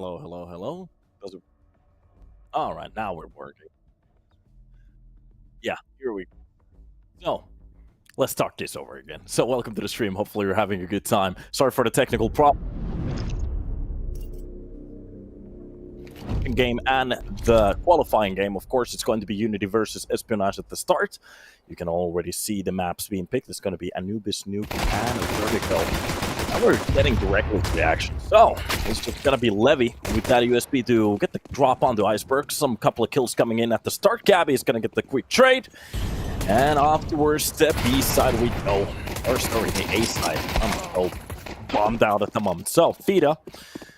Hello, hello, hello. All right, now we're working. Yeah, here we go. So, let's talk this over again. So, welcome to the stream. Hopefully, you're having a good time. Sorry for the technical problem. Game and the qualifying game. Of course, it's going to be UNiTY versus Espionage at the start. You can already see the maps being picked. It's going to be Anubis, Nuke, and Vertical. And we're getting directly to the action. So, it's just going to be Levy with that USB to get the drop on the iceberg. Some couple of kills coming in at the start. Gabby is going to get the quick trade. And afterwards, the B side we go. Or sorry, the A side. I'm so bombed out at the moment. So, Fida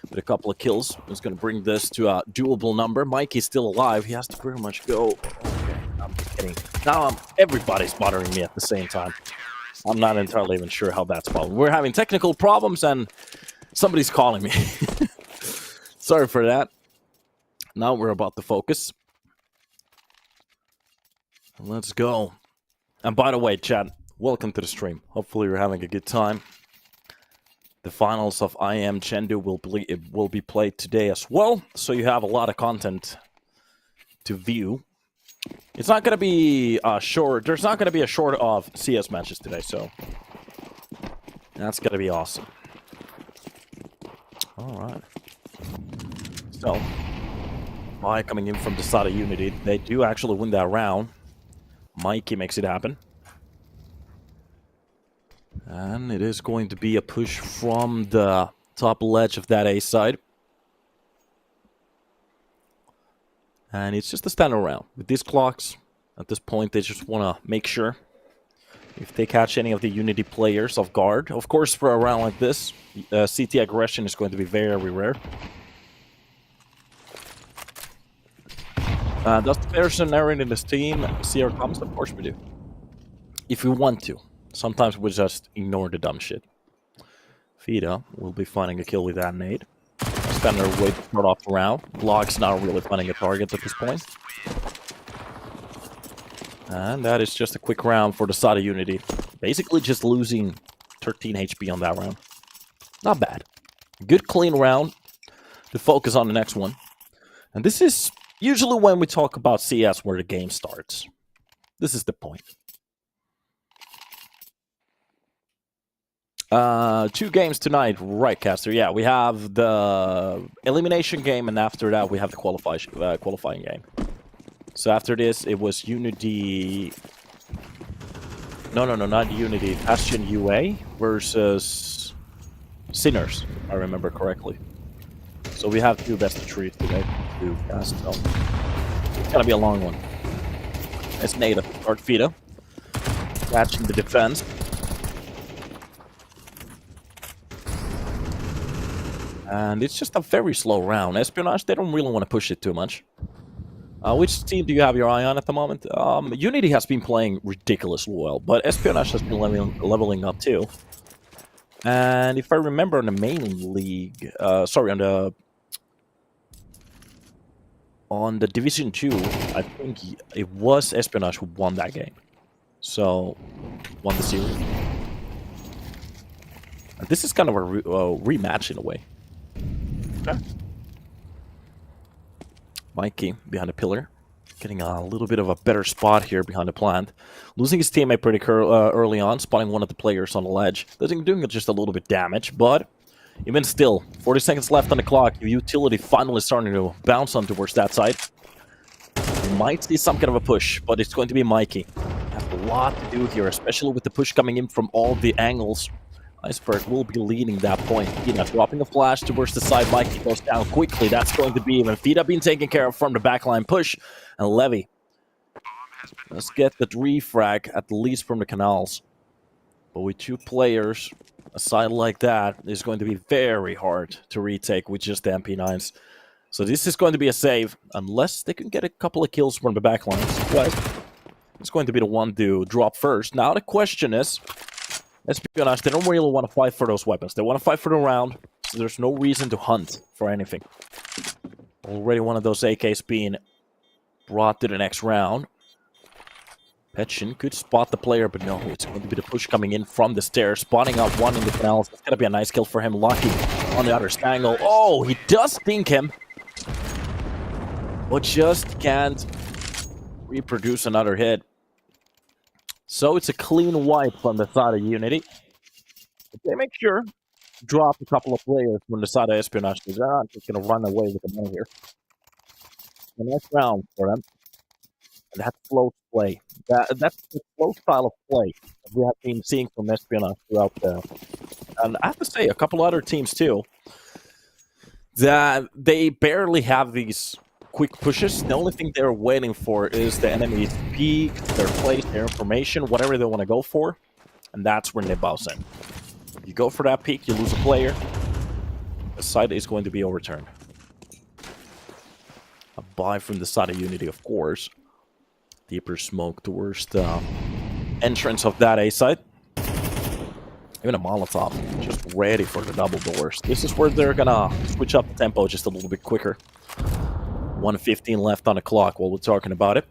with a couple of kills is going to bring this to a doable number. Mikey's still alive. He has to pretty much go. Okay, I'm just kidding. Now everybody's bothering me at the same time. I'm not entirely even sure how that's possible. We're having technical problems and somebody's calling me. Sorry for that. Now we're about to focus. Let's go. And by the way, chat, welcome to the stream. Hopefully you're having a good time. The finals of I Am Chengdu will be played today as well, so you have a lot of content to view. It's not going to be short. There's not going to be a short of CS matches today, so that's going to be awesome. All right. So, by coming in from the side of UNiTY, they do actually win that round. Mikey makes it happen. And it is going to be a push from the top ledge of that A side. And it's just a standard round. With these clocks, at this point, they just want to make sure if they catch any of the UNiTY players off guard. Of course, for a round like this, CT aggression is going to be very rare. Does the person narrating this team see our comments? Of course we do. If we want to. Sometimes we just ignore the dumb shit. Fida will be finding a kill with that nade. Standard way to start off the round. Block's not really finding a target at this point. And that is just a quick round for the side of UNiTY. Basically just losing 13 HP on that round. Not bad. Good clean round to focus on the next one. And this is usually when we talk about CS where the game starts. This is the point. 2 games tonight, right, Caster? Yeah, we have the elimination game, and after that we have the qualifying game. So after this, it was UNiTY... No, not UNiTY. Bastion UA versus Sinners, if I remember correctly. So we have 2 best of 3 today to cast. So it's gonna be a long one. It's native. Start Fida. Catching the defense. And it's just a very slow round. Espionage, they don't really want to push it too much. Which team do you have your eye on at the moment? UNiTY has been playing ridiculously well, but Espionage has been leveling up too. And if I remember on the main league, on the Division 2, I think it was Espionage who won that game. So, won the series. And this is kind of a rematch in a way. Okay. Mikey behind the pillar. Getting a little bit of a better spot here behind the plant. Losing his teammate pretty early on, spotting one of the players on the ledge. Doing just a little bit damage, but even still, 40 seconds left on the clock. UTILITY finally starting to bounce on towards that side. We might see some kind of a push, but it's going to be Mikey. Has a lot to do here, especially with the push coming in from all the angles. Iceberg will be leading that point. Fida dropping a flash towards the side. Mikey goes down quickly. That's going to be even. Fida being taken care of from the backline push. And Levy. Let's get the refrag at least from the canals. But with 2 players, a side like that is going to be very hard to retake with just the MP9s. So this is going to be a save, unless they can get a couple of kills from the backlines. But it's going to be the one to drop first. Now the question is, Espionage, they don't really want to fight for those weapons. They want to fight for the round, so there's no reason to hunt for anything. Already one of those AKs being brought to the next round. Petchin could spot the player, but no, it's going to be the push coming in from the stairs, spotting out one in the canals. It's going to be a nice kill for him. Lucky on the other angle. Oh, he does think him, but just can't reproduce another hit. So it's a clean wipe from the side of UNiTY. But they make sure to drop a couple of players from the side of Espionage. They're not just going to run away with the money here. A nice round for them. And that's flow play. That's the flow style of play that we have been seeing from Espionage throughout the... And I have to say, a couple other teams too, that they barely have these quick pushes. The only thing they're waiting for is the enemy's peek, their place, their information, whatever they want to go for. And that's when they bounce in. You go for that peek, you lose a player. The side is going to be overturned. A buy from the side of UNiTY, of course. Deeper smoke towards the entrance of that A side. Even a Molotov, just ready for the double doors. This is where they're gonna switch up the tempo just a little bit quicker. 1:15 left on the clock while we're talking about it.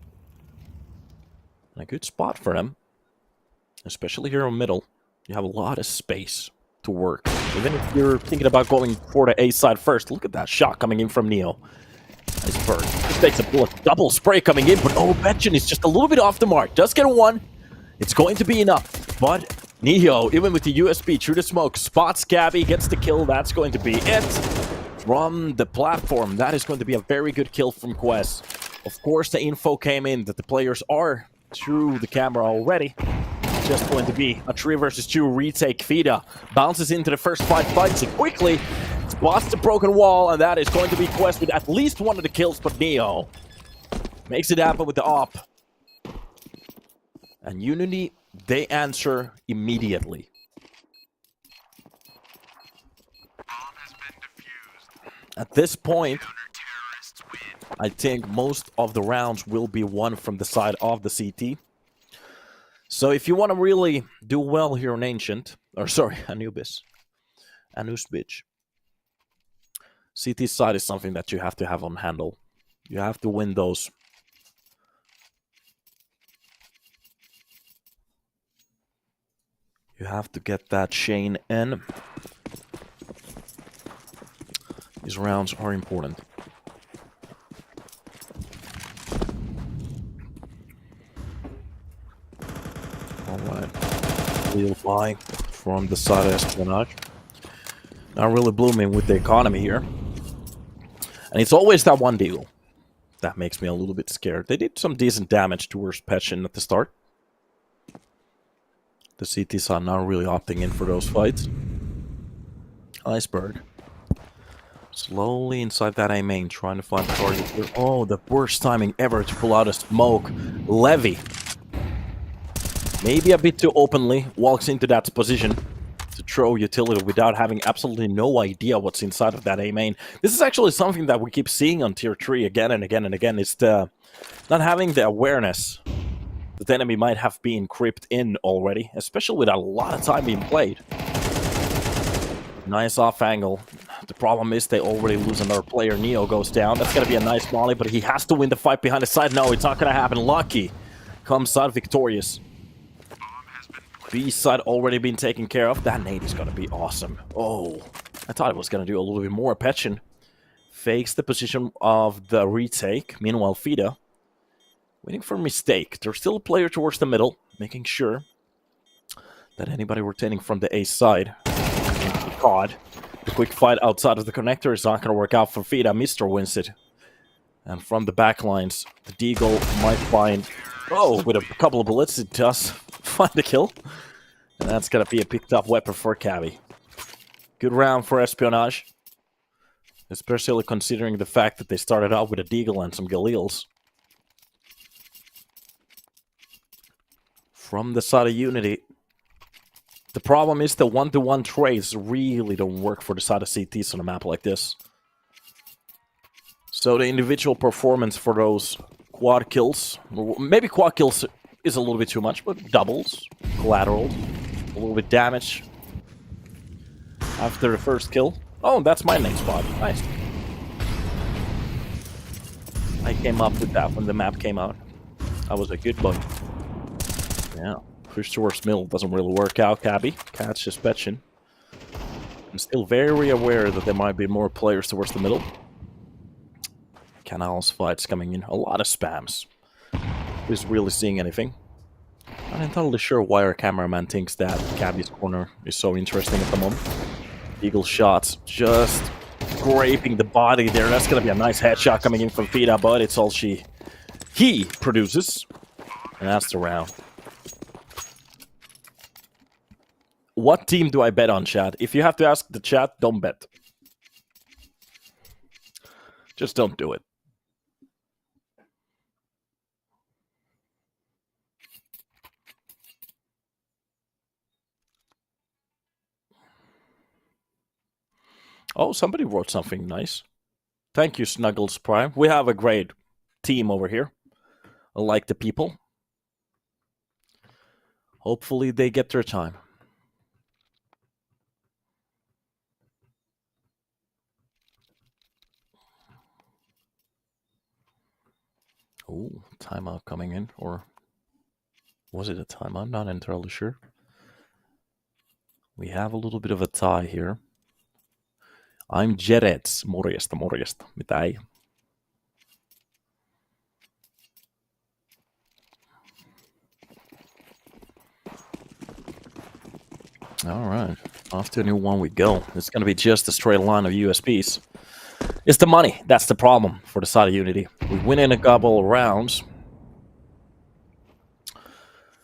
And a good spot for them. Especially here in the middle. You have a lot of space to work. Even if you're thinking about going for the A side first, look at that shot coming in from Neo. Nice bird. Just takes a bullet. Double spray coming in, but oh, Petchin is just a little bit off the mark. Does get a one. It's going to be enough. But Neo, even with the USB through the smoke, spots Gabby, gets the kill. That's going to be it. From the platform, that is going to be a very good kill from Quest. Of course, the info came in that the players are through the camera already. It's just going to be a 3 versus 2 retake. Fida bounces into the first fight, fights it quickly. Spots the broken wall, and that is going to be Quest with at least one of the kills, but Neo makes it happen with the op. And UNiTY, they answer immediately. At this point, I think most of the rounds will be won from the side of the CT. So if you want to really do well here on Ancient, or sorry, Anubis, CT side is something that you have to have on handle. You have to win those. You have to get that chain in. These rounds are important. Alright. Real buy from the side of Espionage. Not really blooming with the economy here. And it's always that one deal that makes me a little bit scared. They did some decent damage towards Petchin at the start. The CTs are now really opting in for those fights. Iceberg. Slowly inside that A main, trying to find the target here. Oh, the worst timing ever to pull out a smoke. Levy. Maybe a bit too openly walks into that position to throw utility without having absolutely no idea what's inside of that A main. This is actually something that we keep seeing on tier 3 again and again and again. It's the not having the awareness that the enemy might have been creeped in already, especially with a lot of time being played. Nice off angle. The problem is they already lose another player. Neo goes down. That's going to be a nice molly, but he has to win the fight behind the side. No, it's not going to happen. Lucky comes out victorious. B side already been taken care of. That nade is going to be awesome. Oh, I thought it was going to do a little bit more. Petchin fakes the position of the retake. Meanwhile, Fida waiting for a mistake. There's still a player towards the middle, making sure that anybody rotating from the A side. God, the quick fight outside of the connector is not going to work out for Fida. Mr. wins it. And from the back lines, the Deagle might find... Oh, with a couple of bullets, it does find the kill. And that's going to be a picked up weapon for Cabby. Good round for Espionage. Especially considering the fact that they started out with a Deagle and some Galils. From the side of UNiTY, the problem is the one-to-one trades really don't work for the side of CTs on a map like this. So the individual performance for those quad kills, maybe quad kills is a little bit too much, but doubles, collaterals, a little bit damage after the first kill. Oh, that's my name spot. Nice. I came up with that when the map came out. That was a good bug. Yeah. Push towards middle doesn't really work out, Cabby. Cat's just betching. I'm still very aware that there might be more players towards the middle. Canals fights coming in. A lot of spams. Who's really seeing anything? I'm not entirely sure why our cameraman thinks that Cabby's corner is so interesting at the moment. Eagle shots just scraping the body there. That's going to be a nice headshot coming in from Fida, but it's all he produces. And that's the round. What team do I bet on, chat? If you have to ask the chat, don't bet. Just don't do it. Oh, somebody wrote something nice. Thank you, Snuggles Prime. We have a great team over here. I like the people. Hopefully they get their time. Oh, timeout coming in, or was it a timeout? I'm not entirely sure. We have a little bit of a tie here. I'm Jerets. Morjesta. Mitä ei? All right. Off to a new one we go. It's going to be just a straight line of USPs. It's the money. That's the problem for the side of UNiTY. We win in a couple of rounds.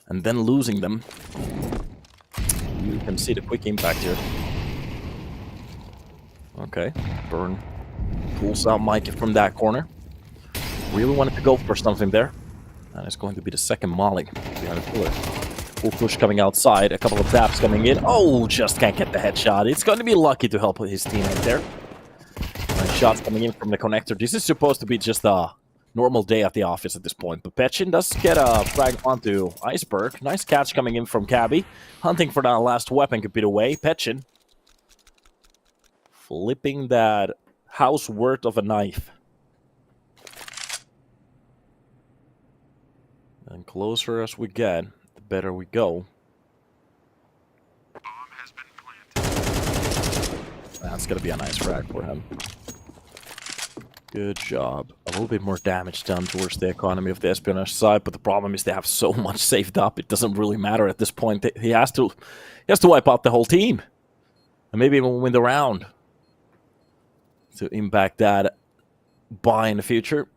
And then losing them. You can see the quick impact here. Okay. Burn pulls out Mikey from that corner. Really wanted to go for something there. And it's going to be the second molly behind the pillar. Full push coming outside. A couple of taps coming in. Oh, just can't get the headshot. It's going to be lucky to help his teammate there. Nice shots coming in from the connector. This is supposed to be just a normal day at the office at this point. But Petchin does get a frag onto Iceberg. Nice catch coming in from Cabby. Hunting for that last weapon could be the way. Petchin flipping that house worth of a knife. And closer as we get, the better we go. That's going to be a nice frag for him. Good job. A little bit more damage done towards the economy of the Espionage side, but the problem is they have so much saved up. It doesn't really matter at this point. He has to wipe out the whole team. And maybe even win the round to impact that buy in the future.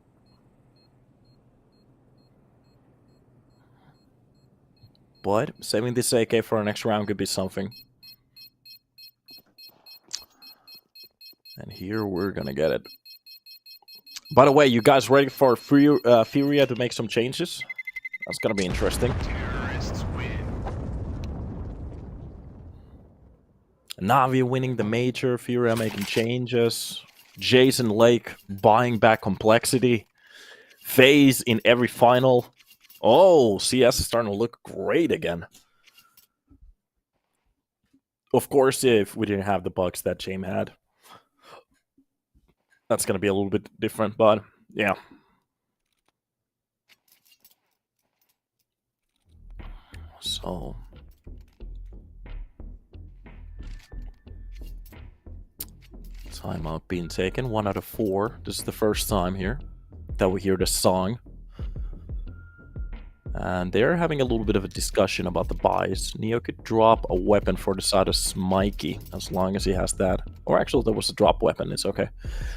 But saving this AK for our next round could be something. And here we're going to get it. By the way, you guys ready for Furia to make some changes? That's going to be interesting. Navi winning the major, Furia making changes. Jason Lake buying back complexity. FaZe in every final. Oh, CS is starting to look great again. Of course, if we didn't have the bugs that James had. That's going to be a little bit different, but yeah. So. Timeout being taken. 1 out of 4. This is the first time here that we hear the song. And they're having a little bit of a discussion about the buys. Neo could drop a weapon for the side of Smikey, as long as he has that. Or actually, there was a drop weapon, it's okay.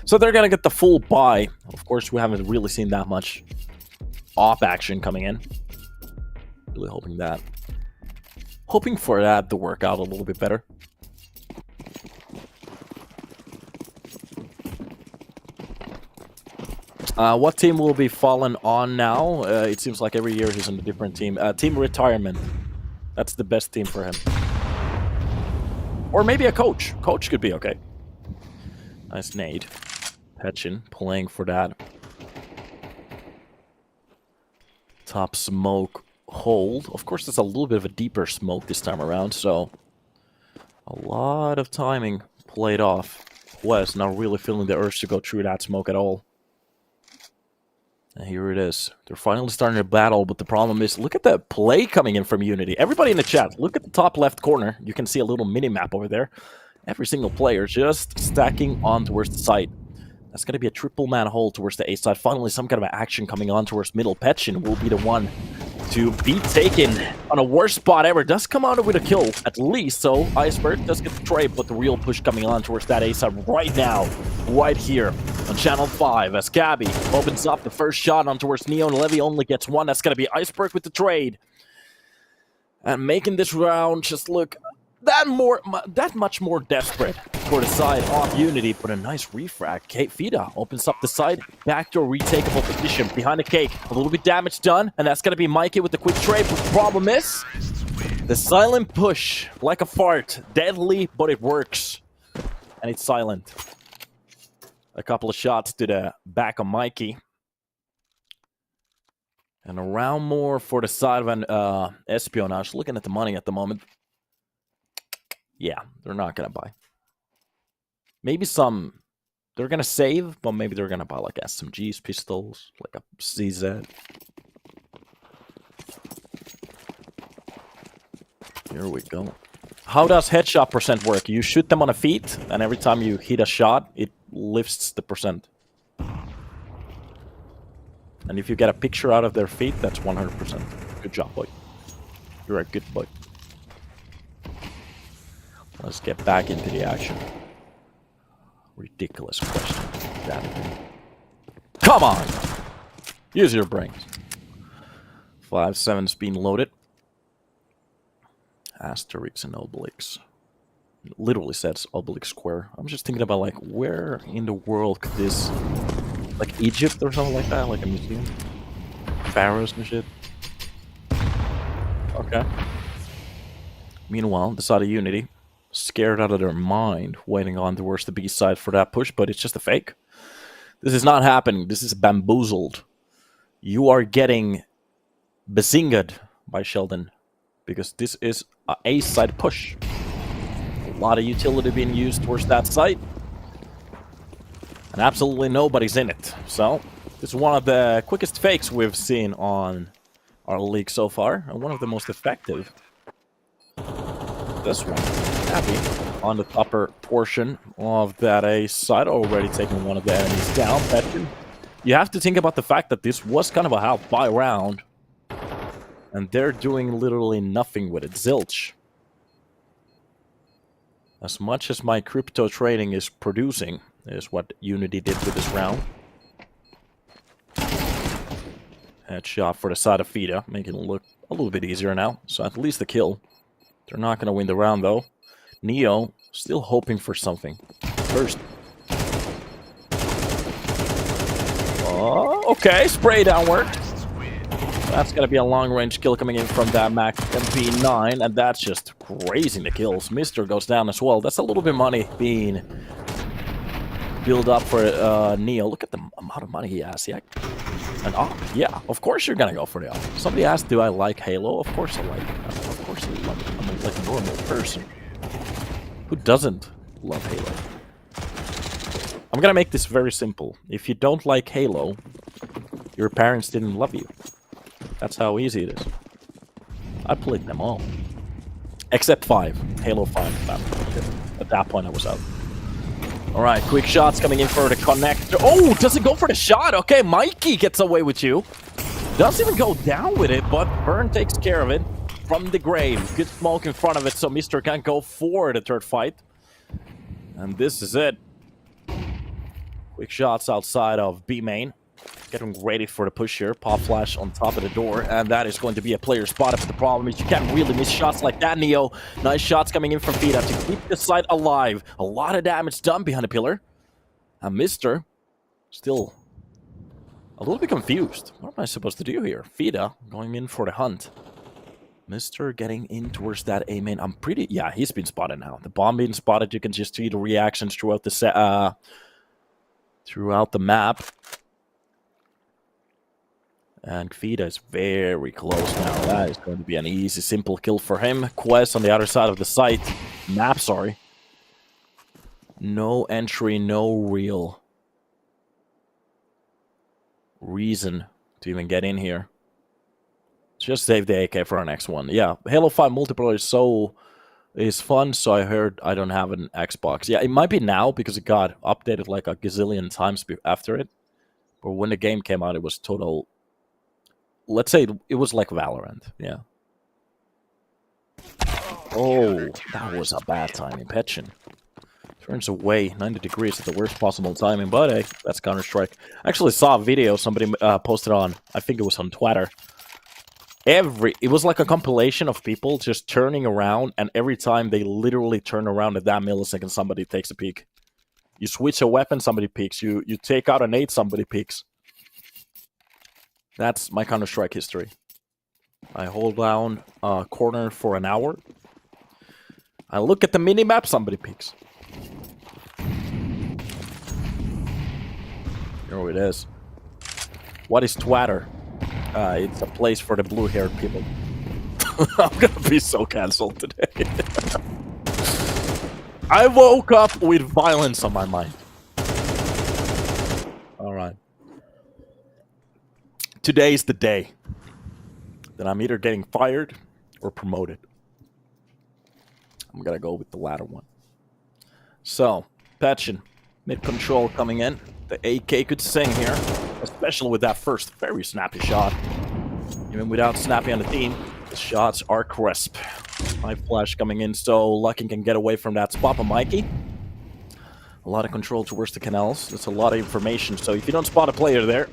So they're gonna get the full buy. Of course, we haven't really seen that much op action coming in. Really hoping for that to work out a little bit better. What team will be fallen on now? It seems like every year he's on a different team. Team Retirement. That's the best team for him. Or maybe a coach. Coach could be okay. Nice nade. Petchin playing for that. Top smoke hold. Of course, there's a little bit of a deeper smoke this time around, so a lot of timing played off. Wes not really feeling the urge to go through that smoke at all. And here it is. They're finally starting to battle, but the problem is, look at the play coming in from UNiTY. Everybody in the chat, look at the top left corner. You can see a little mini-map over there. Every single player just stacking on towards the site. That's going to be a triple manhole towards the A side. Finally, some kind of action coming on towards middle. Petchin will be the one to be taken on a worst spot ever. Does come out with a kill, at least. So Iceberg does get the trade, but the real push coming on towards that A side right now, right here on Channel 5 as Gabby opens up the first shot on towards Neo, and Levy only gets one. That's going to be Iceberg with the trade. And making this round just look that much more desperate for the side of UNiTY, but a nice refrag. Fida opens up the side, backdoor retakeable position behind the cake. A little bit damage done, and that's gonna be Mikey with the quick trade. But the problem is, the silent push, like a fart, deadly, but it works. And it's silent. A couple of shots to the back of Mikey. And a round more for the side of an Espionage. Looking at the money at the moment. Yeah, they're not going to buy. Maybe some... They're going to save, but maybe they're going to buy like SMGs, pistols, like a CZ. Here we go. How does headshot percent work? You shoot them on a feet, and every time you hit a shot, it lifts the percent. And if you get a picture out of their feet, that's 100%. Good job, boy. You're a good boy. Let's get back into the action. Ridiculous question. Come on! Use your brains. 5-7's being loaded. Asterix and Obelix. It literally says Obelix square. I'm just thinking about, like, where in the world could this... Like Egypt or something like that? Like a museum? Pharaohs and shit? Okay. Meanwhile, the side of UNiTY, scared out of their mind, waiting on towards the B side for that push, but it's just a fake. This is not happening. This is bamboozled. You are getting bazinged by Sheldon, because this is a A side push. A lot of utility being used towards that site. And absolutely nobody's in it. So, this is one of the quickest fakes we've seen on our league so far, and one of the most effective. This one, Happy, on the upper portion of that A side, already taking one of the enemies down. Petchin. You have to think about the fact that this was kind of a half-buy round, and they're doing literally nothing with it. Zilch. As much as my crypto trading is producing, is what UNiTY did with this round. Headshot for the side of Fida, making it look a little bit easier now. So at least the kill. They're not going to win the round though. Neo still hoping for something. First. Oh, okay, spray downward. That's going to be a long-range kill coming in from that Mac MP9, and that's just raising the kills. Mister goes down as well. That's a little bit of money being build up for Neo. Look at the amount of money he has. Yeah. And yeah, of course you're gonna go for the op. Somebody asked, do I like Halo? Of course I like it. Of course I love it. I'm like a normal person. Who doesn't love Halo? I'm gonna make this very simple. If you don't like Halo, your parents didn't love you. That's how easy it is. I played them all. Except 5. Halo 5. At that point I was out. Alright, quick shots coming in for the connector. Oh, doesn't go for the shot. Okay, Mikey gets away with you. Doesn't even go down with it, but Burn takes care of it from the grave. Good smoke in front of it, so Mister can't go for the third fight. And this is it. Quick shots outside of B main. Getting ready for the push here. Pop flash on top of the door, and that is going to be a player spot. But the problem is you can't really miss shots like that, Neo. Nice shots coming in from Fida to keep the site alive. A lot of damage done behind the pillar. And Mister still a little bit confused. What am I supposed to do here? Fida going in for the hunt. Mister getting in towards that A main. I'm pretty... Yeah, he's been spotted now. The bomb being spotted. You can just see the reactions throughout the throughout the map. And Fida is very close now. That is going to be an easy, simple kill for him. Quest on the other side of the site. Map, sorry. No entry, no real reason to even get in here. Just save the AK for our next one. Yeah, Halo 5 multiplayer is fun, so I heard I don't have an Xbox. Yeah, it might be now because it got updated like a gazillion times after it. But when the game came out, it was total... Let's say it was like Valorant, yeah. Oh, that was a bad timing. Petchin turns away 90 degrees at the worst possible timing, but hey, that's Counter-Strike. I actually saw a video somebody posted on, I think it was on Twitter. It was like a compilation of people just turning around, and every time they literally turn around at that millisecond, somebody takes a peek. You switch a weapon, somebody peeks. You take out a nade, somebody peeks. That's my Counter-Strike history. I hold down a corner for an hour. I look at the minimap, somebody peeks. Here it is. What is Twitter? It's a place for the blue-haired people. I'm gonna be so cancelled today. I woke up with violence on my mind. Alright. Today's the day that I'm either getting fired or promoted. I'm gonna go with the latter one. So, Petchin, mid-control coming in. The AK could sing here, especially with that first very snappy shot. Even without snappy on the team, the shots are crisp. High flash coming in, so Lucky can get away from that spot, but Mikey, a lot of control towards the canals. That's a lot of information, so if you don't spot a player there,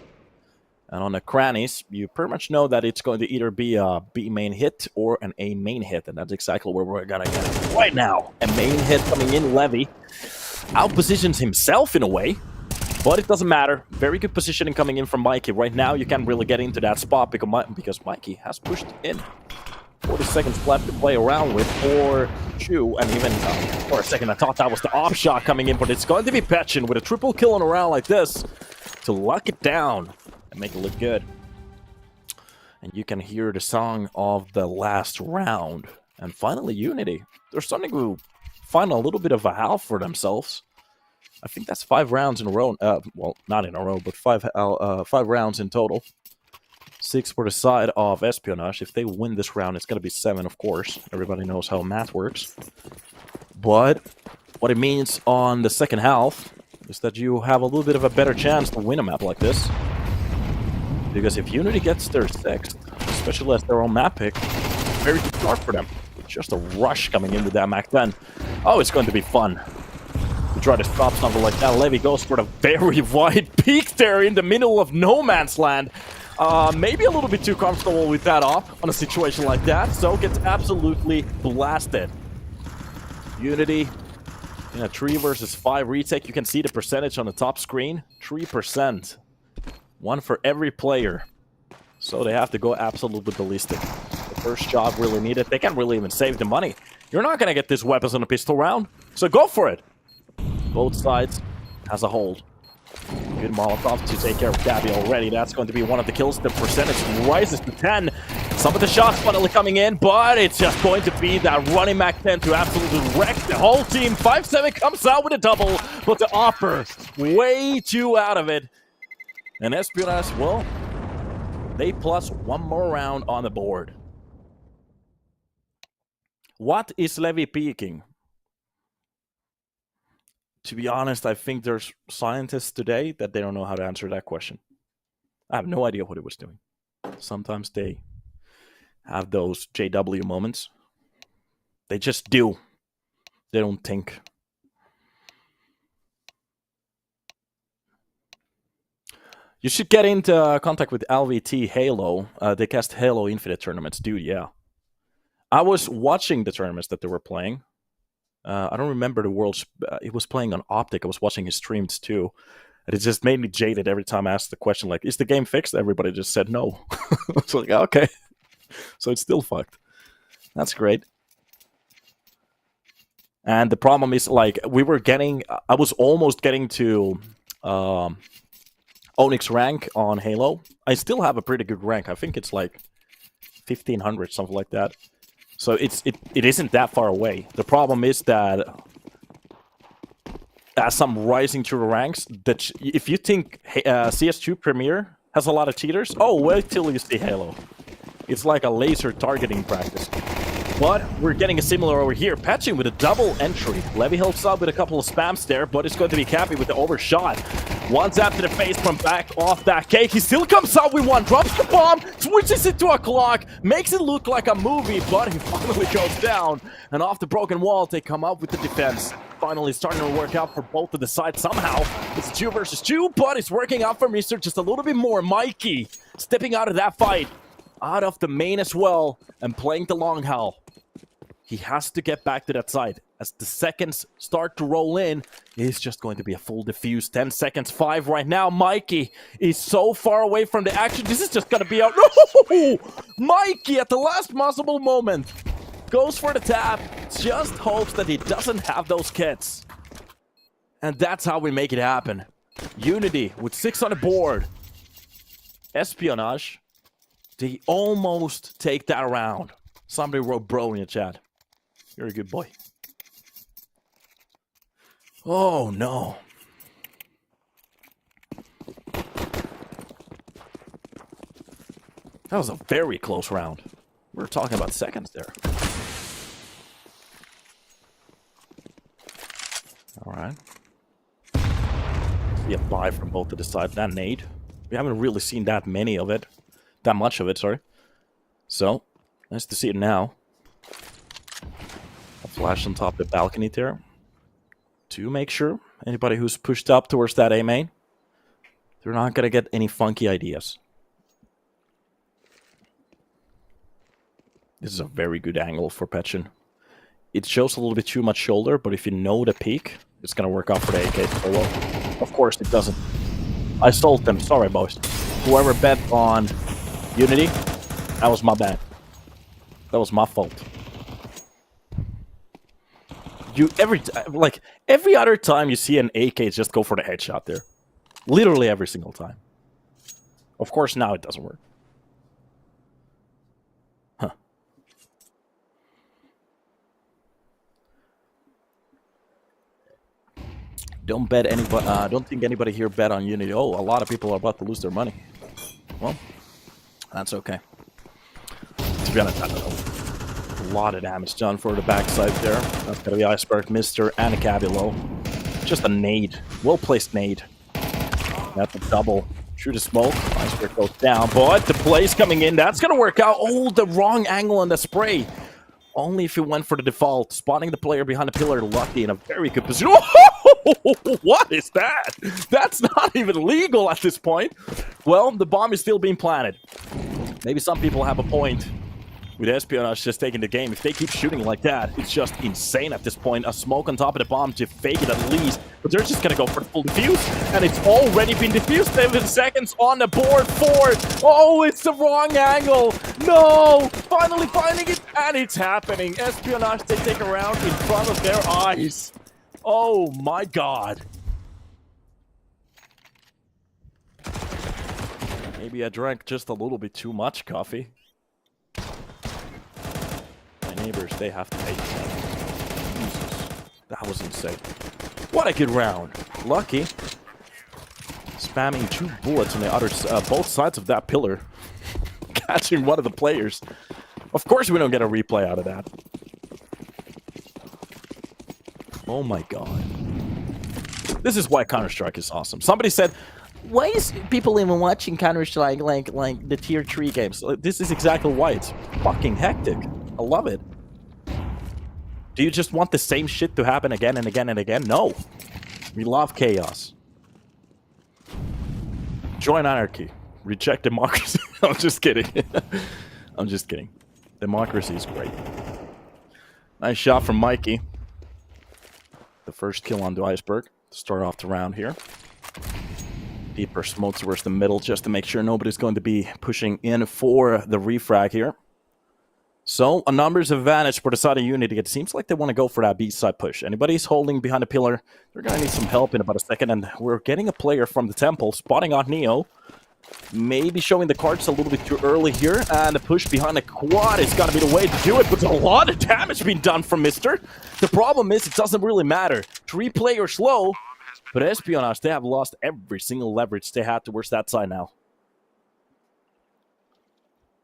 and on the crannies, you pretty much know that it's going to either be a B main hit or an A main hit, and that's exactly where we're gonna get it right now. A main hit coming in, Levy outpositions himself in a way, but it doesn't matter. Very good positioning coming in from Mikey. Right now, you can't really get into that spot because Mikey has pushed in. 40 seconds left to play around with, or Chu, and even for a second I thought that was the off shot coming in, but it's going to be Petchin with a triple kill on a round like this to lock it down and make it look good. And you can hear the song of the last round. And finally, UNiTY. They're starting to find a little bit of a half for themselves. I think that's 5 rounds in a row. Well, not in a row, but 5 rounds in total. 6 for the side of Espionage. If they win this round, it's going to be 7, of course. Everybody knows how math works. But what it means on the second half is that you have a little bit of a better chance to win a map like this. Because if UNiTY gets their 6th, especially as their own map pick, very good start for them. Just a rush coming in with that Mac 10. Oh, it's going to be fun. To try to stop something like that. Levy goes for the very wide peak there in the middle of no man's land. Maybe a little bit too comfortable with that op on a situation like that, so gets absolutely blasted. UNiTY in a 3 versus 5 retake. You can see the percentage on the top screen. 3%. 1 for every player. So they have to go absolutely ballistic. The first shot really needed. They can't really even save the money. You're not going to get this weapons on a pistol round, so go for it. Both sides has a hold. Good Molotov to take care of Gabby already. That's going to be one of the kills. The percentage rises to 10. Some of the shots finally coming in, but it's just going to be that running Mac 10 to absolutely wreck the whole team. 5-7 comes out with a double, but the offer way too out of it. And Espionage, well, they plus 1 more round on the board. What is Levy peaking? To be honest, I think there's scientists today that they don't know how to answer that question. I have no idea what it was doing. Sometimes they have those JW moments. They just do. They don't think. You should get into contact with LVT Halo. They cast Halo Infinite tournaments. Dude, yeah. I was watching the tournaments that they were playing. I don't remember the world's... it was playing on Optic. I was watching his streams too. And it just made me jaded every time I asked the question, like, is the game fixed? Everybody just said no. So like, okay. So it's still fucked. That's great. And the problem is, like, we were getting... I was almost getting to Onyx rank on Halo. I still have a pretty good rank. I think it's like 1500, something like that. So it isn't that far away. The problem is that as I'm rising through the ranks, that if you think CS2 Premier Has a lot of cheaters. Oh, wait till you see Halo. It's like a laser targeting practice. But we're getting a similar over here. Patching with a double entry. Levy helps out with a couple of spams there, but it's going to be Cappy with the overshot. One tap to the face from back off that cake. He still comes out with one, drops the bomb, switches it to a clock, makes it look like a movie, but he finally goes down. And off the broken wall, they come up with the defense. Finally starting to work out for both of the sides somehow. It's 2 versus 2, but it's working out for Mr. just a little bit more. Mikey stepping out of that fight, out of the main as well, and playing the long haul. He has to get back to that side. As the seconds start to roll in, it's just going to be a full defuse. 10 seconds, 5 right now. Mikey is so far away from the action. This is just going to be out. No! Mikey at the last possible moment goes for the tap. Just hopes that he doesn't have those kits. And that's how we make it happen. UNiTY with 6 on the board. Espionage. They almost take that round. Somebody wrote bro in the chat. You're a good boy. Oh, no. That was a very close round. We were talking about seconds there. All right. See a buy from both of the sides. That nade. We haven't really seen that much of it, sorry. So, nice to see it now. A flash on top of the balcony there. To make sure anybody who's pushed up towards that A main, they're not going to get any funky ideas. This is a very good angle for Petchin. It shows a little bit too much shoulder, but if you know the peak, it's going to work out for the AK so well. Of course it doesn't. I sold them. Sorry, boys. Whoever bet on UNiTY, that was my bad. That was my fault. Every other time you see an AK, just go for the headshot there. Literally every single time. Of course, now it doesn't work. Huh. Don't bet anybody. Don't think anybody here bet on UNiTY. Oh, a lot of people are about to lose their money. Well, that's okay. To be honest, I don't know. A lot of damage done for the backside there. That's gonna be Iceberg, Mister, and a Cabby low. Just a nade. Well-placed nade. That's a double. Shoot a smoke. Iceberg goes down, but the play's coming in. That's gonna work out. Oh, the wrong angle on the spray. Only if you went for the default. Spotting the player behind the pillar, lucky in a very good position. Oh, what is that? That's not even legal at this point. Well, the bomb is still being planted. Maybe some people have a point with Espionage just taking the game. If they keep shooting like that, it's just insane at this point. A smoke on top of the bomb to fake it at least. But they're just going to go for the full defuse. And it's already been defused. 7 seconds on the board for... Oh, it's the wrong angle. No! Finally finding it. And it's happening. Espionage, they take a round in front of their eyes. Oh my god. Maybe I drank just a little bit too much coffee. My neighbors, they have to pay. Jesus. That was insane. What a good round. Lucky. Spamming 2 bullets on the other both sides of that pillar. Catching one of the players. Of course we don't get a replay out of that. Oh my god. This is why Counter-Strike is awesome. Somebody said, why is people even watching Counter-Strike like the tier 3 games? This is exactly why. It's fucking hectic. I love it. Do you just want the same shit to happen again and again and again? No. We love chaos. Join anarchy. Reject democracy. I'm just kidding. I'm just kidding. Democracy is great. Nice shot from Mikey. The first kill on the Iceberg to start off the round here. Deeper smoke towards the middle just to make sure nobody's going to be pushing in for the refrag here. So, a numbers advantage for the side of UNiTY. It seems like they want to go for that B-side push. Anybody's holding behind the pillar, they're going to need some help in about a second. And we're getting a player from the temple, spotting out Neo. Maybe showing the cards a little bit too early here. And the push behind the quad is going to be the way to do it. But there's a lot of damage being done from Mister. The problem is it doesn't really matter. 3 players low. But Espionage, they have lost every single leverage they had towards that side now.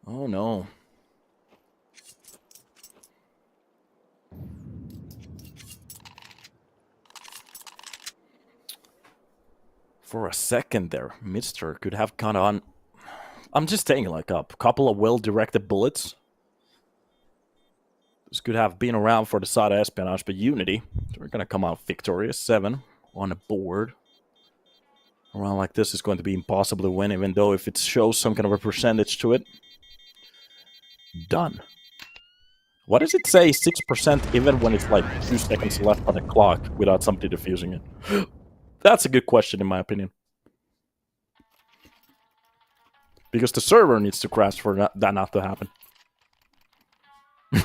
Oh no. For a second there, Mister could have gone on. I'm just saying, like a couple of well-directed bullets. This could have been around for the side of Espionage, but UNiTY, we're gonna come out victorious. 7 on the board. Around like this is going to be impossible to win, even though if it shows some kind of a percentage to it. Done. What does it say 6% even when it's like 2 seconds left on the clock without somebody defusing it? That's a good question in my opinion. Because the server needs to crash for that not to happen.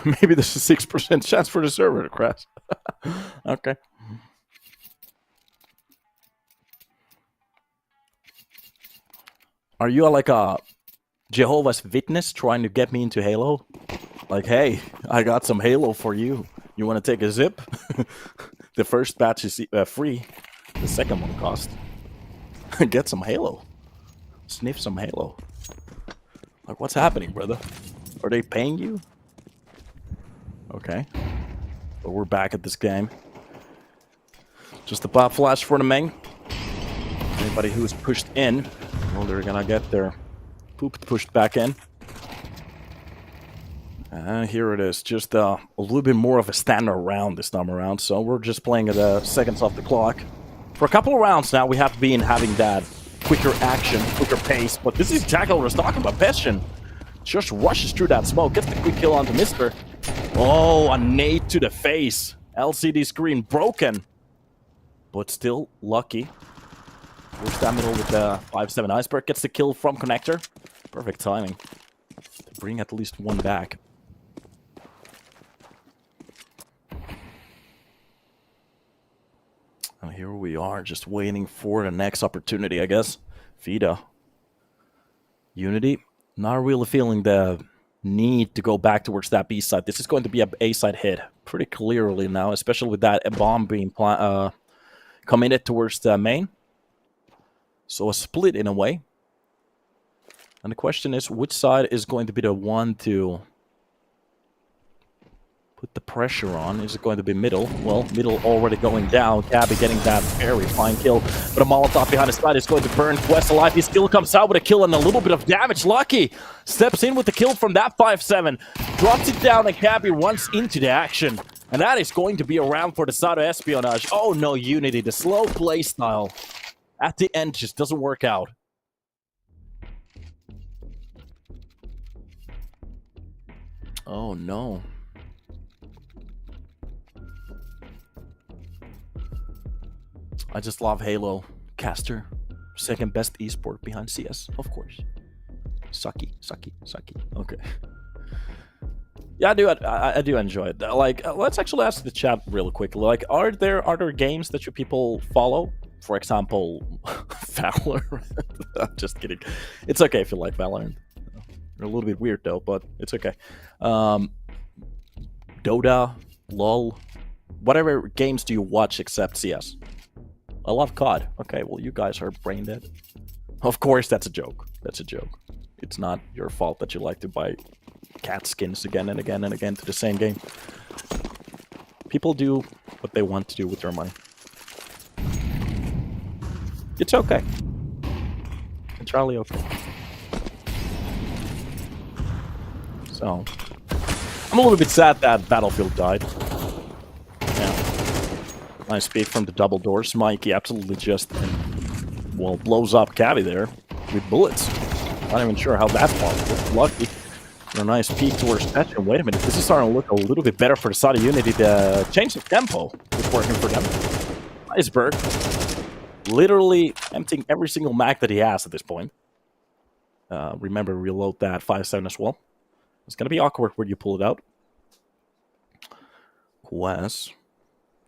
Maybe there's a 6% chance for the server to crash. Okay. Are you like a Jehovah's Witness trying to get me into Halo? Like, hey, I got some Halo for you. You want to take a zip? The first batch is free. The second one costs. Get some Halo. Sniff some Halo. Like, what's happening, brother? Are they paying you? Okay. But we're back at this game. Just a pop flash for the main. Anybody who's pushed in, well, they're gonna get their poop pushed back in. And here it is. Just a little bit more of a standard round this time around. So we're just playing at the seconds off the clock. For a couple of rounds now, we have been having that quicker action, quicker pace. But this is exactly what I was talking about. Peshin just rushes through that smoke, gets the quick kill onto Mister. Oh, a nade to the face. LCD screen broken. But still lucky. Push that middle with the 5-7 Iceberg. Gets the kill from Connector. Perfect timing. To bring at least one back. And here we are, just waiting for the next opportunity, I guess. Vida. UNiTY. Not really feeling the need to go back towards that B side. This is going to be a A side hit pretty clearly now, especially with that bomb being committed towards the main. So a split in a way. And the question is, which side is going to be the one to put the pressure on? Is it going to be middle? Well, middle already going down. Gabby getting that very fine kill. But a Molotov behind his side is going to burn Quest alive. His kill comes out with a kill and a little bit of damage. Lucky steps in with the kill from that 5-7. Drops it down and Gabby runs into the action. And that is going to be a round for the side of Espionage. Oh no, UNiTY. The slow play style at the end just doesn't work out. Oh no. I just love Halo. Caster, second best esport behind CS, of course. Sucky. Okay. Yeah, I do enjoy it. Like, let's actually ask the chat real quickly. Like, are there other games that you people follow? For example, Valorant. I'm just kidding. It's okay if you like Valorant. You're a little bit weird though, but it's okay. Dota, LOL, whatever games do you watch except CS? I love COD. Okay, well, you guys are brain dead. Of course, that's a joke. That's a joke. It's not your fault that you like to buy cat skins again and again and again to the same game. People do what they want to do with their money. It's okay. Entirely okay. So, I'm a little bit sad that Battlefield died. Nice peek from the double doors. Mikey absolutely just, well, blows up Cabby there with bullets. Not even sure how that's possible. Lucky. And a nice peek towards Petchen. Wait a minute, this is starting to look a little bit better for the side of UNiTY. The change of tempo is working for them. Iceberg. Literally emptying every single mag that he has at this point. Remember, reload that 5-7 as well. It's going to be awkward when you pull it out. Quest.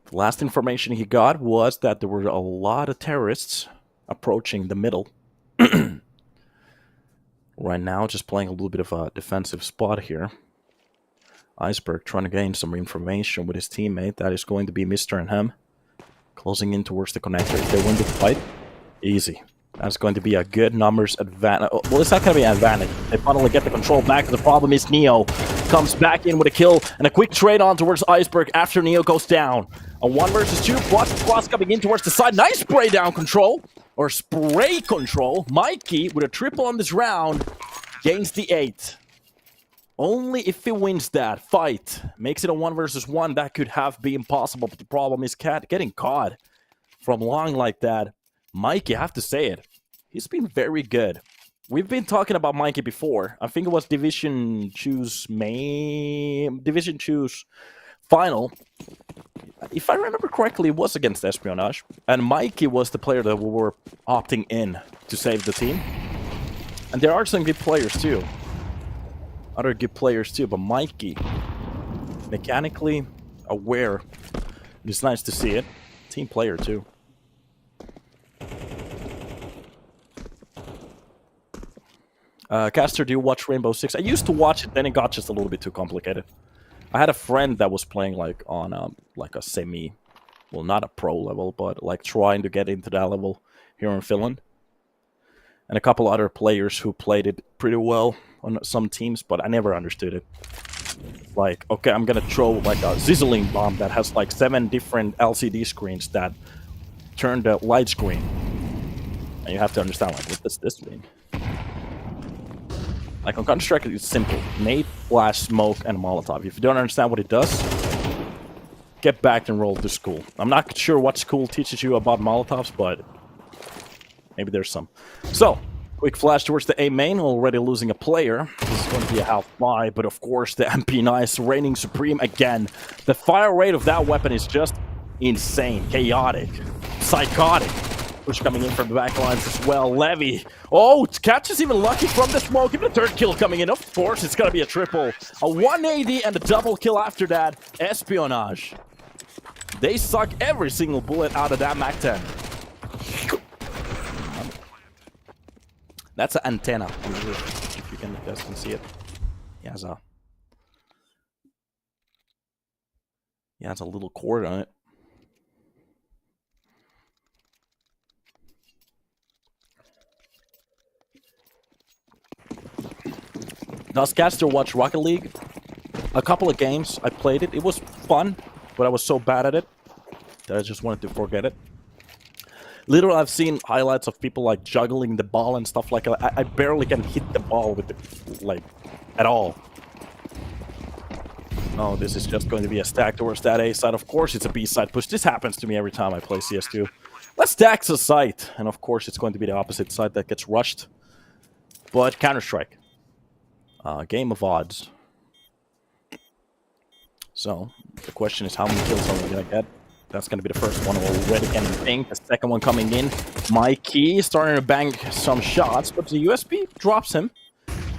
The last information he got was that there were a lot of terrorists approaching the middle. Right now, just playing a little bit of a defensive spot here. Iceberg trying to gain some information with his teammate. That is going to be Mr. and him. Closing in towards the connector. If they win the fight, easy. That's going to be a good numbers advantage. Well, it's not going to be an advantage. They finally get the control back. The problem is Neo comes back in with a kill and a quick trade on towards Iceberg after Neo goes down. A 1 versus 2. Plus coming in towards the side. Nice spray down control. Or spray control. Mikey with a triple on this round gains the 8. Only if he wins that fight. Makes it a 1 versus 1. That could have been possible. But the problem is getting caught from long like that. Mikey, I have to say it. He's been very good. We've been talking about Mikey before. I think it was Division Choose final. If I remember correctly, it was against Espionage. And Mikey was the player that we were opting in to save the team. And there are some good players too. Other good players too, but Mikey, mechanically aware. It's nice to see it. Team player too. Caster, do you watch Rainbow Six? I used to watch it, then it got just a little bit too complicated. I had a friend that was playing like on a semi, well, not a pro level, but like trying to get into that level here in Finland. And a couple other players who played it pretty well on some teams, but I never understood it. Like, okay, I'm gonna throw like a sizzling bomb that has like 7 different LCD screens that turn the light screen. And you have to understand, like, what does this mean? Like on Counter-Strike, it's simple. Nade, flash, smoke, and Molotov. If you don't understand what it does, get back and roll to school. I'm not sure what school teaches you about Molotovs, but maybe there's some. So, quick flash towards the A main, already losing a player. This is going to be a half buy, but of course the MP Nice reigning supreme again. The fire rate of that weapon is just insane, chaotic, psychotic. Push coming in from the back lines as well. Levy. Oh, Catch is even lucky from the smoke. Even a 3rd kill coming in. Of course, it's going to be a triple. A 180 and a double kill after that. Espionage. They suck every single bullet out of that MAC-10. That's an antenna. If you guys can see it. He has a little cord on it. Does Caster watch Rocket League? A couple of games, I played it. It was fun, but I was so bad at it that I just wanted to forget it. Literally, I've seen highlights of people like juggling the ball and stuff like that. I barely can hit the ball with it, like, at all. Oh, this is just going to be a stack towards that A side. Of course, it's a B side push. This happens to me every time I play CS2. Let's stack the site. And of course, it's going to be the opposite side that gets rushed. But Counter-Strike. Game of odds. So, the question is how many kills are we going to get? That's going to be the first one already getting pinged. The second one coming in. Mikey starting to bang some shots, but the USB drops him.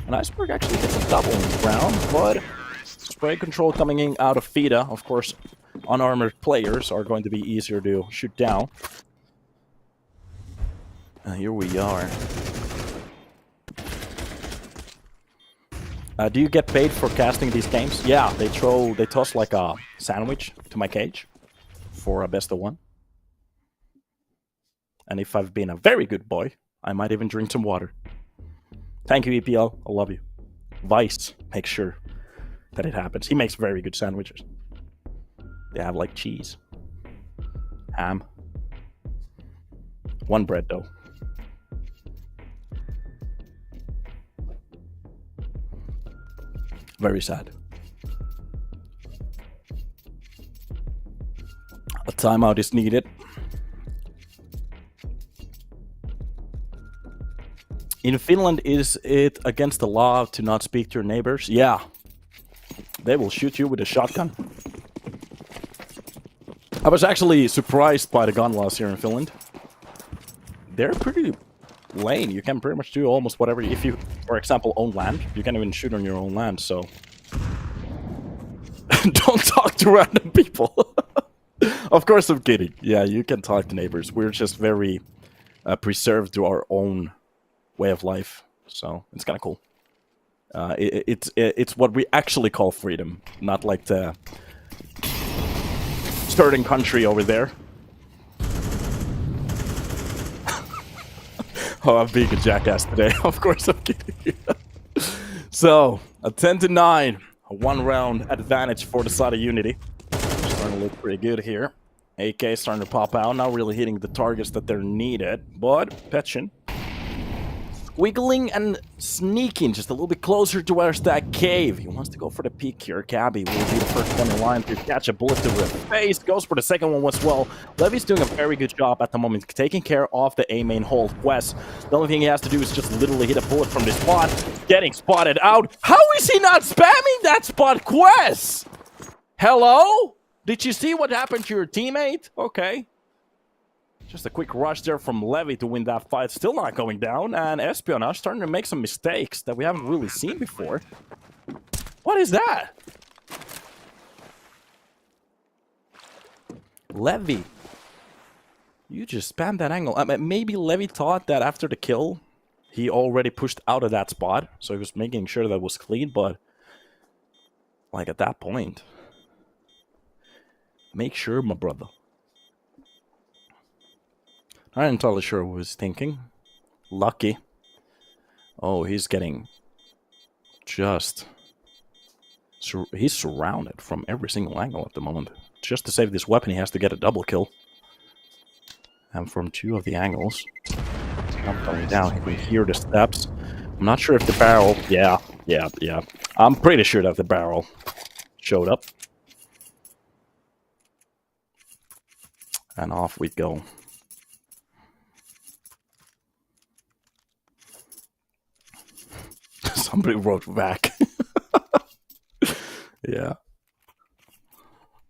And Iceberg actually gets a double in the round, but spray control coming in out of FIDA. Of course, unarmored players are going to be easier to shoot down. Here we are. Do you get paid for casting these games? Yeah, they toss like a sandwich to my cage for a best of 1. And if I've been a very good boy, I might even drink some water. Thank you, EPL. I love you. Vice, make sure that it happens. He makes very good sandwiches. They have like cheese, ham, 1 bread though. Very sad. A timeout is needed. In Finland, is it against the law to not speak to your neighbors? Yeah. They will shoot you with a shotgun. I was actually surprised by the gun laws here in Finland. They're pretty lame. You can pretty much do almost whatever. If you, for example, own land, you can even shoot on your own land, so don't talk to random people. Of course I'm kidding. Yeah, you can talk to neighbors. We're just very preserved to our own way of life, so it's kind of cool. It's what we actually call freedom, not like the certain country over there. Oh, I'm being a jackass today. Of course I'm kidding. So, a 10-9. A one-round advantage for the side of UNiTY. Starting to look pretty good here. AK starting to pop out. Not really hitting the targets that they're needed. But, Petchin wiggling and sneaking just a little bit closer to where's that cave. He wants to go for the peek here. Cabby will be the first one in line to catch a bullet to the face. Goes for the second one as well. Levy's doing a very good job at the moment, taking care of the A main hold quest. The only thing he has to do is just literally hit a bullet from this spot. Getting spotted out. How is he not spamming that spot quest? Hello? Did you see what happened to your teammate? Okay. Just a quick rush there from Levy to win that fight. Still not going down. And Espionage starting to make some mistakes that we haven't really seen before. What is that? Levy. You just spammed that angle. I mean, maybe Levy thought that after the kill, he already pushed out of that spot. So he was making sure that it was clean. But, like, at that point, make sure, my brother. I'm not entirely sure what he was thinking. Lucky. Oh, he's getting just... he's surrounded from every single angle at the moment. Just to save this weapon, he has to get a double kill. And from two of the angles. I'm going down. He can hear the steps. I'm not sure if the barrel... Yeah. I'm pretty sure that the barrel showed up. And off we go. Somebody wrote back. Yeah.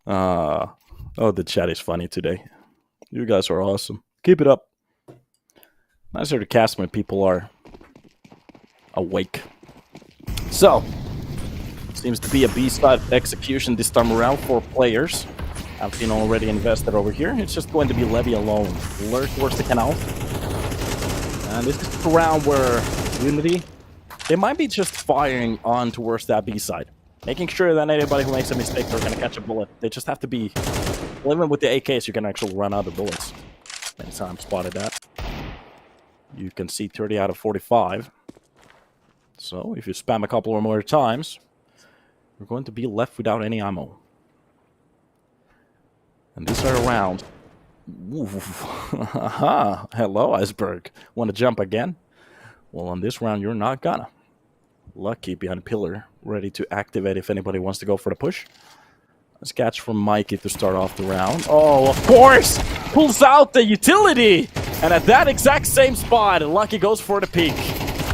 Oh, the chat is funny today. You guys are awesome. Keep it up. Nicer to cast when people are awake. So, seems to be a B-side execution this time around for players. I've been already invested over here. It's just going to be Levy alone. Lurk towards the canal. And this is the round where UNiTY, they might be just firing on towards that B-side. Making sure that anybody who makes a mistake, they're going to catch a bullet. They just have to be... Well, even with the AKs, you can actually run out of bullets. Many times spotted that. You can see 30 out of 45. So, if you spam a couple or more times, you're going to be left without any ammo. And these are around. Aha! Hello, Iceberg. Want to jump again? Well, on this round, you're not gonna. Lucky behind a pillar, ready to activate if anybody wants to go for the push. Let's catch from Mikey to start off the round. Oh, of course! Pulls out the utility! And at that exact same spot, Lucky goes for the peek.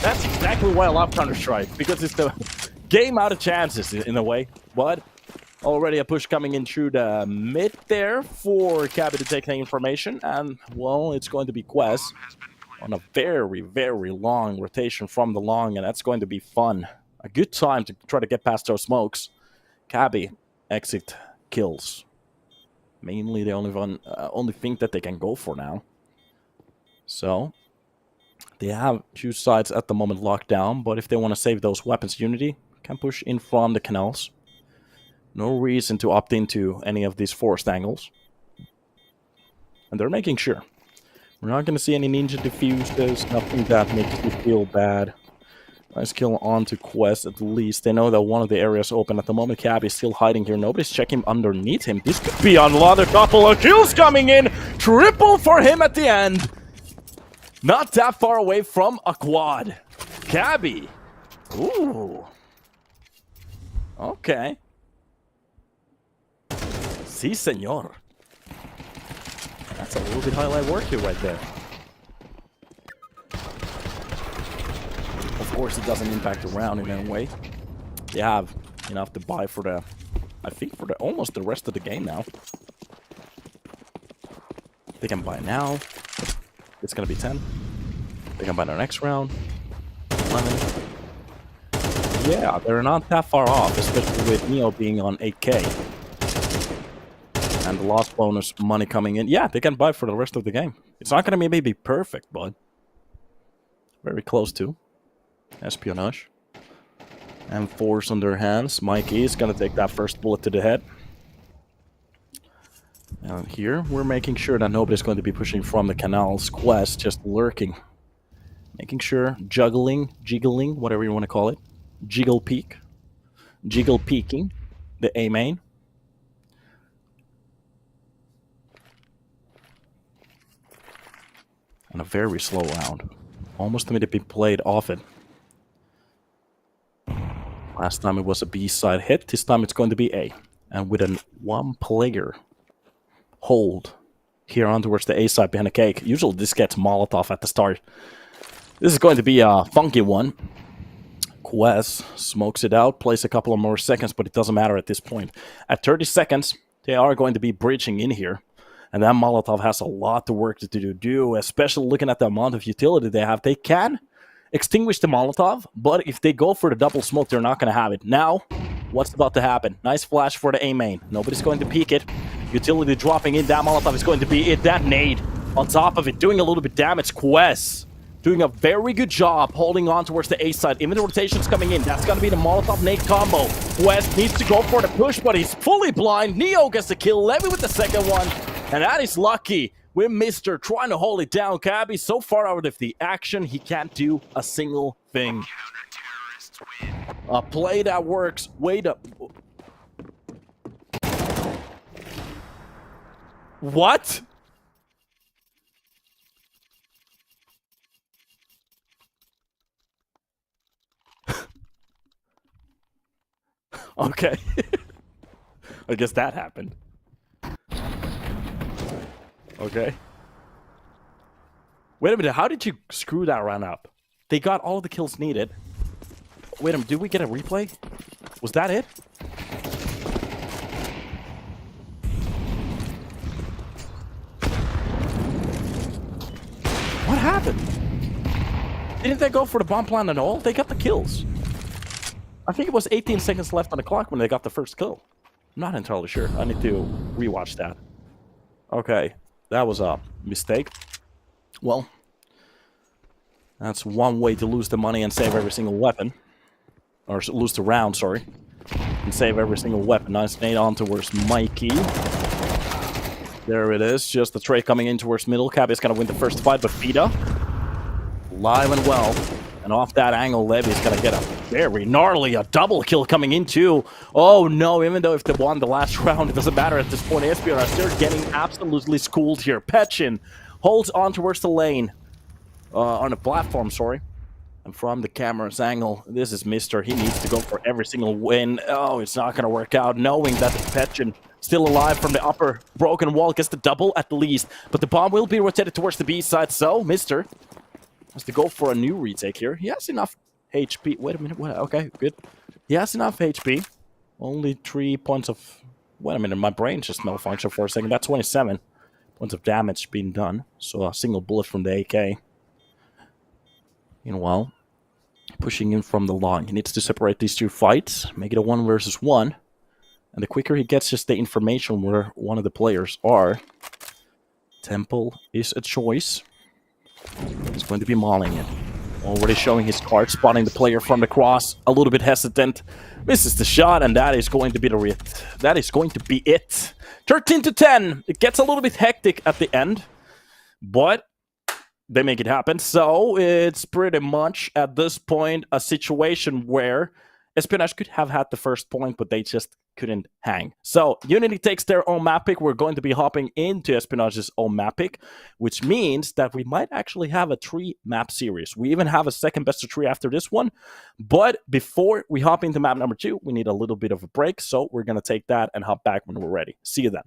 That's exactly why I love Counter-Strike, because it's the game out of chances in a way. But already a push coming in through the mid there for Cabby to take the information. And, well, it's going to be Quest on a very, very long rotation from the long, and that's going to be fun. A good time to try to get past those smokes. Cabby, exit kills. Mainly the only thing that they can go for now. So, they have two sides at the moment locked down, but if they want to save those weapons, UNiTY can push in from the canals. No reason to opt into any of these forced angles. And they're making sure. We're not going to see any ninja diffuses, nothing that makes you feel bad. Nice kill onto Quest at least. They know that one of the areas open at the moment. Cabby is still hiding here. Nobody's checking underneath him. This could be another couple of kills coming in. Triple for him at the end. Not that far away from a quad. Cabby. Ooh. Okay. Si, senor. That's a little bit highlight work here right there. Of course, it doesn't impact the round in any way. They have enough to buy for the, I think, for the almost the rest of the game now. They can buy now. It's gonna be 10. They can buy the next round. 11. Yeah, they're not that far off, especially with Neo being on 8K. And the last bonus money coming in. Yeah, they can buy for the rest of the game. It's not gonna maybe be perfect, but very close to. Espionage. And force on their hands. Mikey is gonna take that first bullet to the head. And here, we're making sure that nobody's going to be pushing from the canals. Quest just lurking Making sure, jiggling, whatever you want to call it. Jiggle peeking, the A main. And a very slow round. Almost to me to be played often. Last time it was a B side hit, this time it's going to be A. And with a one player hold here on towards the A side behind the cake. Usually this gets Molotov at the start. This is going to be a funky one. Quest smokes it out, plays a couple of more seconds, but it doesn't matter at this point. At 30 seconds, they are going to be breaching in here. And that Molotov has a lot of work to do, especially looking at the amount of utility they have. They can extinguish the Molotov, but if they go for the double smoke, they're not going to have it. Now, what's about to happen? Nice flash for the A main. Nobody's going to peek it. Utility dropping in. That Molotov is going to be it. That nade on top of it, doing a little bit damage. Quest doing a very good job holding on towards the A side. Even the rotations coming in. That's going to be the Molotov nade combo. Quest needs to go for the push, but he's fully blind. Neo gets the kill. Levy with the second one. And that is lucky with Mr. trying to hold it down. Cabby so far out of the action, he can't do a single thing. A play that works. Wait up. What? Okay. I guess that happened. Okay. Wait a minute, how did you screw that round up? They got all the kills needed. Wait a minute, did we get a replay? Was that it? What happened? Didn't they go for the bomb plan at all? They got the kills. I think it was 18 seconds left on the clock when they got the first kill. I'm not entirely sure. I need to rewatch that. Okay. That was a mistake. Well, that's one way to lose the money and save every single weapon. Or lose the round, sorry. And save every single weapon. Nice nade on towards Mikey. There it is. Just the trade coming in towards middle. Cabby's going to win the first fight, but Fida, live and well. And off that angle, Levy's going to get a very gnarly, a double kill coming in too. Oh no, even though if they won the last round, it doesn't matter at this point. Espionage, they're getting absolutely schooled here. Petchin holds on towards the lane. On the platform, sorry. And from the camera's angle, this is Mr. He needs to go for every single win. Oh, it's not going to work out, knowing that Petchin still alive from the upper broken wall, gets the double at least. But the bomb will be rotated towards the B side, so Mr. has to go for a new retake here. He has enough HP. Wait a minute. What? Okay, good. He has enough HP. Only 3 points of... Wait a minute. My brain just malfunctioned for a second. That's 27 points of damage being done. So a single bullet from the AK. Meanwhile, pushing in from the line. He needs to separate these two fights. Make it a 1 versus 1. And the quicker he gets just the information where one of the players are, Temple is a choice. He's going to be mauling it. Already showing his card, spotting the player from the cross. A little bit hesitant. Misses the shot, and that is going to be it. 13-10. It gets a little bit hectic at the end. But they make it happen. So it's pretty much at this point a situation where Espionage could have had the first point, but they just couldn't hang. So UNiTY takes their own map pick. We're going to be hopping into Espionage's own map pick, which means that we might actually have a 3-map series. We even have a second best of 3 after this one. But before we hop into map number 2, we need a little bit of a break. So we're going to take that and hop back when we're ready. See you then.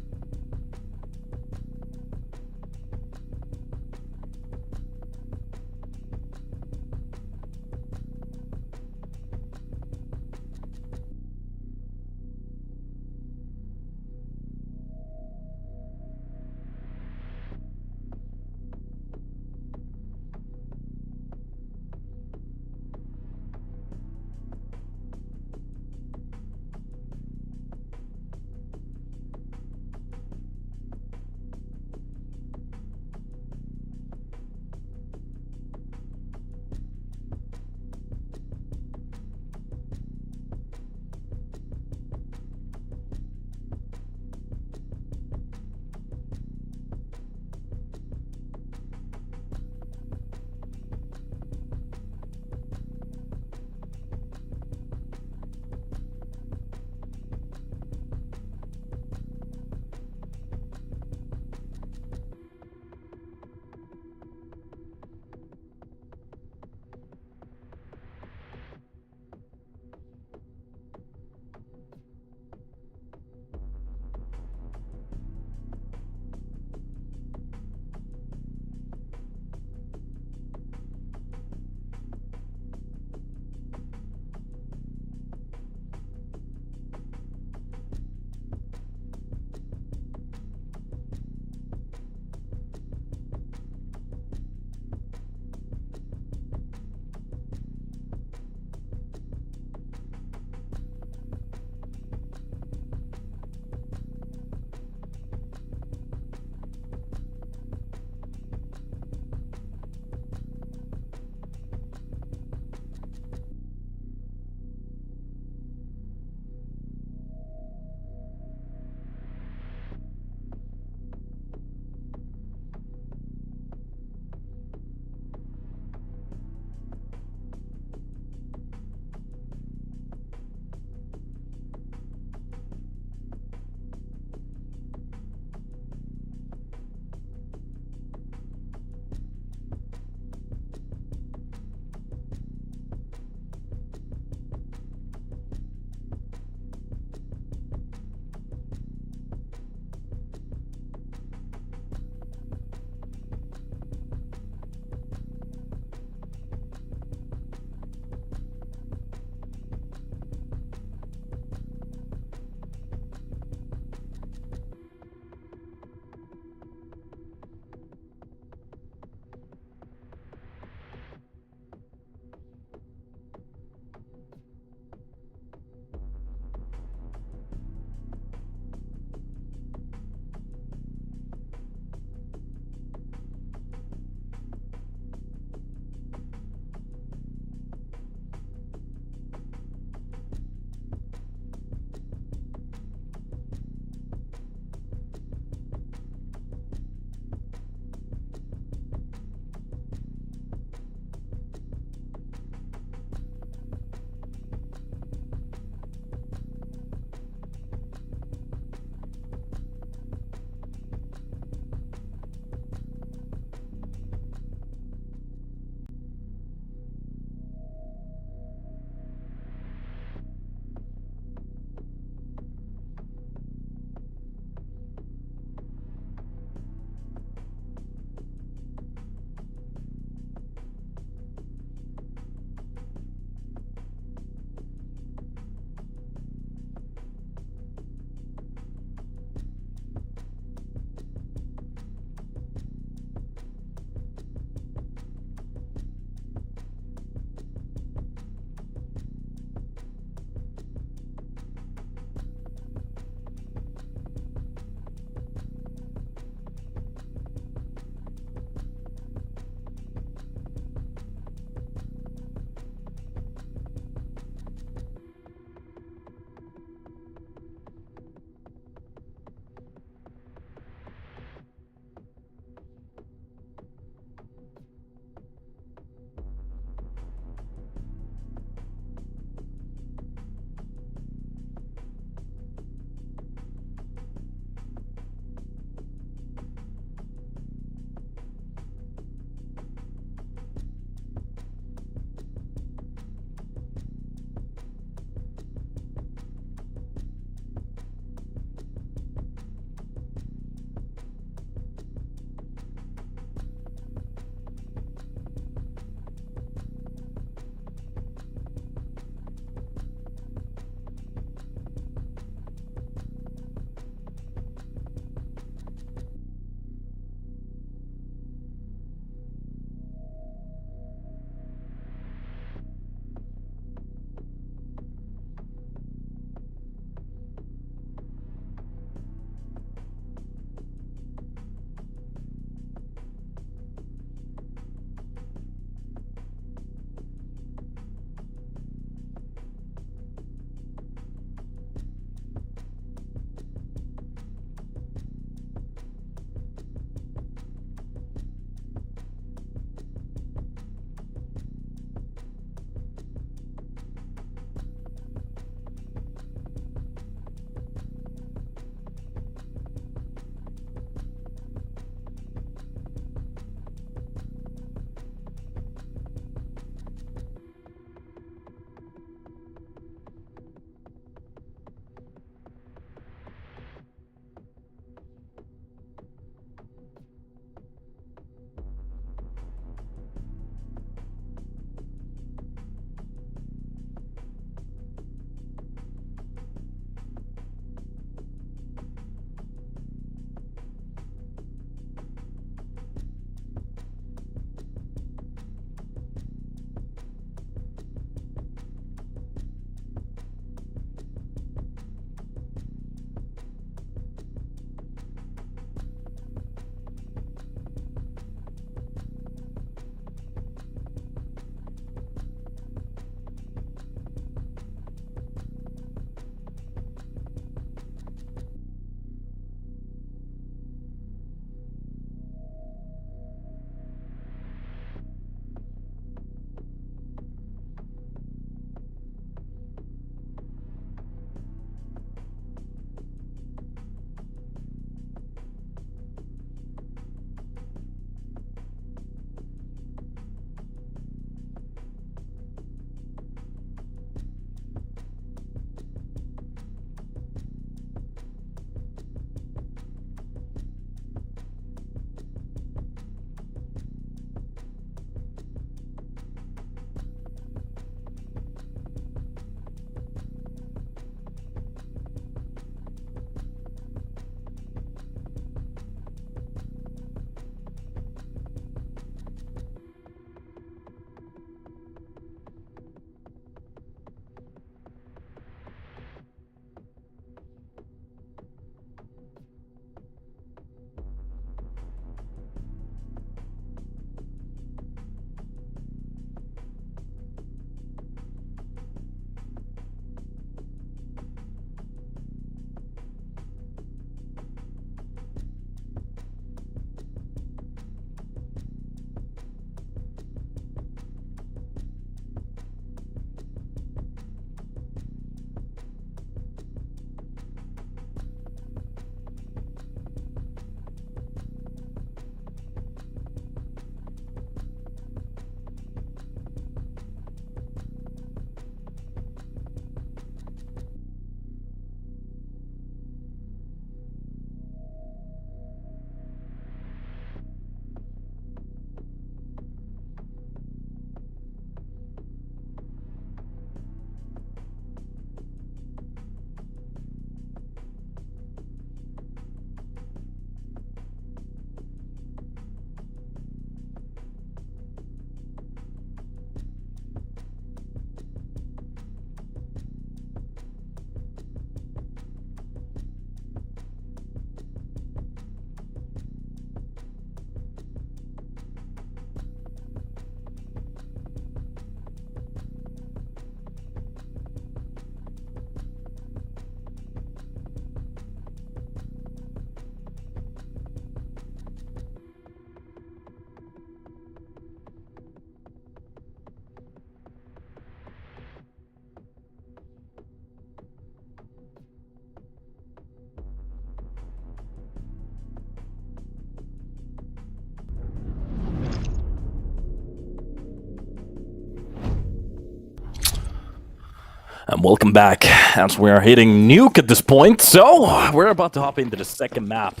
And welcome back, as we are hitting Nuke at this point. So, we're about to hop into the second map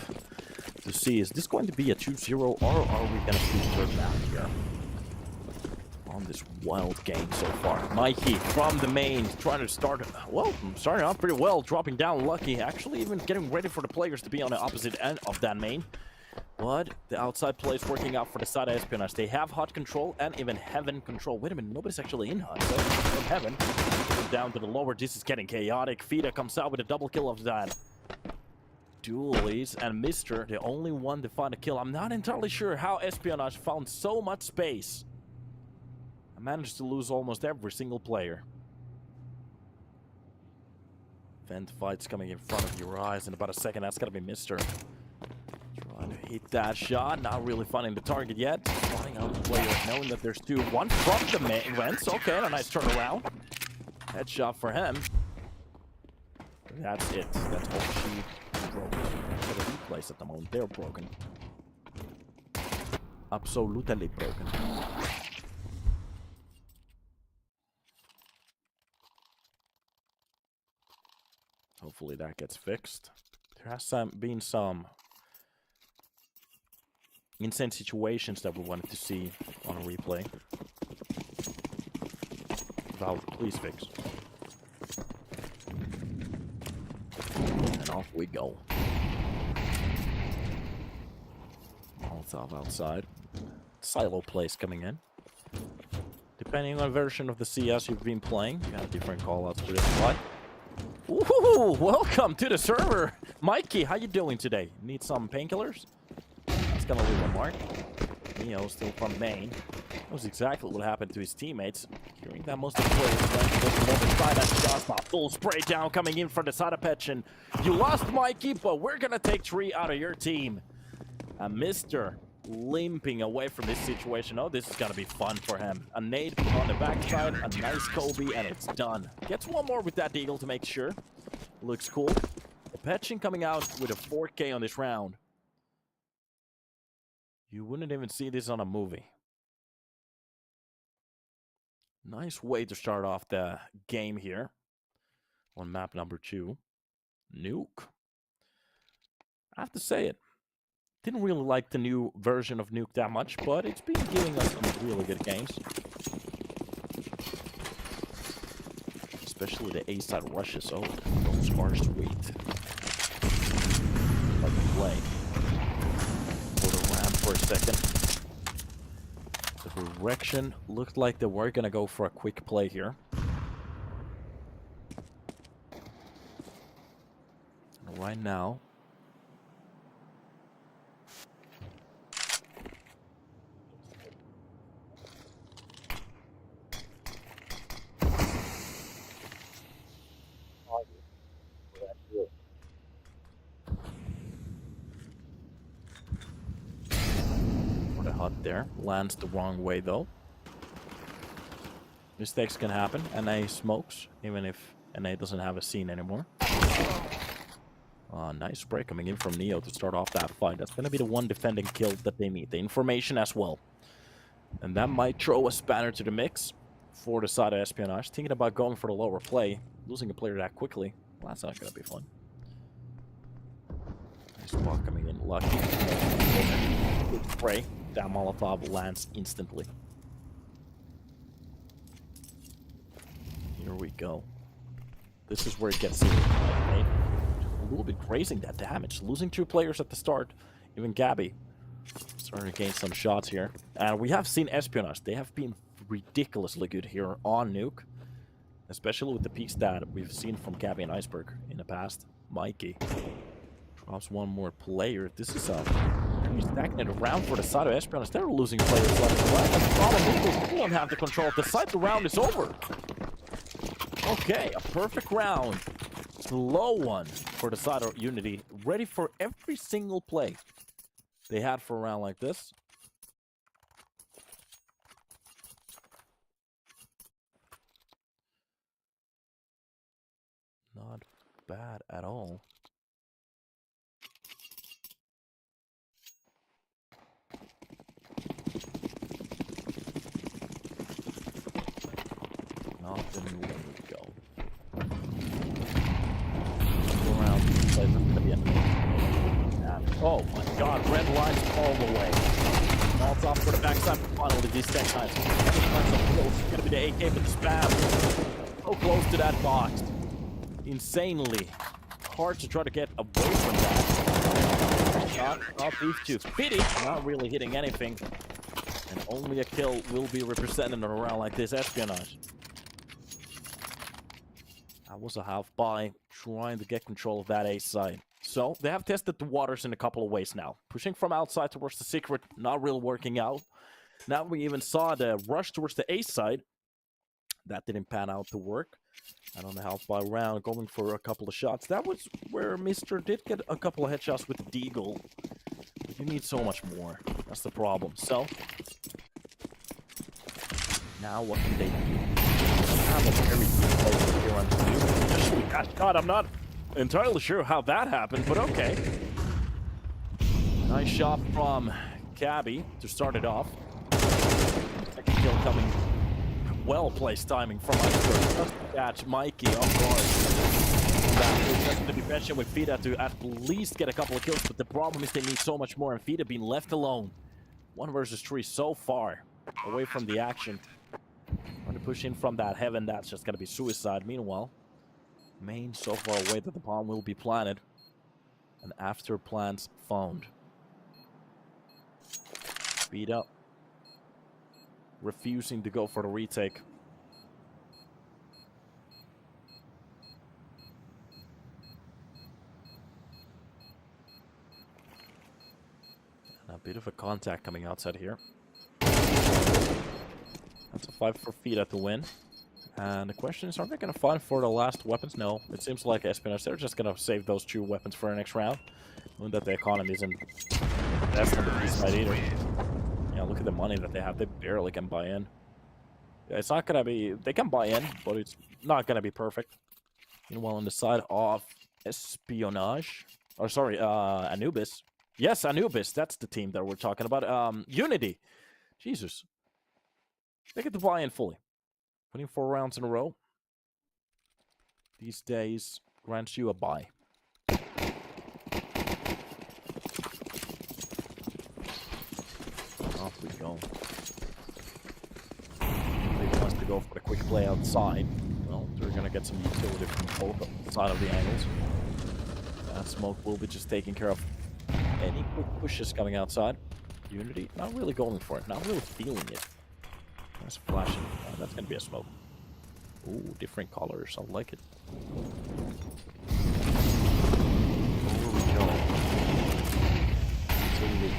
to see, is this going to be a 2-0 or are we going to see a third map here? On this wild game so far. Mikey from the main, trying to start, well, starting off pretty well, dropping down lucky, actually even getting ready for the players to be on the opposite end of that main. But the outside play is working out for the side of Espionage. They have hot control and even heaven control. Wait a minute, nobody's actually in hot. So in heaven, down to the lower. This is getting chaotic. Fida comes out with a double kill of that. Dualies and Mr. the only one to find a kill. I'm not entirely sure how Espionage found so much space. I managed to lose almost every single player. Vent fights coming in front of your eyes in about a second. That's gonna be Mr. Trying to hit that shot, not really finding the target yet. Flying out the player, knowing that there's two. One from the main vents. Okay, a nice turnaround. Headshot for him. That's it. That's all she broken. For the replays at the moment, they're broken. Absolutely broken. Hopefully that gets fixed. There has been some insane situations that we wanted to see on a replay. Valve, please fix. And off we go. Molotov outside. Silo plays coming in. Depending on version of the CS you've been playing, you got different callouts for this fight. Ooh, welcome to the server! Mikey, how you doing today? Need some painkillers? That's gonna leave a mark. Neo still from main. Knows exactly what happened to his teammates. Hearing that most of the players went to the moment by that shot. My full spray down coming in for the side of pitch. And you lost, Mikey, but we're gonna take 3 out of your team. And Mr. limping away from this situation. Oh, this is gonna be fun for him. A nade on the backside, a nice Kobe, and it's done. Gets one more with that deagle to make sure. Looks cool. The Petchin coming out with a 4K on this round. You wouldn't even see this on a movie. Nice way to start off the game here. On map number 2. Nuke. I have to say it. Didn't really like the new version of Nuke that much, but it's been giving us some really good games. Especially the A-side rushes. Oh, those are sweet. Like to play. Go to ramp for a second. The direction looked like they were gonna go for a quick play here. And right now, there. Lands the wrong way though. Mistakes can happen. NA smokes, even if NA doesn't have a scene anymore. Nice spray coming in from Neo to start off that fight. That's going to be the one defending kill that they need. The information as well. And that might throw a spanner to the mix for the side of Espionage. Thinking about going for the lower play. Losing a player that quickly. Well, that's not going to be fun. Nice spot coming in. Lucky. Good spray. That Molotov lands instantly. Here we go. This is where it gets serious. Right? A little bit grazing that damage. Losing 2 players at the start. Even Gabby starting to gain some shots here. And we have seen Espionage. They have been ridiculously good here on Nuke. Especially with the piece that we've seen from Gabby and Iceberg in the past. Mikey drops one more player. This is he's stacking it around for the side of Espionage. They're losing players left and right. And the problem is they don't have the control. The side the round is over. Okay, a perfect round. Slow one for the side of UNiTY. Ready for every single play they had for a round like this. Not bad at all. Not the new one we go. Oh my god, red lines all the way. Malts off for the backside for finally these tech knives. It's gonna be the AK with the spam. So close to that box. Insanely hard to try to get away from that. Shot these two. Fitty, not really hitting anything. And only a kill will be represented in a round like this. Espionage. That was a half buy, trying to get control of that A side. So, they have tested the waters in a couple of ways now. Pushing from outside towards the secret, not really working out. Now we even saw the rush towards the A side. That didn't pan out to work. And on the half buy round, going for a couple of shots. That was where Mr. did get a couple of headshots with the Deagle. But you need so much more. That's the problem. So, now what can they do? Have a very good place here on the Nuke. God, I'm not entirely sure how that happened, but okay. Nice shot from Cabby to start it off. Second kill coming. Well-placed timing from Iceberg. Just to catch Mikey off guard. Just to be patient with Fida to at least get a couple of kills, but the problem is they need so much more, and Fida being left alone. 1 versus 3 so far away from the action. Trying to push in from that heaven, that's just going to be suicide. Meanwhile, main so far away that the bomb will be planted. And after plants found. Speed up. Refusing to go for the retake. And a bit of a contact coming outside here. That's a 5 for Fida to win. And the question is, are they going to fight for the last weapons? No. It seems like Espionage, they're just going to save those 2 weapons for the next round. Knowing that the economy isn't the best on the B side either. Yeah, look at the money that they have. They barely can buy in. Yeah, it's not going to be... They can buy in, but it's not going to be perfect. Meanwhile, on the side of Espionage... Or sorry, Anubis. Yes, Anubis. That's the team that we're talking about. UNiTY. Jesus. They get to buy in fully. Winning 4 rounds in a row. These days grants you a buy. Off we go. They wants to go for the quick play outside. Well, they're gonna get some utility from both sides of the angles. That smoke will be just taking care of any quick pushes coming outside. UNiTY not really going for it, not really feeling it. That's flashing. Oh, that's gonna be a smoke. Ooh, different colors. I like it. Over we go.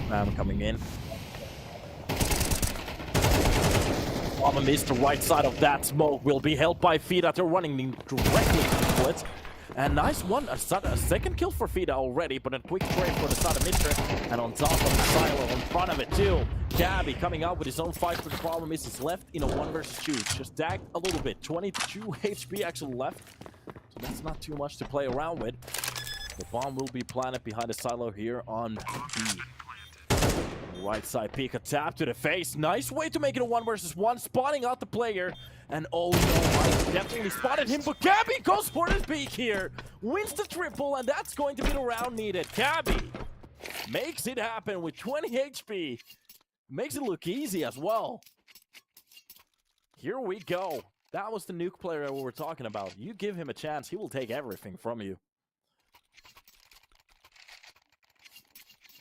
Spam coming in. Bomb missed the right side of that smoke. Will be held by Fida. They're running directly to the bullets. And nice one. A second kill for Fida already, but a quick spray for the side of Mr. And on top of the silo in front of it too. Cabby coming out with his own fight, but the problem is he's left in a 1 versus 2. Just dagged a little bit. 22 HP actually left. So that's not too much to play around with. The bomb will be planted behind the silo here on B. Right side peek, a tap to the face. Nice way to make it a 1 versus 1. Spotting out the player. And oh no, I definitely spotted him, but Cabby goes for the peek here. Wins the triple, and that's going to be the round needed. Cabby makes it happen with 20 HP. Makes it look easy as well. Here we go. That was the Nuke player that we were talking about. You give him a chance, he will take everything from you.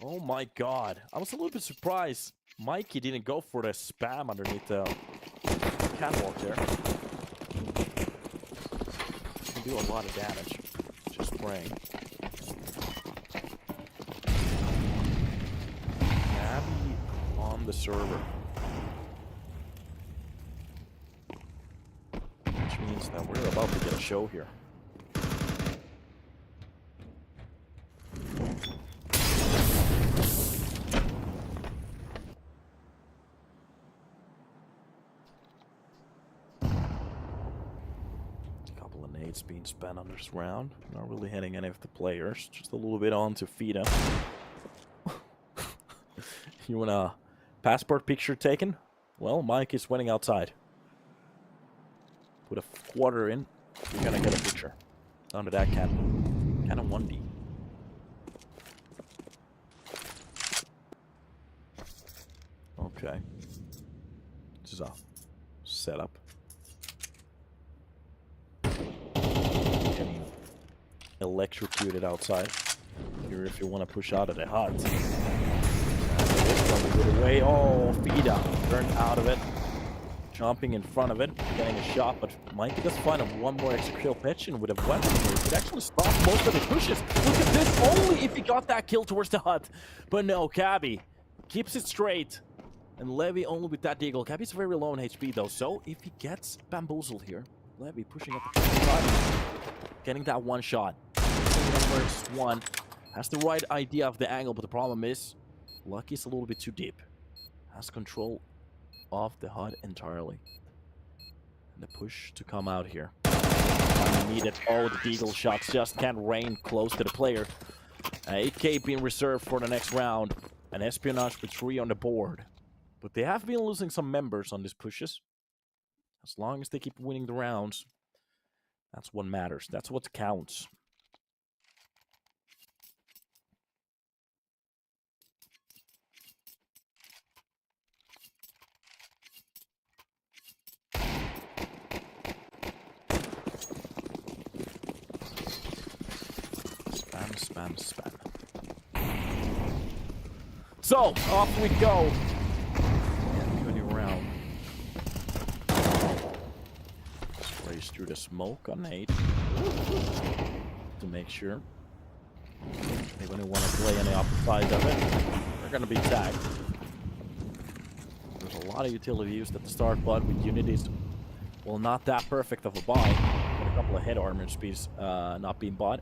Oh my god. I was a little bit surprised Mikey didn't go for the spam underneath the catwalk there. Can do a lot of damage. Just spraying. Cabby on the server. Which means that we're about to get a show here. Nades being spent on this round. Not really hitting any of the players. Just a little bit on to Fida. You want a passport picture taken? Well, Mike is winning outside. Put a quarter in. You're gonna get a picture. Onto that cannon. Cannon 1D. Okay. This is a setup. Getting electrocuted outside. Here, if you want to push out of the hut. Away. Oh, feed up. Turned out of it. Jumping in front of it. Getting a shot, but Mikey does find one more extra kill pitch, and with a weapon here, it could actually stop most of the pushes. Look at this. Only if he got that kill towards the hut. But no, Cabby keeps it straight. And Levy only with that deagle. Cabby's very low on HP though, so if he gets bamboozled here, Levy pushing up the side, getting that one shot. First one has the right idea of the angle, but the problem is Lucky's a little bit too deep. Has control of the HUD entirely. And the push to come out here. Needed. Oh, the deagle shots just can't rain close to the player. 8k being reserved for the next round. And Espionage with 3 on the board. But they have been losing some members on these pushes. As long as they keep winning the rounds, that's what matters. That's what counts. Spam, spam. So, off we go. Round. Sprays through the smoke on 8 to make sure. They wouldn't want to play on the opposite side of it. They're going to be tagged. There's a lot of utility used at the start, but with UNiTY's, well, not that perfect of a buy. Got a couple of head armor speeds not being bought.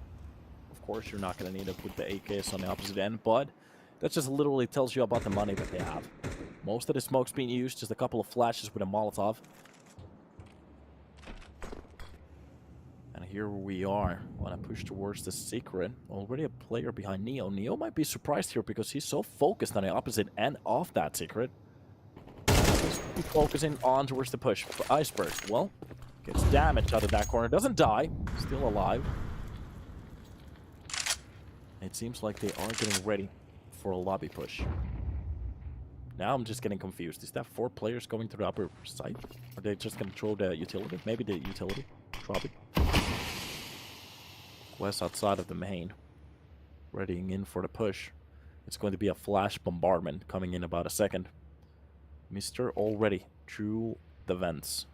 Of course, you're not going to need to put the AKs on the opposite end, but that just literally tells you about the money that they have. Most of the smoke's being used, just a couple of flashes with a Molotov. And here we are. Want to push towards the secret. Already a player behind Neo. Neo might be surprised here because he's so focused on the opposite end of that secret. He's focusing on towards the push. Iceberg, well, gets damaged out of that corner. Doesn't die. Still alive. It seems like they are getting ready for a lobby push. Now I'm just getting confused. Is that 4 players going to the upper side? Are they just going to throw the utility? Maybe the utility. Drop it. West outside of the main. Readying in for the push. It's going to be a flash bombardment coming in about a second. Mister already through the vents.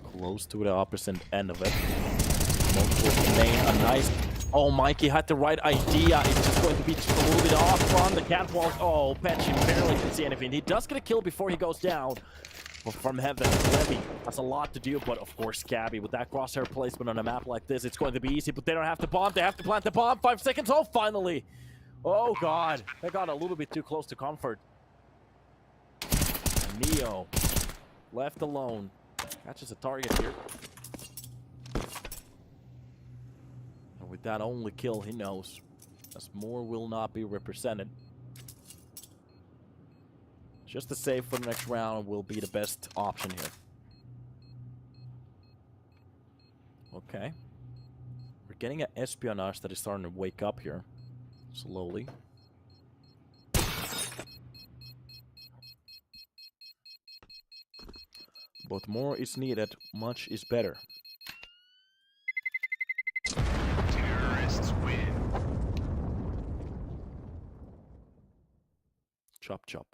Close to the opposite end of it. Multiple main. A nice... Oh, Mikey had the right idea. It's just going to be just a little bit off from the catwalk. Oh, Petchy barely can see anything. He does get a kill before he goes down. But from heaven, Levy has a lot to do. But of course, Cabby, with that crosshair placement on a map like this, it's going to be easy. But they don't have the bomb. They have to plant the bomb. 5 seconds. Oh, finally. Oh, God. They got a little bit too close to comfort. And Neo, left alone, catches a target here. With that only kill, he knows as more will not be represented. Just to save for the next round will be the best option here. Okay. We're getting an Espionage that is starting to wake up here. Slowly. But more is needed, much is better. Chop, chop.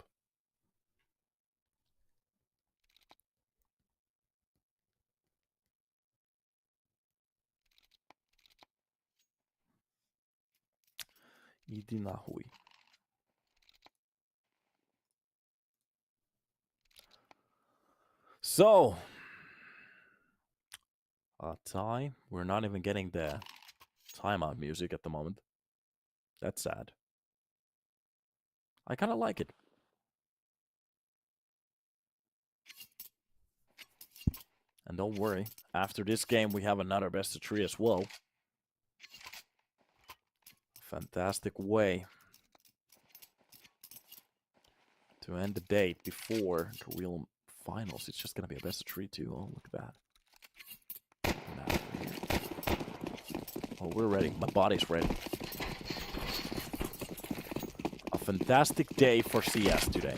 Иди нахуй. So, a tie. We're not even getting the timeout music at the moment. That's sad. I kind of like it. And don't worry, after this game we have another best of 3 as well. Fantastic way to end the date before the real finals. It's just going to be a best of 3 too. Oh, look at that. Oh, we're ready. My body's ready. A fantastic day for CS today.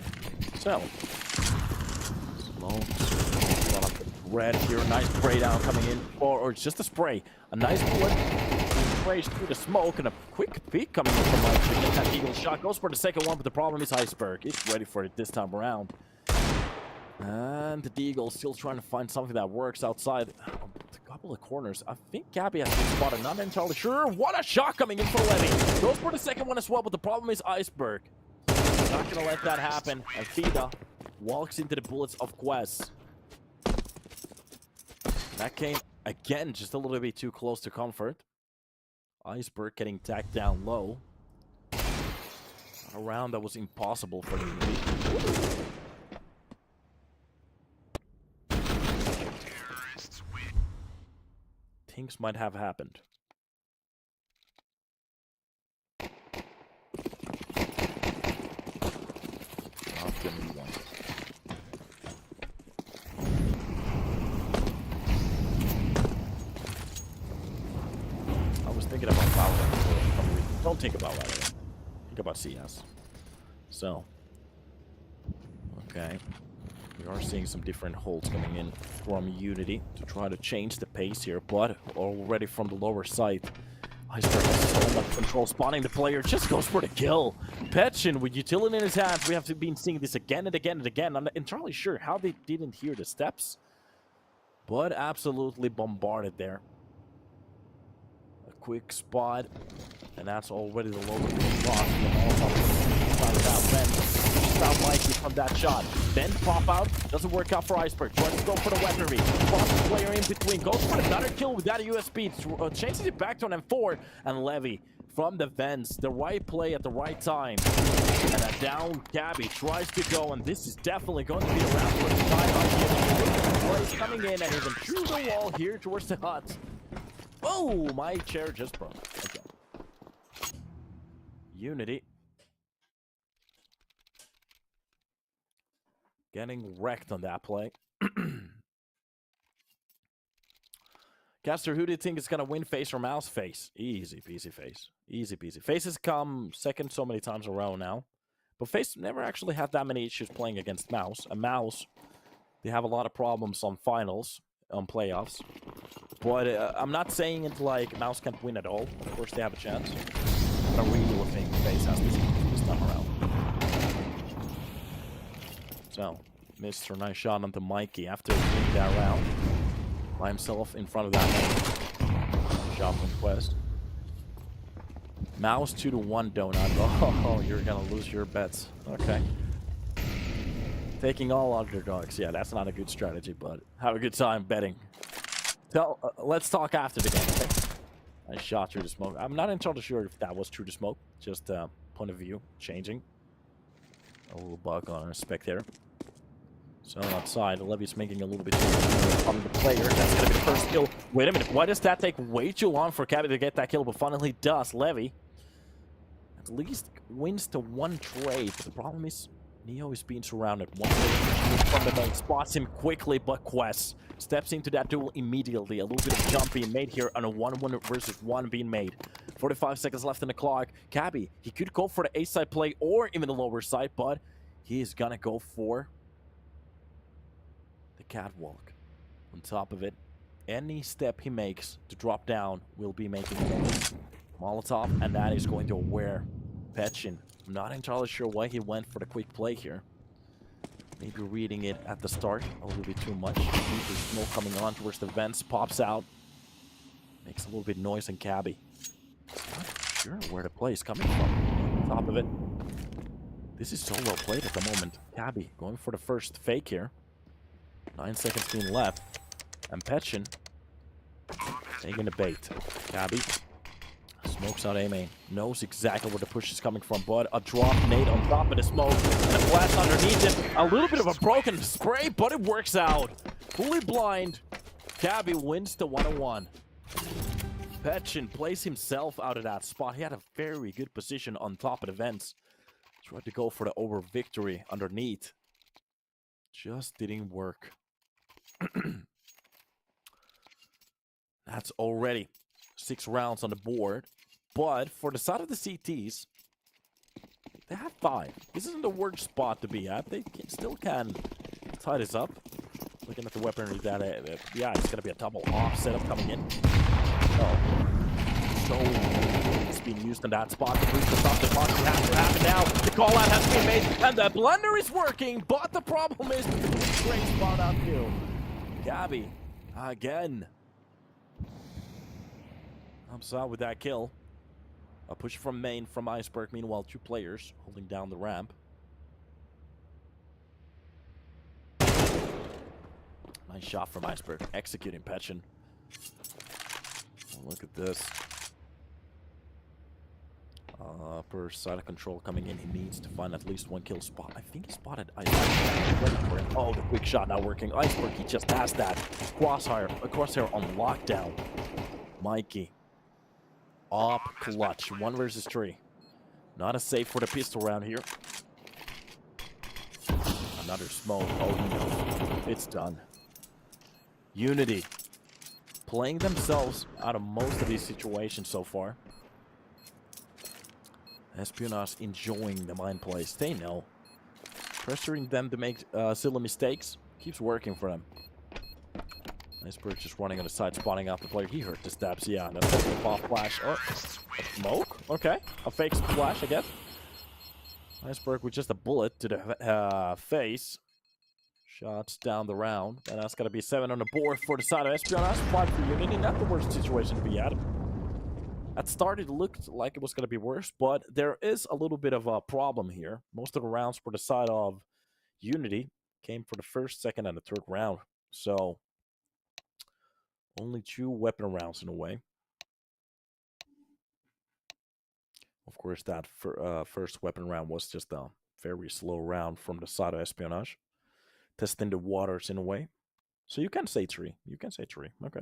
So, smoke. Red here, nice spray down coming in, or it's just a spray. A nice bullet sprays through the smoke, and a quick peek coming in from my chicken. That Eagle shot goes for the second one, but the problem is Iceberg. He's ready for it this time around. And the Deagle still trying to find something that works outside a couple of corners. I think Gabby has been spotted, not entirely sure. What a shot coming in for Levy. Goes for the second one as well, but the problem is Iceberg. Not gonna let that happen. And Fida walks into the bullets of Quest. That came, again, just a little bit too close to comfort. Iceberg getting tacked down low. A round that was impossible for UNiTY. Things might have happened. Not gonna be one. Thinking about Valorant. Don't think about Valorant. Think about CS. So, okay. We are seeing some different holds coming in from UNiTY to try to change the pace here, but already from the lower side, Iceberg has so much control. Spawning the player, just goes for the kill. Petchin with utility in his hands. We have been seeing this again and again and again. I'm not entirely sure how they didn't hear the steps, but absolutely bombarded there. Quick spot, and that's already the lower block. Found Mikey from that shot. Then pop out, doesn't work out for Iceberg. Tries to go for the weaponry. Cross the player in between, goes for another kill with that USB. Changes it back to an M4, and Levy from the vents. The right play at the right time. And a down Gabby tries to go, and this is definitely going to be a round for the time. Plays coming in, and even through the wall here towards the hut. Oh, my chair just broke. Okay. UNiTY. Getting wrecked on that play. Caster, who do you think is going to win face or mouse? Face. Easy peasy face. Easy peasy. Face has come second so many times in a row now. But face never actually had that many issues playing against mouse. And mouse, they have a lot of problems on finals, on playoffs. But I'm not saying it like mouse can't win at all. Of course they have a chance. But I really think face has this time around. So, Mr. Nice shot onto Mikey after winning that round. By himself in front of that man. Shot from Quest. Mouse 2-1 donut. Oh, you're gonna lose your bets. Okay. Taking all underdogs. Yeah, that's not a good strategy, but have a good time betting. So, let's talk after the game, okay? I shot through the smoke. I'm not entirely sure if that was through the smoke. Just point of view changing. A little bug on a spectator. So outside, Levy's making a little bit on the player. That's going to be the first kill. Wait a minute. Why does that take way too long for Cabby to get that kill? But finally does. Levy at least wins to one trade. But the problem is Neo is being surrounded. One from the main spots him quickly, but Quest steps into that duel immediately. A little bit of jump being made here, and a 1-1 versus 1 being made. 45 seconds left in the clock. Cabby, he could go for the A-side play or even the lower side, but he is gonna go for the catwalk. On top of it, any step he makes to drop down will be making Molotov, and that is going to wear Petchin. I'm not entirely sure why he went for the quick play here. Maybe reading it at the start a little bit too much. There's smoke coming on towards the vents, pops out. Makes a little bit noise in Cabby. Not sure where the play is coming from. On top of it. This is so well played at the moment. Cabby going for the first fake here. 9 seconds being left. And Petchin taking the bait. Cabby smokes out A-main. Knows exactly where the push is coming from, but a drop nade on top of the smoke. And a blast underneath it. A little bit of a broken spray, but it works out. Fully blind. Cabby wins to 1-1. Petchin plays himself out of that spot. He had a very good position on top of the vents. Tried to go for the over victory underneath. Just didn't work. That's already 6 rounds on the board. But for the side of the CTs, They have 5. This isn't the worst spot to be at. They still can tie this up. Looking at the weaponry that, yeah, it's going to be a double off setup coming in. Oh. So it's being used in that spot to boost the top. The box has to happen now. The call out has been made, and the blender is working, but the problem is the great spot out kill. Gabby, again. Comes out with that kill. A push from main from Iceberg. Meanwhile, 2 players holding down the ramp. Nice shot from Iceberg. Executing Petchen. Oh, look at this. Per side of control coming in. He needs to find at least 1 kill spot. I think he spotted Iceberg. Oh, the quick shot not working. Iceberg, he just has that. Crosshair on lockdown. Mikey. Up clutch. 1 versus 3. Not a safe for the pistol round here. Another smoke. Oh no. It's done. UNiTY. Playing themselves out of most of these situations so far. Espionage enjoying the mind plays. They know. Pressuring them to make silly mistakes. Keeps working for them. Iceberg just running on the side, spotting out the player. He heard the stabs, yeah. That's a pop flash. Oh, a smoke? Okay. A fake flash, I guess. Iceberg with just a bullet to the face. Shots down the round. And that's going to be 7 on the board for the side of Espionage. 5 for UNiTY. Not the worst situation to be at. At start, it looked like it was going to be worse, but there is a little bit of a problem here. Most of the rounds for the side of UNiTY came for the first, second, and the third round. So only 2 weapon rounds in a way. Of course, that first weapon round was just a very slow round from the side of Espionage. Testing the waters in a way. So you can say 3. You can say 3. Okay.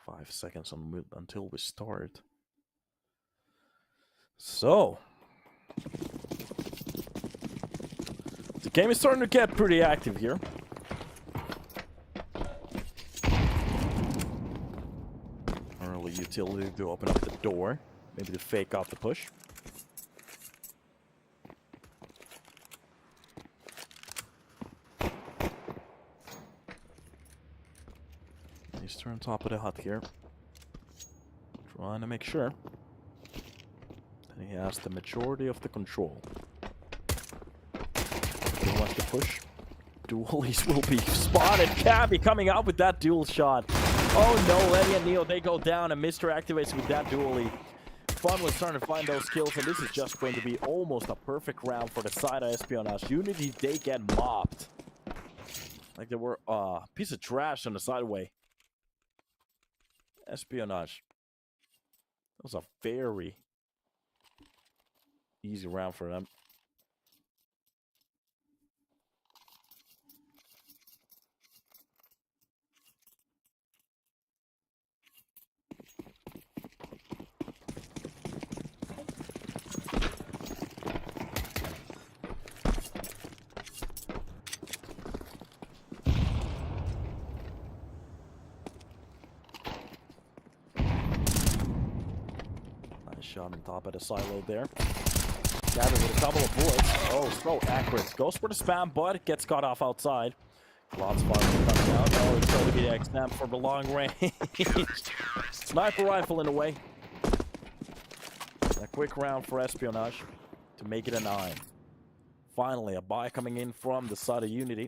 Five seconds until we start. So the game is starting to get pretty active here. Early utility to open up the door. Maybe to fake off the push. He's on top of the hut here. Trying to make sure that he has the majority of the control. Don't want to push. Dualies will be spotted. Cabby coming out with that dual shot. Oh no, Letty and Neo, they go down, and Mr. activates with that dually. Fun was starting to find those kills, and this is just going to be almost a perfect round for the side of Espionage. UNiTY, they get mopped. Like they were a piece of trash on the sideway. Espionage. That was a very easy round for them. Shot on top of the silo there. Gavin with a couple of bullets. Oh, so accurate. Goes for the spam, but gets cut off outside. Lots of fire coming out. Oh, it's going to be the X-Snap for the long range. Sniper rifle in the way. A quick round for Espionage to make it a 9. Finally, a buy coming in from the side of UNiTY.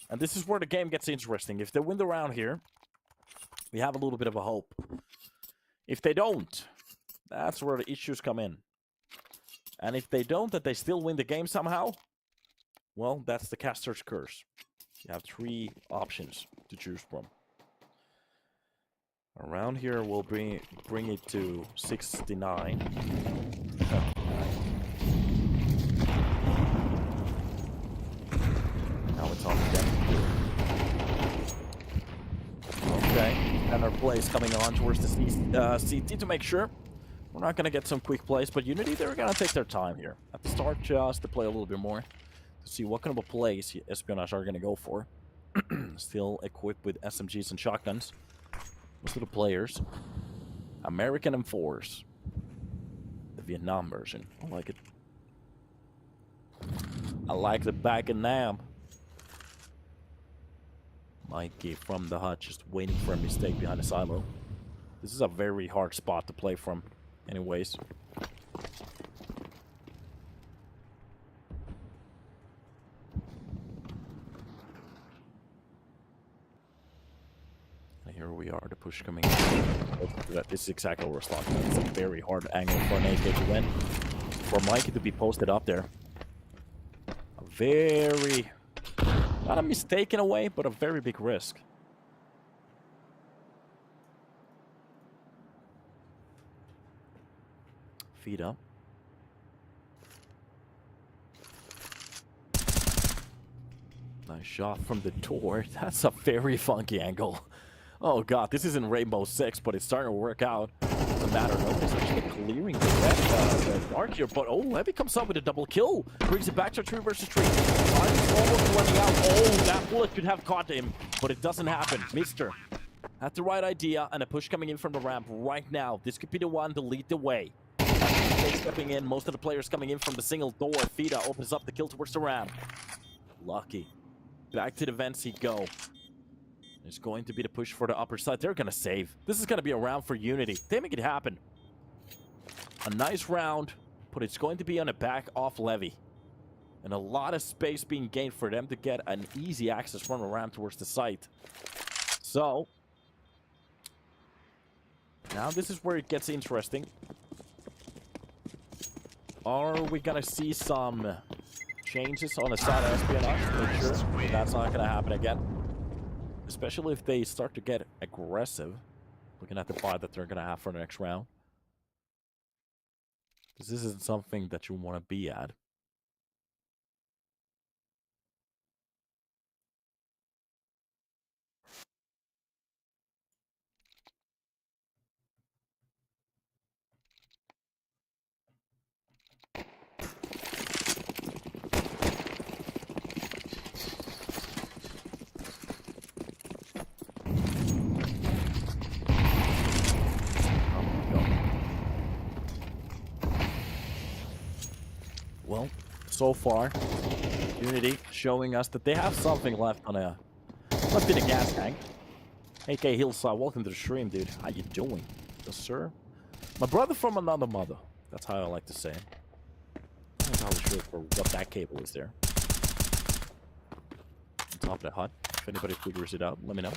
And this is where the game gets interesting. If they win the round here, we have a little bit of a hope. If they don't, that's where the issues come in. And if they don't, that they still win the game somehow, well, that's the caster's curse. You have 3 options to choose from. Around here, we'll bring it to 69. Now it's on the deck. Okay, And our plays coming on towards the CT to make sure we're not going to get some quick plays. But UNiTY, they're going to take their time here at the start just to play a little bit more to see what kind of a plays Espionage are going to go for. Still equipped with SMGs and shotguns. Most of the players. American M4s. The Vietnam version. I like it. I like the back of Nam. Mikey from the hut just waiting for a mistake behind the silo. This is a very hard spot to play from anyways. And here we are, the push coming in. This is exactly what we're starting. It's a very hard angle for an AK to win. For Mikey to be posted up there. A very... not a mistake in a way, but a very big risk. Feet up. Nice shot from the door. That's a very funky angle. Oh god, this isn't Rainbow Six, but it's starting to work out. Doesn't matter, nobody's actually clearing the dark here. But oh, Heavy comes up with a double kill. Brings it back to 3 versus 3. Time is almost running out. Oh, that bullet could have caught him, but it doesn't happen. Mister had the right idea, and a push coming in from the ramp right now. This could be the one to lead the way. Stepping in, most of the players coming in from the single door. Fida opens up the kill towards the ramp. Lucky. Back to the vents he go. There's going to be the push for the upper side. They're going to save. This is going to be a round for UNiTY. They make it happen. A nice round, but it's going to be on a back off levy. And a lot of space being gained for them to get an easy access from the ramp towards the site. So, now this is where it gets interesting. Are we going to see some changes on the side of Espionage? Make sure that's not going to happen again. Especially if they start to get aggressive. Looking at the fight that they're going to have for the next round. Because this isn't something that you want to be at. Well, so far, UNiTY showing us that they have something left on a left in a gas tank. AK Hillside, welcome to the stream, dude. How you doing? Yes, sir. My brother from another mother. That's how I like to say it. I'm not entirely sure for what that cable is there. On top of the hut. If anybody figures it out, let me know.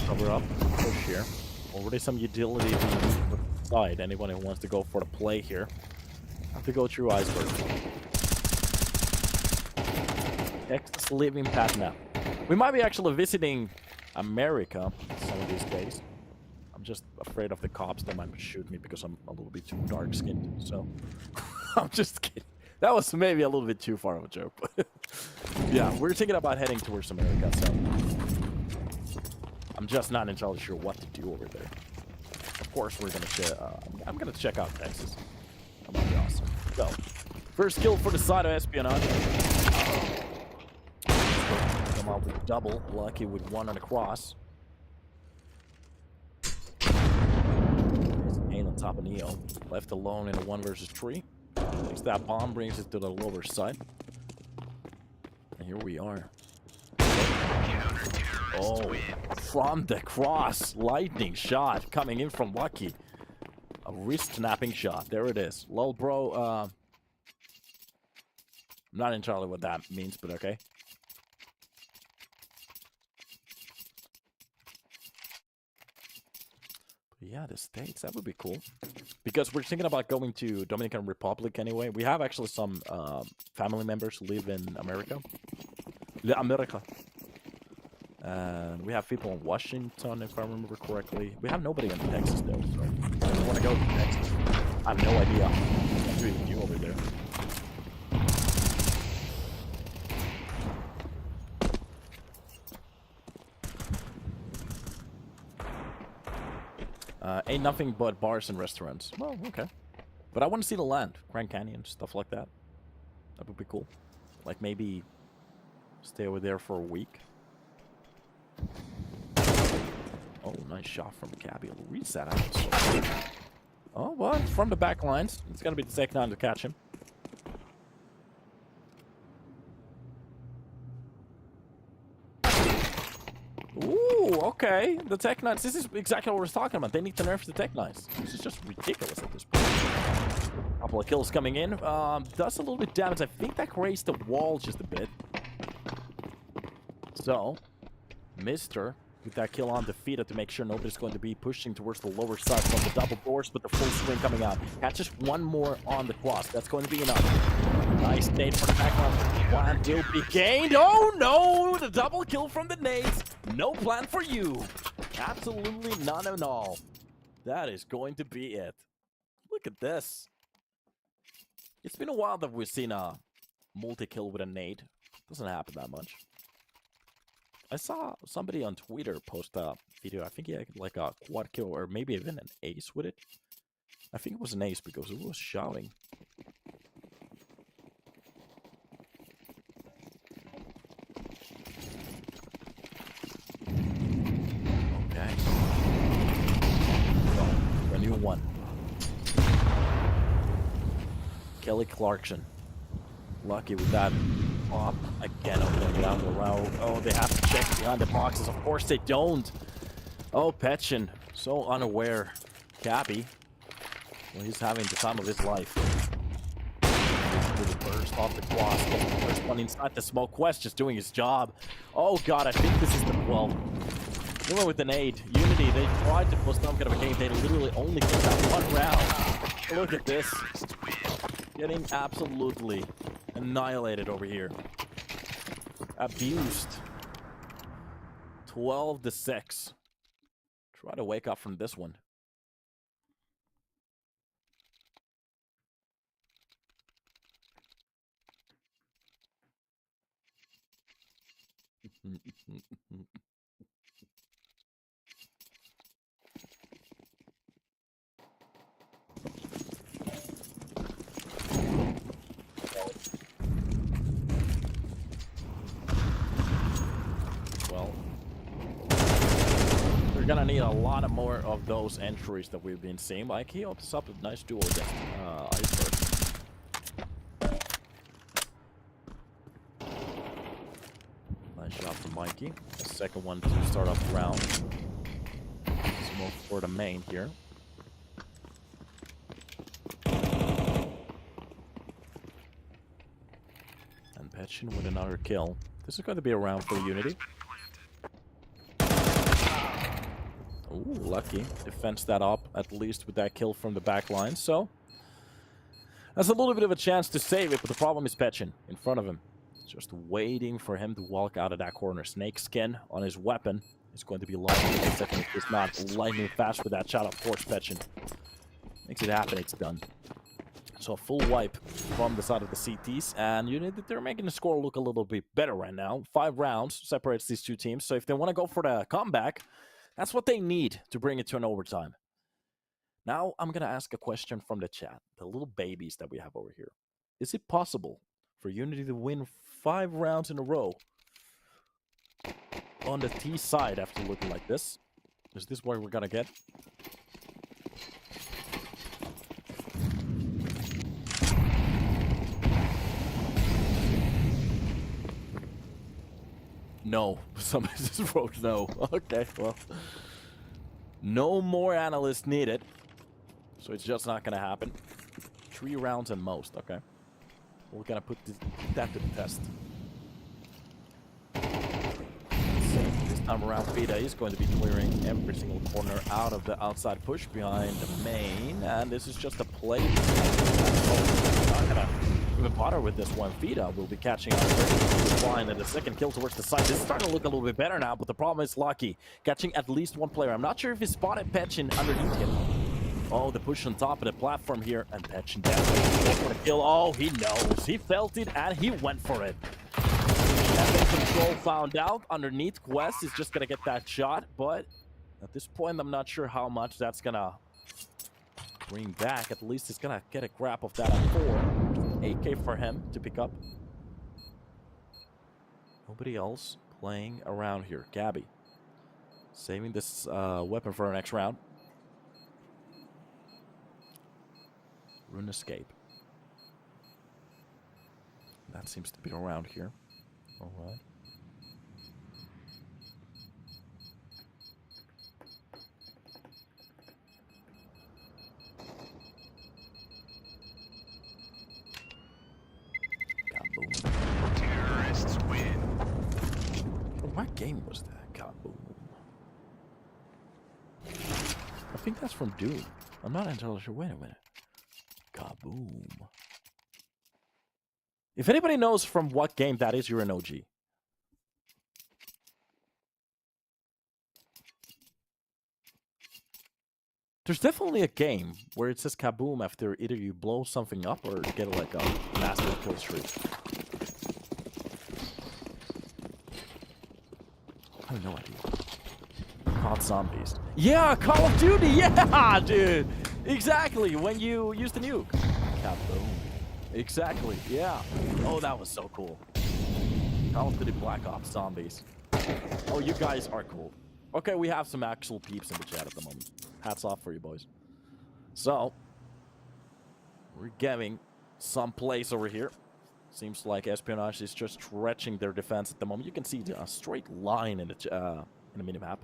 Cover up. Push here. Already some utility for the side. Anyone who wants to go for the play here. Have to go through Iceberg. Texas living path now. We might be actually visiting America some of these days. I'm just afraid of the cops. They might shoot me because I'm a little bit too dark-skinned. So, I'm just kidding. That was maybe a little bit too far of a joke. But yeah, we're thinking about heading towards America. So, I'm just not entirely sure what to do over there. Of course, we're gonna. I'm gonna check out Texas. That might be awesome. So, first kill for the side of Espionage. Come out with double. Lucky with one on the cross. Aim on top of Neo. Left alone in a 1 versus 3. Takes that bomb, brings it to the lower side. And here we are. Oh, from the cross. Lightning shot coming in from Lucky. A wrist-snapping shot. There it is. Lol, bro. I'm not entirely what that means, but okay. But yeah, the States, that would be cool. Because we're thinking about going to Dominican Republic anyway. We have actually some family members who live in America. America. And we have people in Washington, if I remember correctly. We have nobody in Texas, though. So if you want to go to Texas, I have no idea what to even do over there. Ain't nothing but bars and restaurants. Well, okay. But I want to see the land. Grand Canyon, stuff like that. That would be cool. Like maybe stay over there for a week. Oh, nice shot from Cabby. Reads that out. Oh, what? From the back lines. It's going to be the second time to catch him. Ooh, okay. The Tech Knights. This is exactly what we're talking about. They need to nerf the Tech Knights. This is just ridiculous at this point. Couple of kills coming in. Does a little bit damage. I think that raised the wall just a bit. So, Mr. with that kill on defeated to make sure nobody's going to be pushing towards the lower side from the double doors, but the full swing coming out. Catches one more on the cross. That's going to be enough. Nice nade for the background. Plan will be gained. Oh no! The double kill from the nades. No plan for you. Absolutely none at all. That is going to be it. Look at this. It's been a while that we've seen a multi-kill with a nade. Doesn't happen that much. I saw somebody on Twitter post a video. I think he had like a quad kill or maybe even an ace with it. I think it was an ace because it was shouting. Okay. So, a new one. Kelly Clarkson. Lucky with that. Up again, opening down the route. Oh, they have to check behind the boxes. Of course they don't. Oh, Petchin, so unaware. Cabby, well, he's having the time of his life. Really burst off the cross. Getting the first one inside the smoke. Quest just doing his job. Oh god, I think this is the 12. Even with the nade, UNiTY, they tried to post some kind of a game. They literally only killed that one round. Look at this. Getting absolutely annihilated over here. Abused. 12-6. Try to wake up from this one. Well, we're gonna need a lot more of those entries that we've been seeing. Like, he opens up a nice duel against Iceberg. Nice shot from Mikey. The second one to start off the round. Smoke for the main here. And Petchin with another kill. This is going to be a round for UNiTY. Ooh, lucky. Defends that up, at least with that kill from the back line. So, that's a little bit of a chance to save it, but the problem is Petchin in front of him. Just waiting for him to walk out of that corner. Snake skin on his weapon is going to be lightning in a second. If it's not lightning fast with that shot, of course, Petchin makes it happen. It's done. So a full wipe from the side of the CTs, and UNiTY, they're making the score look a little bit better right now. 5 rounds separates these two teams, so if they want to go for the comeback, that's what they need to bring it to an overtime. Now I'm going to ask a question from the chat, the little babies that we have over here. Is it possible for UNiTY to win 5 rounds in a row on the T side after looking like this? Is this what we're going to get? No. Somebody just wrote no. Okay, well. No more analysts needed. So it's just not going to happen. 3 rounds at most. Okay. We're going to put that to the test. This time around, Vita is going to be clearing every single corner out of the outside push behind the main. And this is just a play. Not going to even bother with this one. Vita will be catching up line, and the second kill towards the side. This is starting to look a little bit better now, but the problem is Lucky catching at least one player. I'm not sure if he spotted Petchin underneath him. Oh, the push on top of the platform here, and Petchin definitely for the kill. Oh, he knows. He felt it, and he went for it. Epic Control found out underneath. Quest is just going to get that shot, but At this point, I'm not sure how much that's gonna bring back. At least it's gonna get a grab of that at 4. AK for him to pick up. Nobody else playing around here. Gabby saving this weapon for our next round. Rune escape. That seems to be around here. Alright. Kaboom. Terrorists win. What game was that? Kaboom. I think that's from Doom. I'm not entirely sure. Wait a minute. Kaboom. If anybody knows from what game that is, you're an OG. There's definitely a game where it says kaboom after either you blow something up or get like a massive kill streak. I have no idea. COD Zombies. Yeah, Call of Duty! Yeah, dude! Exactly, when you use the nuke. Kaboom. Exactly, yeah. Oh, that was so cool. Call of Duty Black Ops Zombies. Oh, you guys are cool. Okay, we have some actual peeps in the chat at the moment. Hats off for you boys. So, we're getting some plays over here. Seems like Espionage is just stretching their defense at the moment. You can see a straight line in the minimap.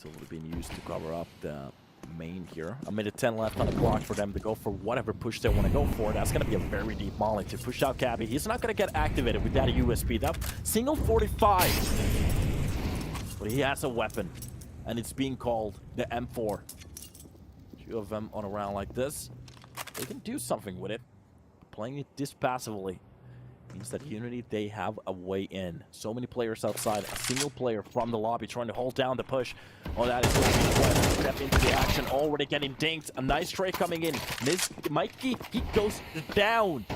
Totally being used to cover up the main here. A minute 10 left on the clock for them to go for whatever push they want to go for. That's going to be a very deep molly to push out Cabby. He's not going to get activated with that USP. That single 45. But he has a weapon. And it's being called the M4. 2 of them on a round like this. They can do something with it. Playing it this passively means that UNiTY, they have a way in. So many players outside. A single player from the lobby trying to hold down the push. Oh, that is going to be step into the action. Already getting dinked. A nice trade coming in. Mikey, he goes down.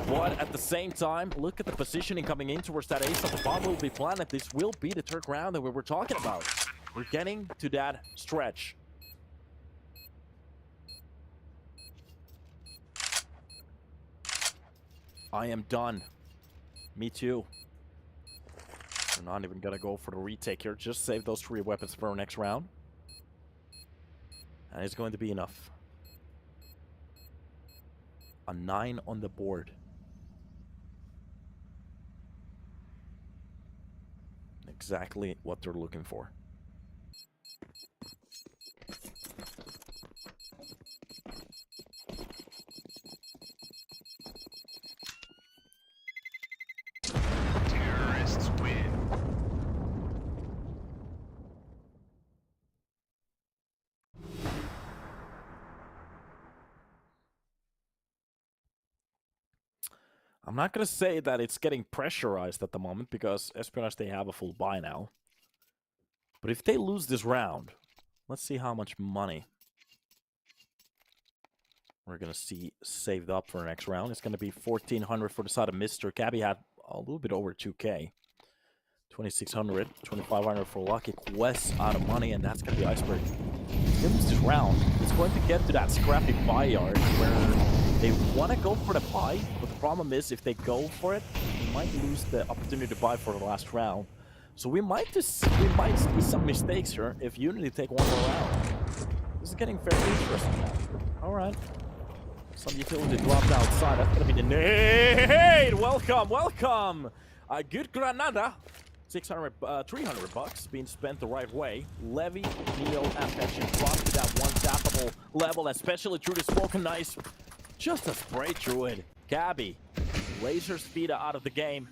But at the same time, look at the positioning coming in towards that ace of the bomb will be planted. This will be the third round that we were talking about. We're getting to that stretch. I am done. Me too. We're not even gonna go for the retake here. Just save those 3 weapons for our next round. And it's going to be enough. A 9 on the board. Exactly what they're looking for. Terrorists win. I'm not going to say that it's getting pressurized at the moment because Espionage, they have a full buy now. But if they lose this round, let's see how much money we're going to see saved up for the next round. It's going to be 1,400 for the side of Mr. Cabby had a little bit over 2K. 2,600, 2,500 for Lucky Quest out of money, and that's going to be Iceberg. This round, it's going to get to that scrappy buy yard where they want to go for the buy, but the problem is if they go for it, they might lose the opportunity to buy for the last round. So we might see some mistakes here if UNiTY take one more round. This is getting very interesting. All right. Some utility dropped outside. That's going to be the nade. Welcome, welcome. A good Granada. 300 bucks being spent the right way. Levy, Neo, and Passion dropped to that one tappable level, especially through the smoke and nice. Just a spray through it. Cabby, laser speed out of the game.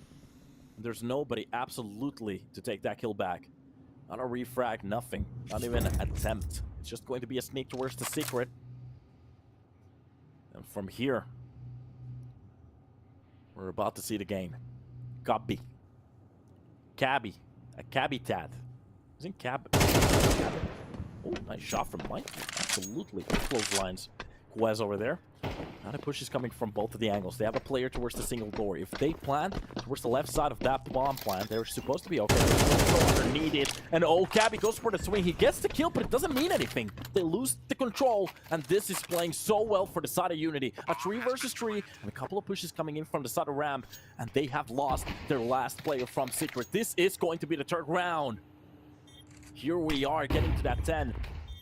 There's nobody absolutely to take that kill back. Not a refrag, nothing. Not even an attempt. It's just going to be a sneak towards the secret. And from here, we're about to see the game. Cabby. Cabby. A cabby tat. Isn't cab... Oh, nice shot from Mike. Absolutely. Close lines. Quez over there. Now the push is coming from both of the angles. They have a player towards the single door. If they plant towards the left side of that bomb plant, they're supposed to be okay. They're underneath it. And Cabby goes for the swing. He gets the kill, but it doesn't mean anything. They lose the control, and this is playing so well for the side of UNiTY. A 3 versus 3, and a couple of pushes coming in from the side of ramp, and they have lost their last player from Secret. This is going to be the third round. Here we are getting to that 10,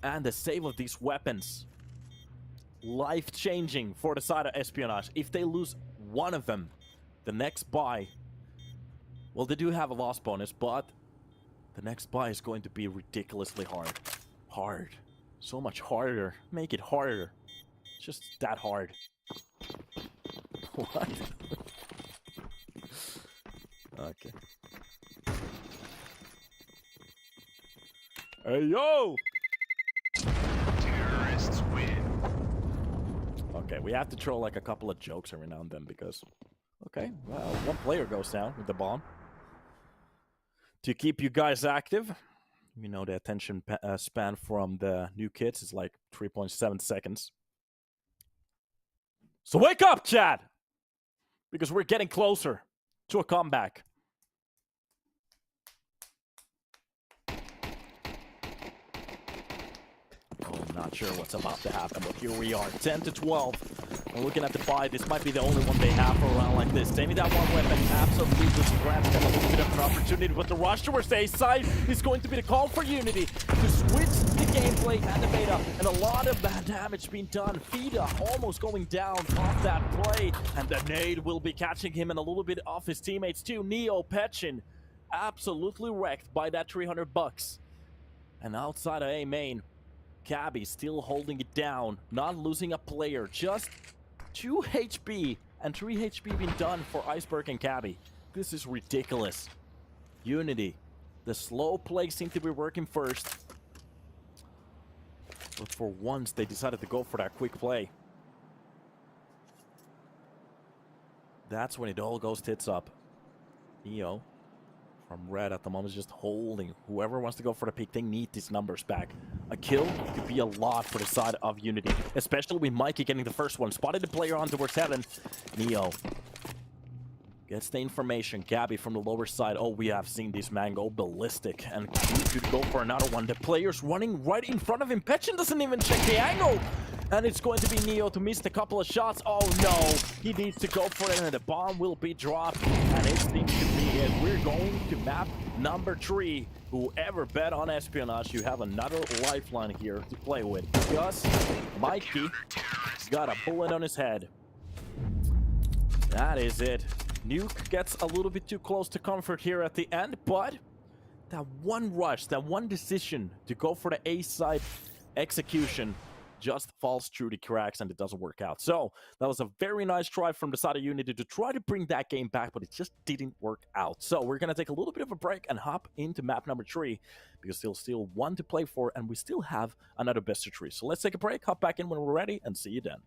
and the save of these weapons. Life-changing for the side of Espionage. If they lose one of them, the next buy, well, they do have a loss bonus, but the next buy is going to be ridiculously hard. Hard. So much harder. Make it harder. Just that hard. What? Okay. Hey, yo! Terrorists win. Okay, we have to throw like a couple of jokes every now and then because... Okay, well, one player goes down with the bomb. To keep you guys active, you know the attention span from the new kids is like 3.7 seconds. So wake up, Chad! Because we're getting closer to a comeback. Not sure what's about to happen, but here we are, 10 to 12. We're looking at the fight. This might be the only one they have for a round like this. Saving that one weapon absolutely grants them a little bit of an opportunity, but the rush towards the A side is going to be the call for UNiTY to switch the gameplay and the meta, and a lot of bad damage being done. Fida almost going down off that play, and the nade will be catching him and a little bit off his teammates too. Neo Petchin absolutely wrecked by that 300 bucks. And outside of A main, Cabby still holding it down, not losing a player, just 2 HP and 3 HP being done for Iceberg and Cabby. This is ridiculous. UNiTY, the slow play seemed to be working first, but for once they decided to go for that quick play. That's when it all goes tits up. Neo from red at the moment is just holding. Whoever wants to go for the pick, they need these numbers back. A kill could be a lot for the side of UNiTY, especially with Mikey getting the first one. Spotted the player on towards heaven. Neo gets the information. Gabby from the lower side. Oh, we have seen this man go ballistic, and he could go for another one. The player's running right in front of him. Petchin doesn't even check the angle. And it's going to be Neo to miss a couple of shots. Oh no, he needs to go for it, and the bomb will be dropped. And it seems to be it. We're going to map number 3. Whoever bet on Espionage, you have another lifeline here to play with. Because Mikey got a bullet on his head. That is it. Nuke gets a little bit too close to comfort here at the end, but that one rush, that one decision to go for the A side execution just falls through the cracks and it doesn't work out. So that was a very nice try from the side of UNiTY to try to bring that game back, but it just didn't work out. So we're going to take a little bit of a break and hop into map number 3 because there's still one to play for and we still have another best of 3. So let's take a break, hop back in when we're ready, and see you then.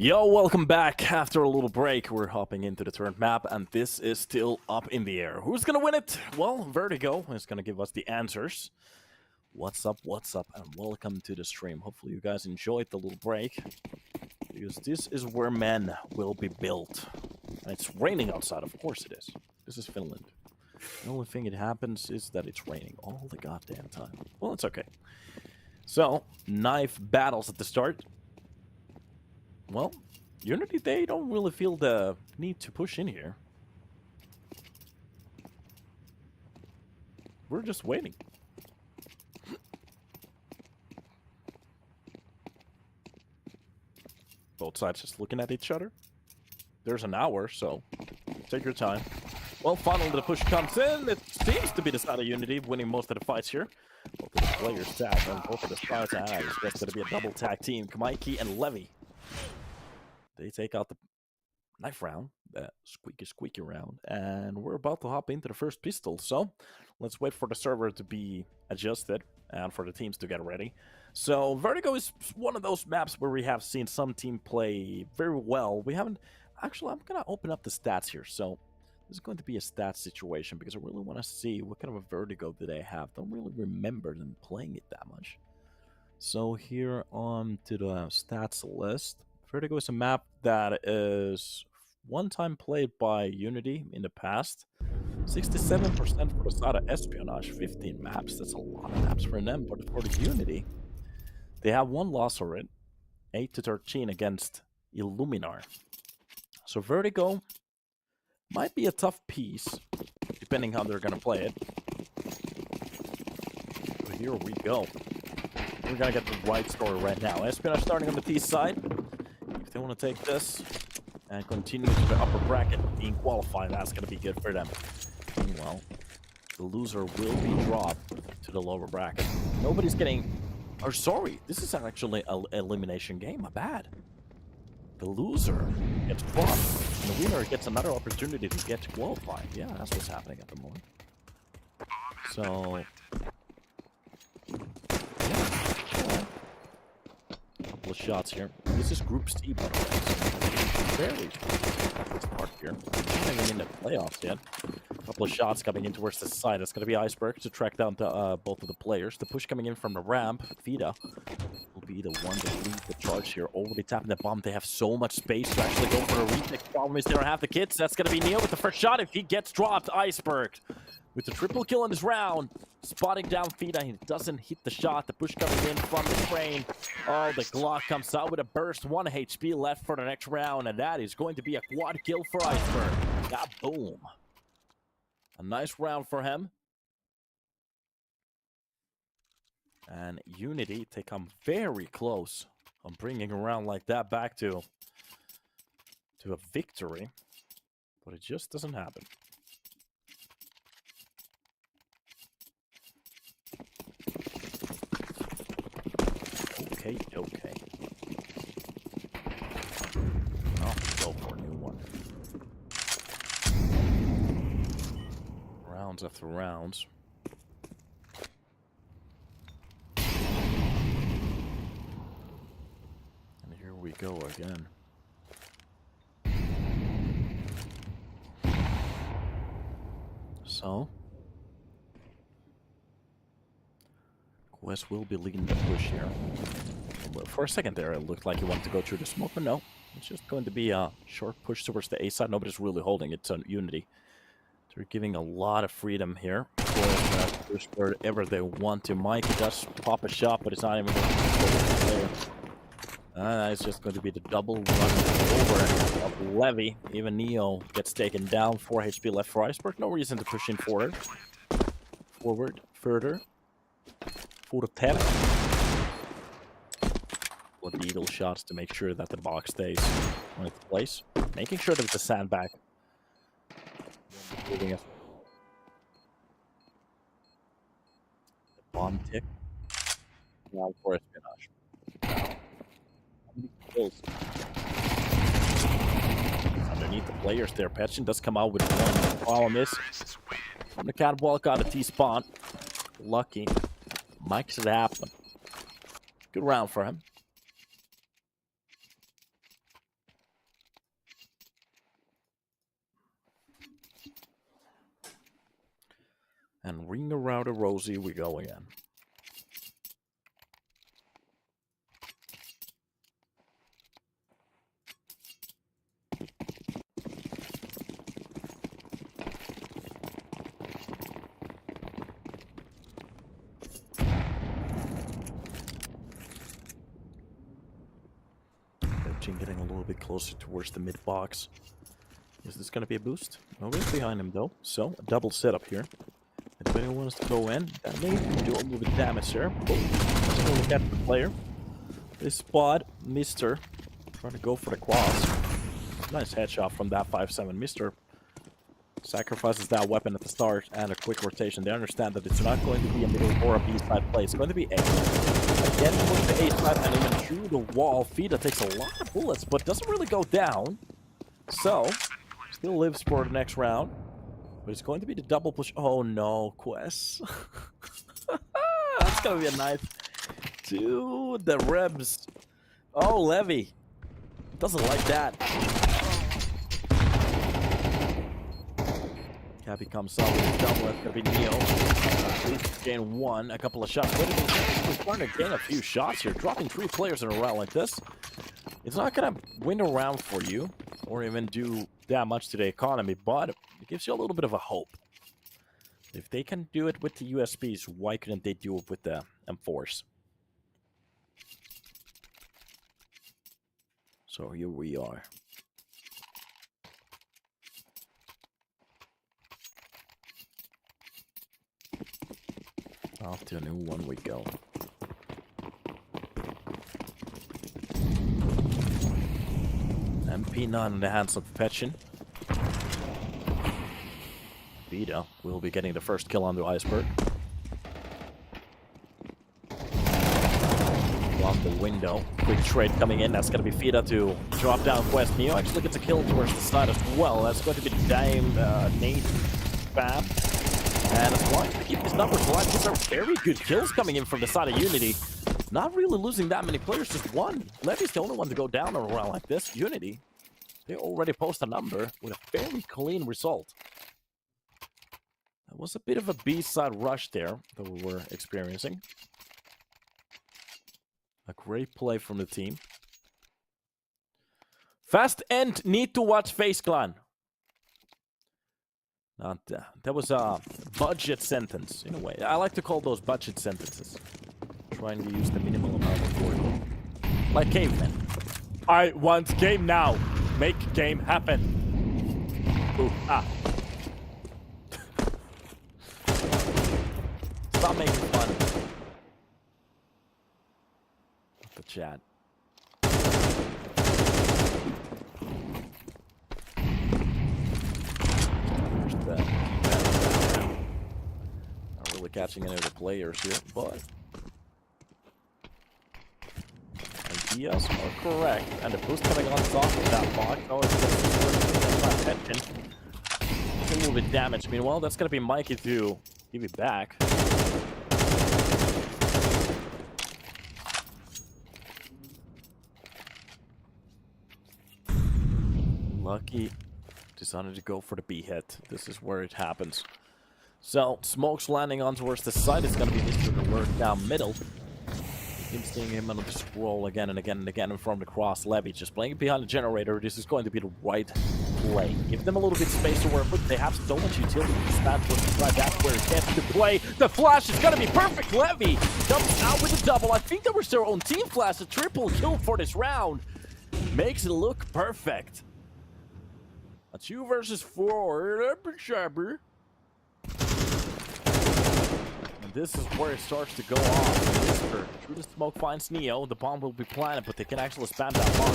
Yo, welcome back. After a little break, we're hopping into the third map, and this is still up in the air. Who's gonna win it? Well, Vertigo is gonna give us the answers. What's up, and welcome to the stream. Hopefully you guys enjoyed the little break, because this is where men will be built. And it's raining outside, of course it is. This is Finland. The only thing that happens is that it's raining all the goddamn time. Well, it's okay. So, knife battles at the start. Well, UNiTY, they don't really feel the need to push in here. We're just waiting. Both sides just looking at each other. There's an hour, so take your time. Well, finally the push comes in. It seems to be the side of UNiTY winning most of the fights here. Both of the players tag and both of the spots. It's just going to be a double tag team. Kamaiki and Levy. They take out the knife round, the squeaky round, and we're about to hop into the first pistol. So let's wait for the server to be adjusted and for the teams to get ready. So Vertigo is one of those maps where we have seen some team play very well. We haven't actually. I'm gonna open up the stats here. So this is going to be a stats situation because I really want to see what kind of a Vertigo do they have. Don't really remember them playing it that much. So here on to the stats list. Vertigo is a map that is one time played by UNiTY in the past. 67% for the side of Espionage, 15 maps. That's a lot of maps for them, but for the UNiTY, they have one loss already, 8-13 against Illuminar. So Vertigo might be a tough piece, depending how they're going to play it. But here we go. We're going to get the right story right now. Espionage starting on the T side. If they want to take this and continue to the upper bracket, being qualified, that's going to be good for them. Meanwhile, the loser will be dropped to the lower bracket. Nobody's getting... Or sorry, this is actually an elimination game. My bad. The loser gets dropped, and the winner gets another opportunity to get qualified. Yeah, that's what's happening at the moment. So... yeah. Couple of shots here. This is Group C, by the way. So barely start here. Not even in the playoffs yet. A couple of shots coming in towards the side. It's going to be Iceberg to track down both of the players. The push coming in from the ramp. Vida will be the one to lead the charge here. Already tapping the bomb. They have so much space to actually go for a retake. Problem is they don't have the kits. That's going to be Neo with the first shot. If he gets dropped, Iceberg with the triple kill in this round. Spotting down Vida. He doesn't hit the shot. The push coming in from the train. Oh, the Glock comes out with a burst. 1 HP left for the next round. And that is going to be a quad kill for Iceberg. Yeah, boom. A nice round for him. And UNiTY, they come very close on bringing a round like that back to a victory. But it just doesn't happen. Okay. I'll go for a new one. Rounds after rounds. And here we go again. So Quest will be leading the push here. For a second there, it looked like he wanted to go through the smoke, but no. It's just going to be a short push towards the A side. Nobody's really holding it on UNiTY. They're giving a lot of freedom here for push wherever they want to. Mike does pop a shot, but it's not even going to be there. It's just going to be the double run over of Levy. Even Neo gets taken down. 4 HP left for Iceberg. No reason to push in forward. Further. For the 10. With the eagle shots to make sure that the box stays on its place. Making sure that the sandbag. Moving it. The bomb tick. Now for Espionage. How many kills? Underneath the players there. Petchin does come out with one. Problem is, from the catwalk out of T-spawn. Lucky. Makes it happen. Good round for him. And ring around a rosy we go again. Getting a little bit closer towards the mid box. Is this going to be a boost? Nobody's behind him though, so a double setup here. If anyone wants to go in, that may do a little bit of damage there. Let's go look at the player. This spot, Mister, trying to go for the cross. Nice headshot from that 5-7. Mister sacrifices that weapon at the start and a quick rotation. They understand that it's not going to be a middle or a B side play. It's going to be A. Again, towards the A side and even through the wall. Fida takes a lot of bullets, but doesn't really go down. So, still lives for the next round. But it's going to be the double push. Oh no, Quest. That's going to be a knife to the Rebs. Oh, Levy. Doesn't like that. Cappy comes up with a double. That's going to be Neo. Gain one, a couple of shots. He's starting to gain a few shots here. Dropping 3 players in a round like this. It's not going to win a round for you, or even do that much to the economy, but it gives you a little bit of a hope. If they can do it with the USBs, why couldn't they do it with the M4s? So here we are. Off to a new one we go. MP9 in the hands of Petchin. Vida will be getting the first kill on the iceberg. From the window. Quick trade coming in. That's going to be Vida to drop down Quest. Neo actually gets a kill towards the side as well. That's going to be Dame, Nate, Bam. And as long as they keep his numbers alive, these are very good kills coming in from the side of UNiTY. Not really losing that many players, just one. Levy's the only one to go down in a round like this. UNiTY, they already post a number with a fairly clean result. That was a bit of a B-side rush there that we were experiencing. A great play from the team. Fast end, need to watch Face Clan. Not that was a budget sentence, in a way. I like to call those budget sentences. Trying to use the minimal amount of word. Like cavemen. I want game now. Make game happen. Ooh, ah. Stop making fun. The chat. Not really catching any of the players here, but ideas are correct. And the boost coming on top of that box. Oh, it's just a little bit damaged. Meanwhile, that's going to be Mikey to give it back. Lucky decided to go for the B hit. This is where it happens. So, smokes landing on towards the side. It's going to be Mr. to lurk down middle. Keep seeing him on the scroll again and again and again from the cross. Levy just playing behind the generator. This is going to be the right play. Give them a little bit of space to work with. They have so much utility to stand for the try. That's where it gets to play. The flash is going to be perfect. Levy jumps out with a double. I think that was their own team flash. A triple kill for this round. Makes it look perfect. A 2 versus 4. And this is where it starts to go off. Whisper through the smoke finds Neo. The bomb will be planted, but they can actually spam that bomb.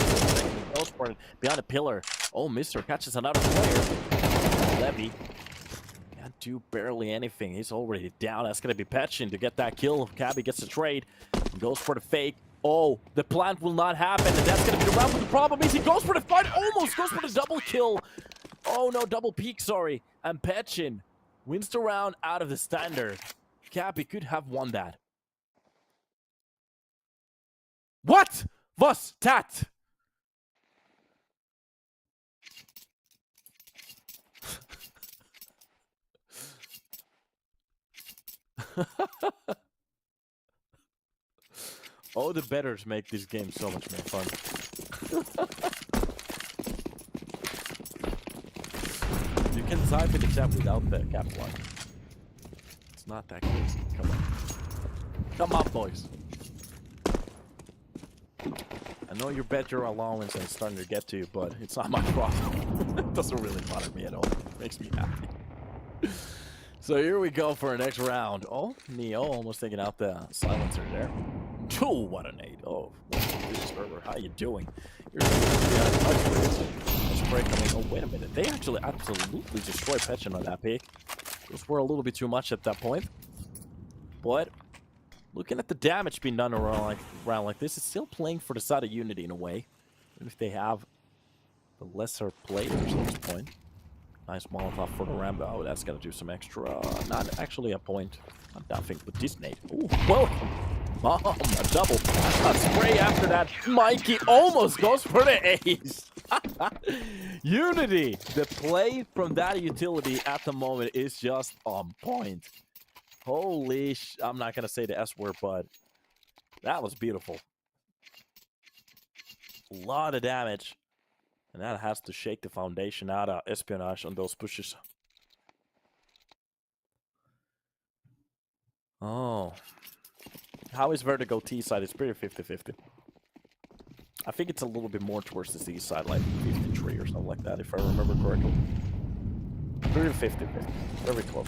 Goes for it behind a pillar. Oh, Mister catches another player. Levy can't do barely anything. He's already down. That's going to be Petchin to get that kill. Cabby gets the trade. Goes for the fake. Oh, the plant will not happen, and that's going to be the round. But the problem is he goes for the fight. Almost goes for the double kill. Oh, no, double peak, sorry. And Petchin wins the round out of the standard. Cappy could have won that. What was that? Oh, the betters make this game so much more fun. You can type in the chat without the caps lock. It's not that crazy. Come on. Come on, boys. I know you bet your allowance and it's starting to get to you, but it's not my problem. It doesn't really bother me at all. It makes me happy. So here we go for our next round. Oh, Neo almost taking out the silencer there. Oh, what an 8. Oh, server. How you doing? Here's a break. Oh, wait a minute. They actually absolutely destroyed Petchen on that pick. Those were a little bit too much at that point. But looking at the damage being done around like this, it's still playing for the side of UNiTY in a way. Even if they have the lesser players at this point. Nice Molotov for the Rambo. Oh, that's gonna do some extra. Not actually a point. Not nothing, but this nade. Ooh, whoa! Bomb! A double. A spray after that. Mikey almost goes for the ace. UNiTY! The play from that utility at the moment is just on point. Holy sh... I'm not gonna say the S word, but that was beautiful. A lot of damage. And that has to shake the foundation out of Espionage on those pushes. Oh. How is Vertigo T side? It's pretty 50-50. I think it's a little bit more towards the Z side, like 53 or something like that, if I remember correctly. Pretty 50-50. Very close.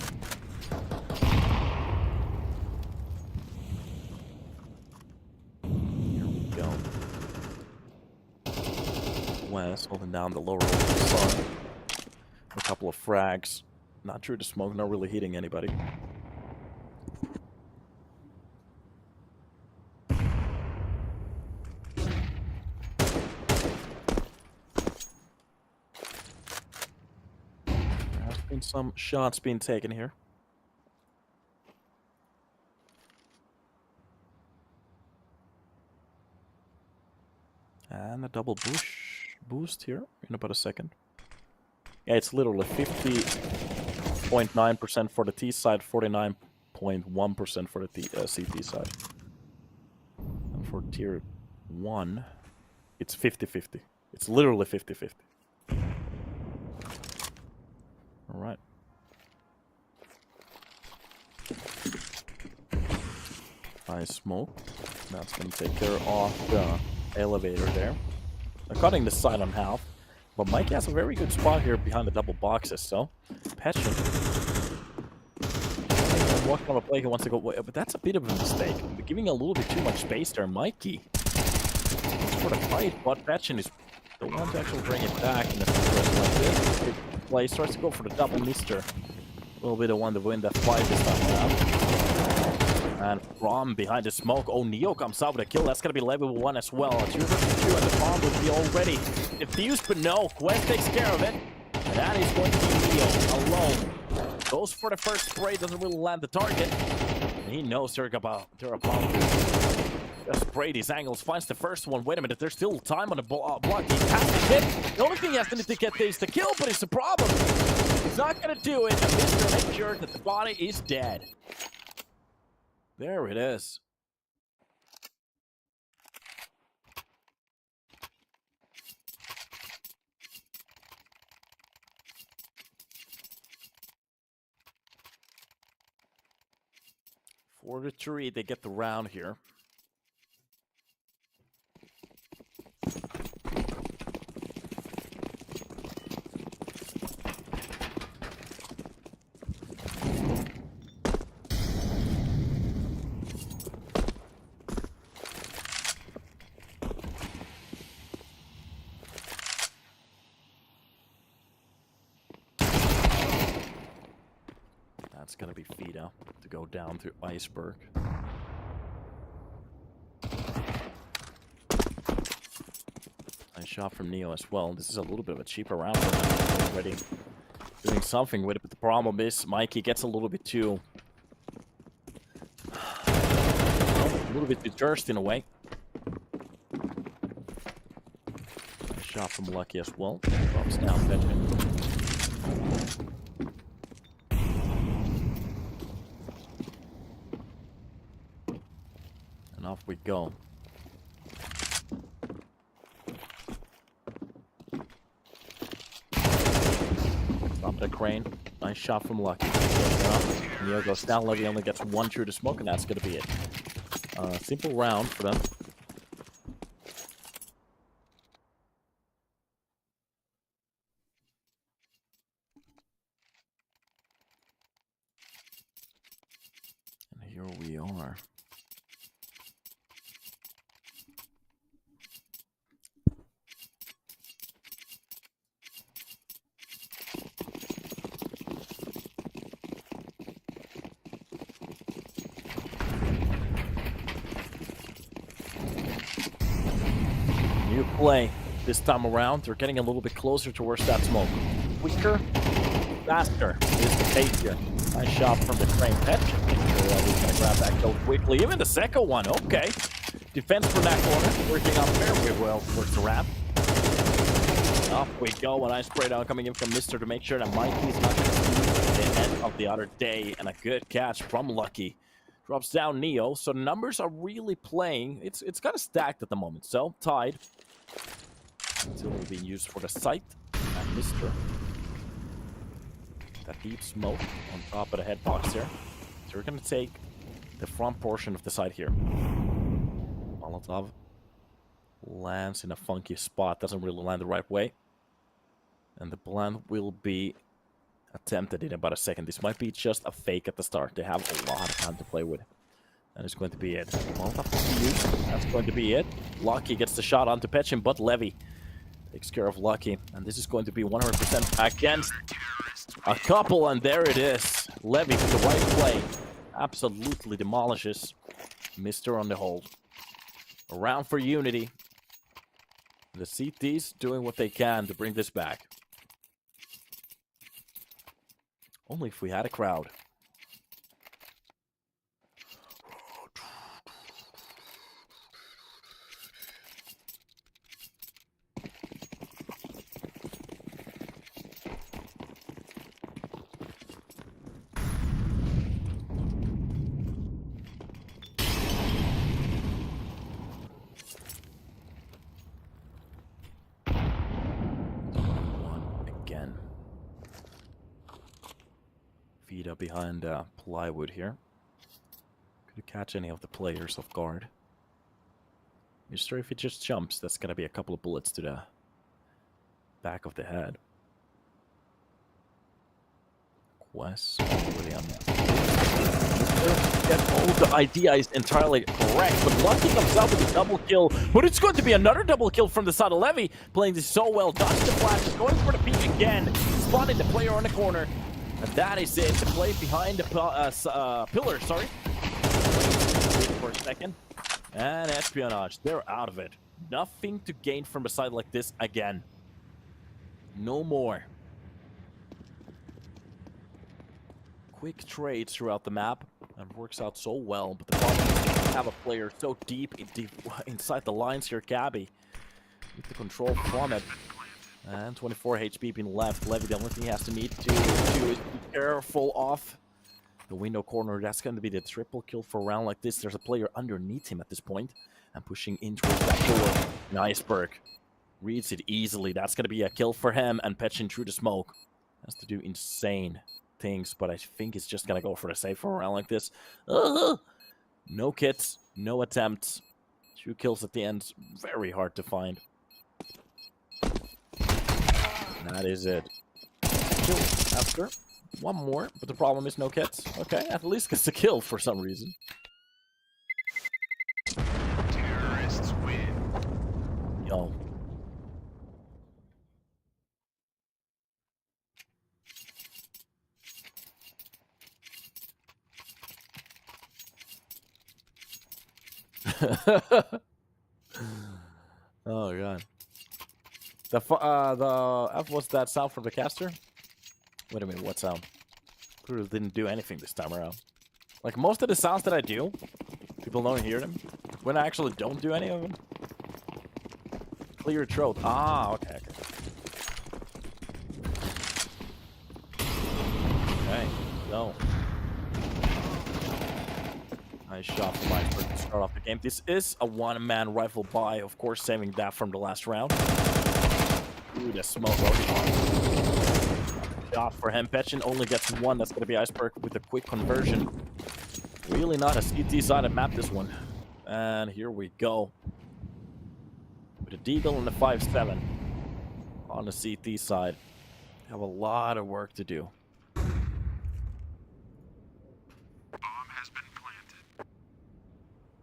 Here we go. West holding down the lower side. A couple of frags. Not through the smoke, not really hitting anybody. There has been some shots being taken here. And a double boost here in about a second. Yeah, it's literally 50.9% for the T side, 49.1% for the CT side. And for tier 1, it's 50-50. It's literally 50-50. Alright. Nice smoke. That's going to take care of the elevator there. They're cutting the side on half, but Mike has a very good spot here behind the double boxes, so Petchen. What kind of play he wants to go, but that's a bit of a mistake. Giving a little bit too much space there, Mikey. For the fight, but Petchen is the one to actually bring it back in a situation like this. Good play, starts to go for the double mister. A little bit of one to win that fight this time around. And from behind the smoke, oh, Neo comes out with a kill. That's going to be level 1 as well. 2 versus 2, and the bomb will be already defused, but no. Quest takes care of it. And that is going to be Neo alone. Goes for the first spray, doesn't really land the target. And he knows they're about to spray these angles. Finds the first one. Wait a minute, there's still time on the block. He has to hit. The only thing he has to need to get is the kill, but it's a problem. He's not going to do it. And Mr. Make sure that the body is dead. There it is. For the tree, they get the round here. That's going to be Fida to go down through Iceberg. Nice shot from Neo as well. This is a little bit of a cheaper round already. Doing something with it, but the problem is Mikey gets a little bit too... a little bit too thirsty in a way. Nice shot from Lucky as well. Drops down Benjamin. off we go. Stop the crane. Nice shot from Lucky. Neo goes down. Lucky only gets one through the smoke, and that's going to be it. Simple round for them. And here we are. New play this time around. They're getting a little bit closer towards that smoke. Quicker, faster is the pace here. Nice shot from the crane pitch. He's going to grab that kill quickly. Even the second one, okay. Defense from that corner, working out very well towards the ramp. Off we go. A nice spray down coming in from Mr. to make sure that Mikey's not going to see the end of the other day. And a good catch from Lucky. Drops down Neo. So the numbers are really playing. It's kind of stacked at the moment. So tied. Until will be used for the site. And Mr. That deep smoke on top of the head box here. So we're going to take the front portion of the site here. Molotov lands in a funky spot. Doesn't really land the right way. And the plan will be attempted in about a second. This might be just a fake at the start. They have a lot of time to play with. That is going to be it. Molotov will be used. That's going to be it. Lucky gets the shot onto Petchin, but Levy takes care of Lucky. And this is going to be 100% against a couple, and there it is. Levy with the right play. Absolutely demolishes Mr. on the hold. Around for UNiTY. The CTs doing what they can to bring this back. Only if we had a crowd. Feet up behind plywood here. Could catch any of the players off guard. Mister, if it just jumps, that's going to be a couple of bullets to the back of the head. Quest. The idea is entirely correct, but Lucky comes out with a double kill. But it's going to be another double kill from the side of Levy. Playing this so well. Dodge the flash, is going for the peek again. Spotting the player on the corner. And that is it. The play behind the pillar, sorry. For a second. And Espionage, they're out of it. Nothing to gain from a side like this again. No more. Quick trades throughout the map. And works out so well. But the problem is to have a player so deep inside the lines here, Gabby. With the control from it. And 24 HP being left. Levy, the only thing he has to need to do is be careful off the window corner. That's going to be the triple kill for a round like this. There's a player underneath him at this point. And pushing in towards that door. An iceberg. Reads it easily. That's going to be a kill for him. And Petchin through the smoke. Has to do insane things. But I think it's just going to go for the save for a round like this. No kits. No attempts. 2 kills at the end. Very hard to find. That is it. After one more, but the problem is no kits. Okay, at least gets a kill for some reason. Terrorists win. Yo. Oh god. What's that sound from the caster? Wait a minute, what sound? Clearly didn't do anything this time around. Like most of the sounds that I do, people don't hear them. When I actually don't do any of them. Clear throat. Ah, okay. Okay, so. Nice shot from Iceberg to start off the game. This is a one-man rifle buy, of course, saving that from the last round. Ooh, the smoke. Shot for him. Petchin only gets one. That's going to be Iceberg with a quick conversion. Really not a CT-sided map, this one. And here we go. With a Deagle and a 5.7 on the CT side. Have a lot of work to do.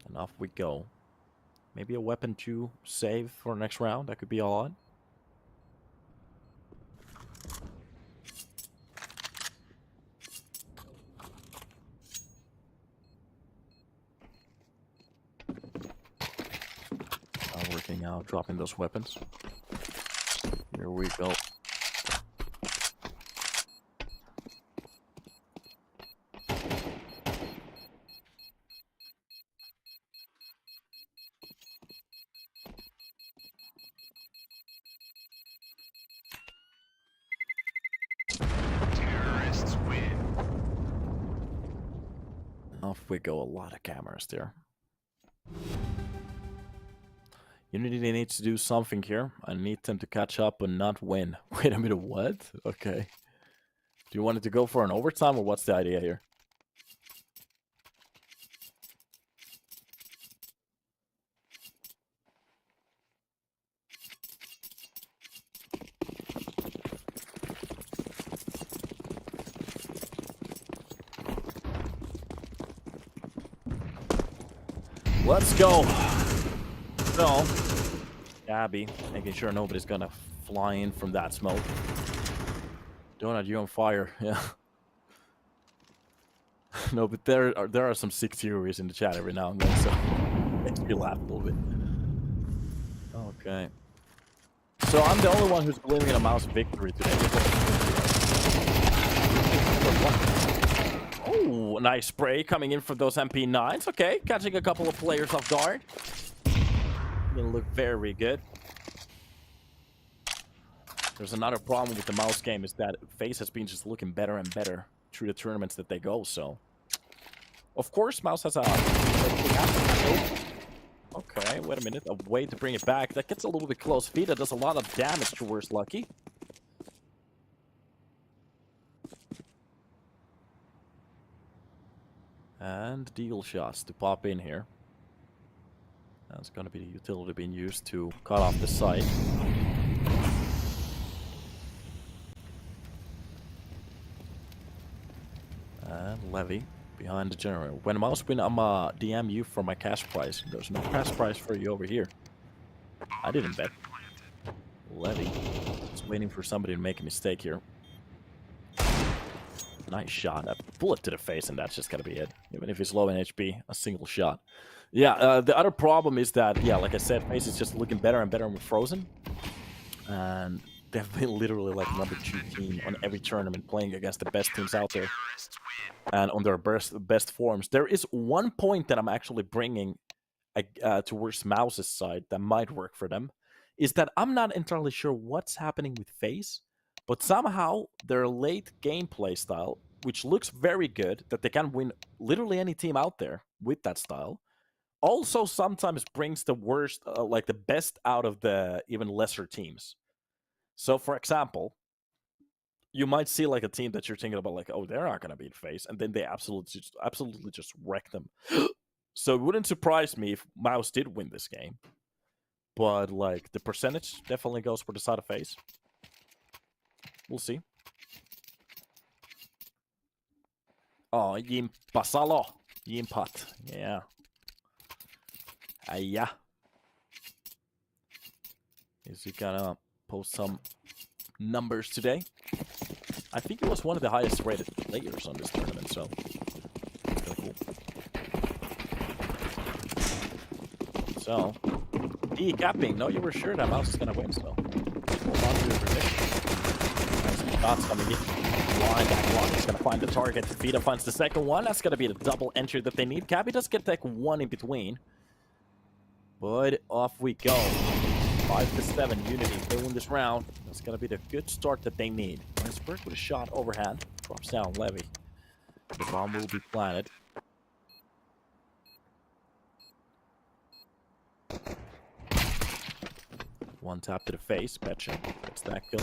And off we go. Maybe a weapon to save for next round. That could be all on. Working out, dropping those weapons. Here we go. Terrorists win. Off we go. A lot of cameras there. UNiTY needs to do something here. I need them to catch up and not win. Wait a minute, what? Okay. Do you want it to go for an overtime, or what's the idea here? Let's go. So, Gabby, making sure nobody's gonna fly in from that smoke. Donut, you on fire? Yeah. No, but there are some sick theories in the chat every now and then, so makes me laugh a little bit. Okay. So I'm the only one who's believing in a mouse victory today. Oh, nice spray coming in from those MP9s. Okay, catching a couple of players off guard. Gonna look very good. There's another problem with the mouse game, is that FaZe has been just looking better and better through the tournaments that they go, so. Of course, mouse has a... Okay, wait a minute. A way to bring it back. That gets a little bit close. Vita does a lot of damage towards Lucky. And deal shots to pop in here. That's going to be the utility being used to cut off the site. And Levy behind the generator. When mouse win, I'm DM you for my cash prize. There's no cash prize for you over here. I didn't bet. Levy is waiting for somebody to make a mistake here. Nice shot. A bullet to the face, and that's just going to be it. Even if he's low in HP, a single shot. Yeah, the other problem is that, yeah, like I said, FaZe is just looking better and better with Frozen. And they've been literally like number 2 team on every tournament, playing against the best teams out there. And on their best forms. There is one point that I'm actually bringing towards Mouse's side that might work for them. Is that I'm not entirely sure what's happening with FaZe. But somehow their late gameplay style, which looks very good, that they can win literally any team out there with that style, also sometimes brings the worst, like the best out of the even lesser teams. So, for example, you might see like a team that you're thinking about, like, oh, they're not going to beat FaZe, and then they absolutely just wreck them. So it wouldn't surprise me if Mouse did win this game. But, like, the percentage definitely goes for the side of FaZe. We'll see. Oh, Jimpasalo. Jimpat. Yeah. Yeah. Is he gonna post some numbers today? I think he was one of the highest rated players on this tournament, so kind of cool. So, capping. No, you were sure that Mouse is gonna win, so hold on to your prediction. Nice shots coming in. Blind back one. He's gonna find the target. Vita finds the second one. That's gonna be the double entry that they need. Cappy does get like one in between. But off we go. 5-7, UNiTY. If they win this round, that's going to be the good start that they need. Iceberg with a shot overhand. Drops down Levy. The bomb will be planted. One tap to the face, betcha. Gets that kill.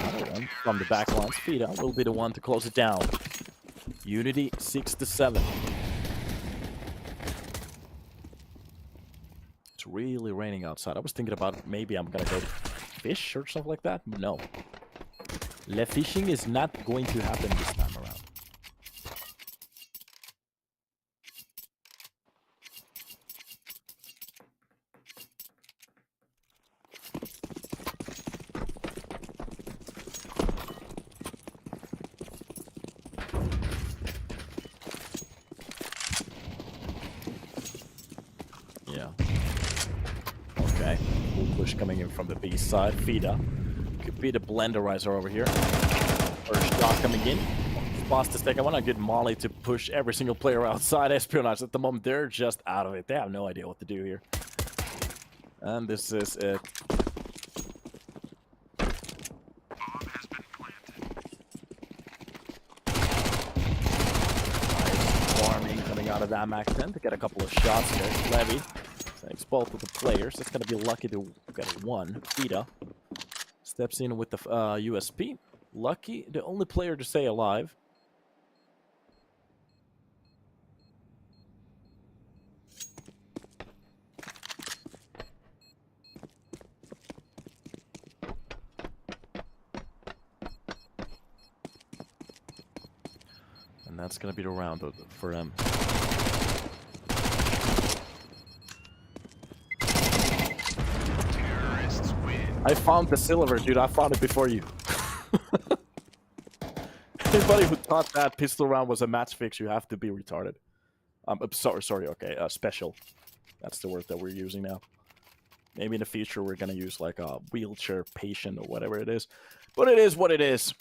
Another one from the back lines. Fida will be the one to close it down. UNiTY 6-7. It's really raining outside. I was thinking about maybe I'm gonna go fish or something like that. No. Le fishing is not going to happen this time around. Yeah. Okay. Full push coming in from the B side. Fida. Could be the blenderizer over here. First shot coming in. Spots the second one. A good molly to push every single player outside. Espionage at the moment, they're just out of it. They have no idea what to do here. And this is it. Nice farming coming out of that Mac 10 to get a couple of shots here. Levy takes both of the players. It's going to be lucky to get one. Fida steps in with the USP. Lucky, the only player to stay alive. And that's going to be the round for them. Terrorists win. I found the silver, dude. I found it before you. Anybody who thought that pistol round was a match fix, you have to be retarded. I'm sorry, okay, special. That's the word that we're using now. Maybe in the future we're gonna use like a wheelchair patient or whatever it is. But it is what it is.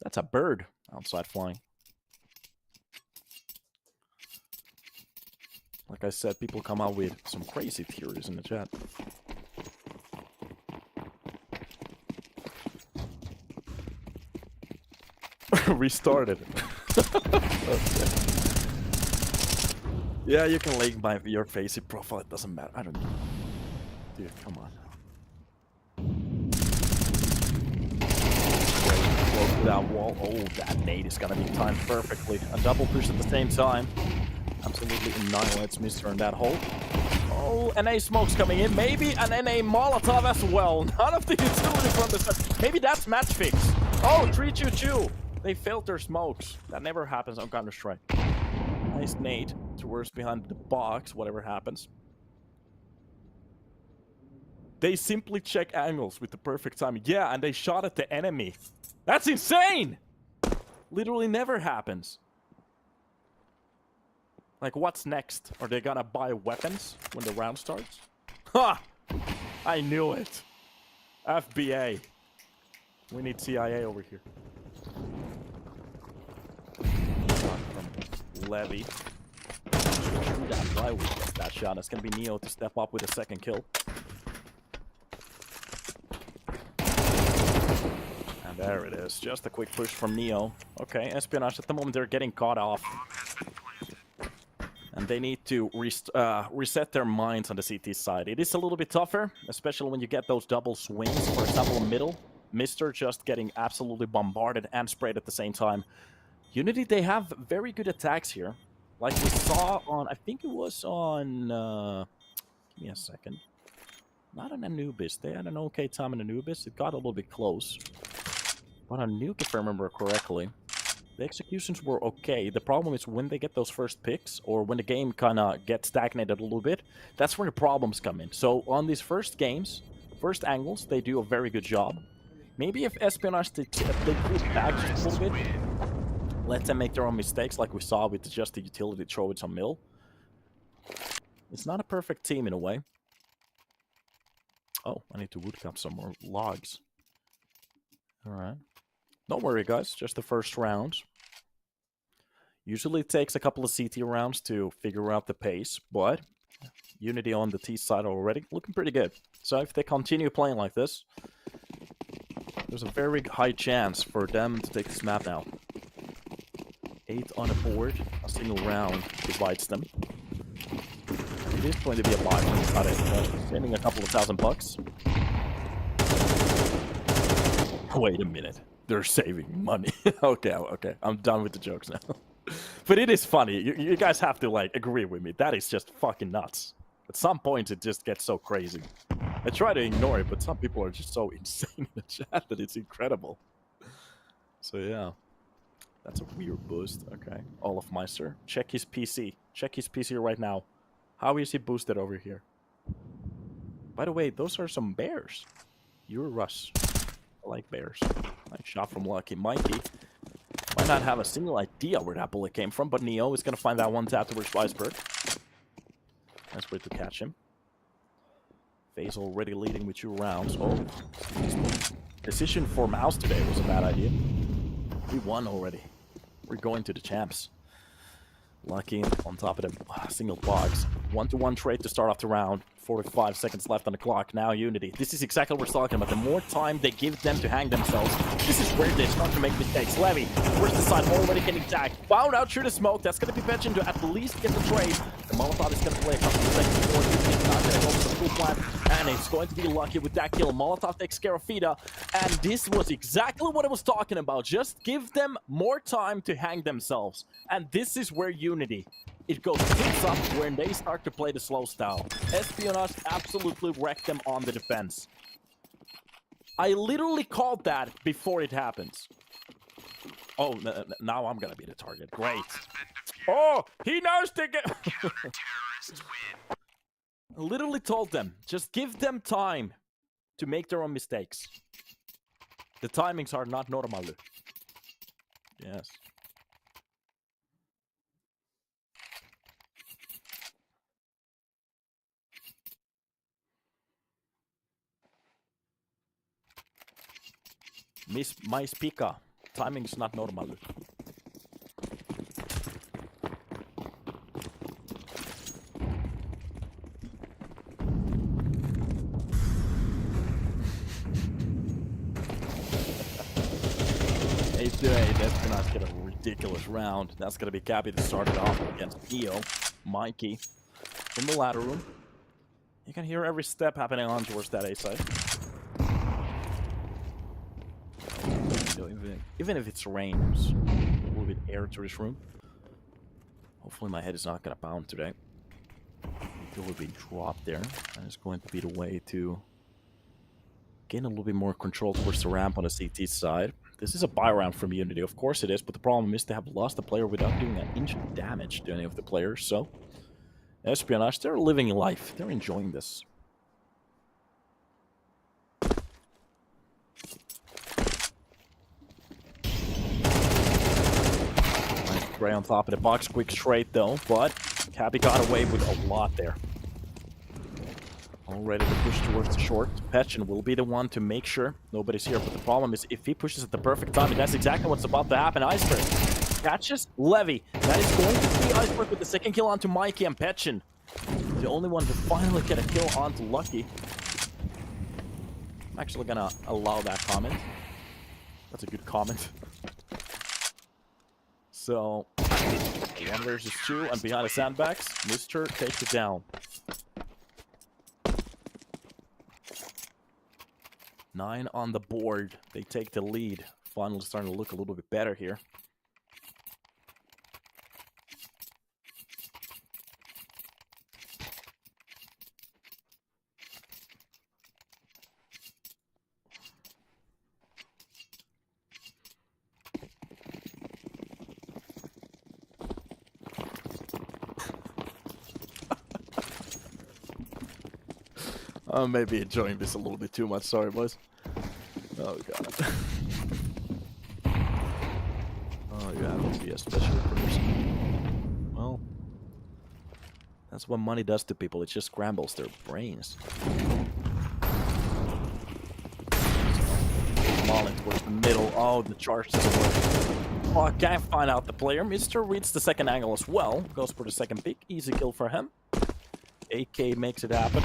That's a bird outside flying. Like I said, people come out with some crazy theories in the chat. Restarted. Okay. Yeah, you can link your facey profile. It doesn't matter. I don't know. Dude, come on. Close to that wall. Oh, that nade is gonna be timed perfectly. A double push at the same time. Absolutely annihilates Mister in that hole. Oh, NA smokes coming in. Maybe an NA Molotov as well. None of the utility from the start. Maybe that's match fix. Oh, 3-2-2. They filter smokes. That never happens on Counter-Strike. Nice nade towards behind the box, whatever happens. They simply check angles with the perfect timing. Yeah, and they shot at the enemy. That's insane! Literally never happens. Like, what's next? Are they gonna buy weapons when the round starts? Ha! I knew it. FBA. We need CIA over here. From Levy. That's why we get that shot. It's gonna be Neo to step up with a second kill. And there it is. Just a quick push from Neo. Okay, Espionage at the moment they're getting caught off. And they need to reset their minds on the CT side. It is a little bit tougher, especially when you get those double swings. For example, middle. Mister just getting absolutely bombarded and sprayed at the same time. UNiTY, they have very good attacks here. Like we saw on, I think it was on, give me a second. Not on Anubis. They had an okay time in Anubis. It got a little bit close. But on Nuke, if I remember correctly, the executions were okay. The problem is when they get those first picks, or when the game kind of gets stagnated a little bit, that's where the problems come in. So on these first games, first angles, they do a very good job. Maybe if Espionage, they pull back just a little bit, let them make their own mistakes, like we saw with just the utility throw with some mill. It's not a perfect team in a way. Oh, I need to woodcut some more logs. Alright. Don't worry, guys. Just the first round. Usually it takes a couple of CT rounds to figure out the pace, but UNiTY on the T side already looking pretty good. So if they continue playing like this, there's a very high chance for them to take this map now. 8 on a board, a single round divides them. it is going to be a buy from UniTY, saving a couple of $1,000 bucks. Wait a minute. They're saving money. Okay. I'm done with the jokes now. But it is funny. You guys have to, like, agree with me. That is just fucking nuts. At some point, it just gets so crazy. I try to ignore it, but some people are just so insane in the chat that it's incredible. So, yeah. That's a weird boost. Okay. Olaf Meister. Check his PC. Check his PC right now. How is he boosted over here? By the way, those are some bears. You're Russ. I like bears. Nice shot from Lucky. Mikey might not have a single idea where that bullet came from, but Neo is going to find that one tap towards Weisberg. Nice way to catch him. FaZe already leading with 2 rounds. Oh, decision for Mouse today was a bad idea. We won already. We're going to the champs. Lucky on top of the single box. 1-to-1 trade to start off the round. 45 seconds left on the clock. Now UNiTY. This is exactly what we're talking about. The more time they give them to hang themselves, this is where they start to make mistakes. Levy, first the side already getting tagged. Found out through the smoke. That's going to be Petchin to at least get the trade. The Molotov is going to play a couple of seconds before UNiTY not going to go for the full plan. And it's going to be Lucky with that kill. Molotov takes care of Fida. And this was exactly what I was talking about. Just give them more time to hang themselves. And this is where UNiTY, it goes tits up when they start to play the slow style. Espionage absolutely wrecked them on the defense. I literally called that before it happens. Oh, now I'm gonna be the target. Great. Oh, he knows to get... I literally told them, just give them time to make their own mistakes. The timings are not normal. Yes. My speaker. Timing is not normal. Hey, that's gonna get a ridiculous round. That's gonna be Cappy to start it off against Neo. Mikey in the ladder room. You can hear every step happening on towards that A side. Even if it's rain, there's a little bit air to this room. Hopefully my head is not going to pound today. It will be dropped there. And it's going to be the way to gain a little bit more control towards the ramp on the CT side. This is a buy round from UNiTY, of course it is, but the problem is they have lost the player without doing an inch of damage to any of the players. So, Espionage, they're living life. They're enjoying this. Gray on top of the box, quick straight though, but Cappy got away with a lot there. All ready to push towards the short. Petchin will be the one to make sure nobody's here, but the problem is if he pushes at the perfect time, and that's exactly what's about to happen. Iceberg catches Levy. That is going to be Iceberg with the second kill onto Mikey, and Petchin, the only one to finally get a kill onto Lucky. I'm actually gonna allow that comment. That's a good comment. So, 1 versus 2, and behind the sandbags, Mr. takes it down. 9 on the board. They take the lead. Finally starting to look a little bit better here. I may be enjoying this a little bit too much. Sorry, boys. Oh, God. Oh, you have to be a special person. Well, that's what money does to people. It just scrambles their brains. Mauling towards the middle. Oh, the charge doesn't work. Oh, I can't find out the player. Mr. reads the second angle as well. Goes for the second pick. Easy kill for him. AK makes it happen.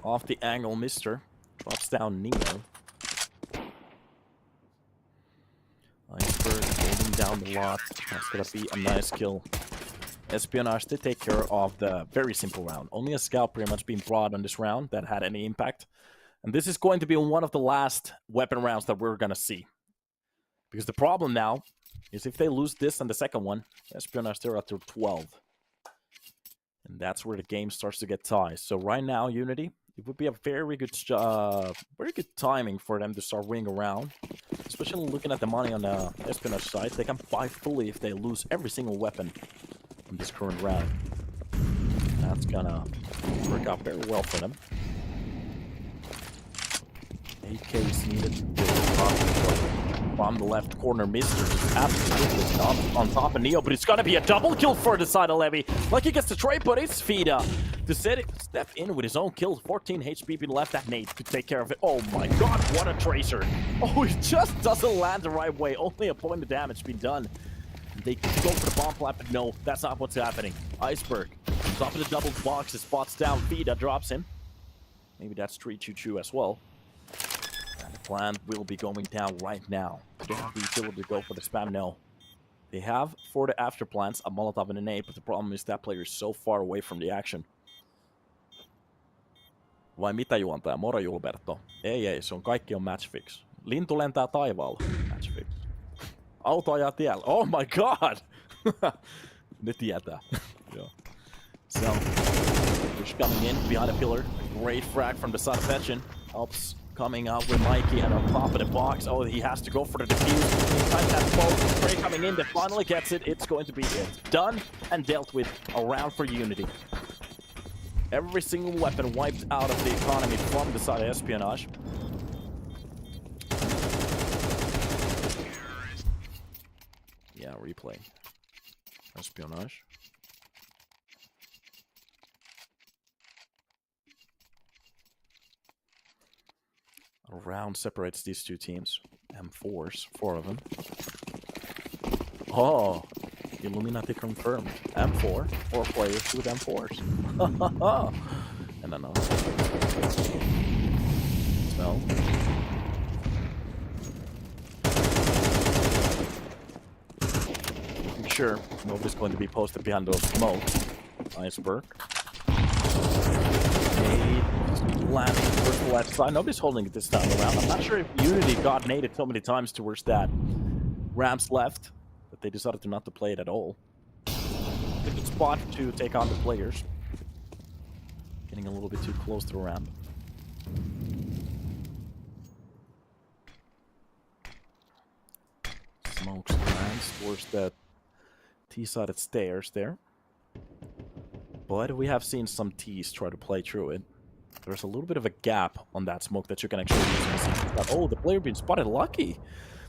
Off the angle, Mr. Drops down Neo. Iceberg holding down the lot. That's gonna be a nice kill. Espionage did take care of the very simple round. Only a scout pretty much being brought on this round that had any impact. And this is going to be one of the last weapon rounds that we're going to see. Because the problem now is if they lose this and the second one, Espionage they're up to 12. And that's where the game starts to get tied. So right now, UNiTY, it would be a very good timing for them to start winning around. Especially looking at the money on the Espionage side. They can buy fully if they lose every single weapon in this current round. That's gonna work out very well for them. AK is needed from the left corner. Mister is absolutely not on top of Neo, but it's gonna be a double kill for the side of Levy. Like he gets the trade, but it's Fida to step in with his own kill. 14 HP being left. That Nate to take care of it. Oh my god, what a tracer! Oh, he just doesn't land the right way. Only a point of damage being done. They go for the bomb plant, but no, that's not what's happening. Iceberg, top of the double box, spots down. Fida drops him. Maybe that's 3 Choo-Choo as well. And the plant will be going down right now. They have the ability to go for the spam. No. They have, for the after plants, a Molotov and a nade, but the problem is that player is so far away from the action. Vai mitä juontaja? Moro Julberto. Ei, se on kaikki on match fix. Lintu lentää taivaalla. Match fix. Auto ajaa tiellä. Oh my god! Ne tietää. So, Bush coming in behind a pillar. Great frag from the side of Fetchin. Helps coming out with Mikey and on top of the box. Oh, he has to go for the defuse. Time that smoke. Spray coming in that finally gets it. It's going to be it. Done and dealt with. A round for UNiTY. Every single weapon wiped out of the economy from the side of Espionage. Yeah, replay. Espionage. A round separates these two teams. M4s, 4 of them. Oh, Illuminati confirmed. M4, 4 players with M4s. And another. So. I'm sure nobody's going to be posted behind those smoke. Iceberg. Landing towards the left side. Nobody's holding it this time around. I'm not sure if UNiTY got naded so many times towards that ramps left, but they decided to not to play it at all. It's a good spot to take on the players. Getting a little bit too close to the ramp. Smokes lands towards the T-sided stairs there. But we have seen some T's try to play through it. There's a little bit of a gap on that smoke that you can actually use. Oh, the player being spotted. Lucky.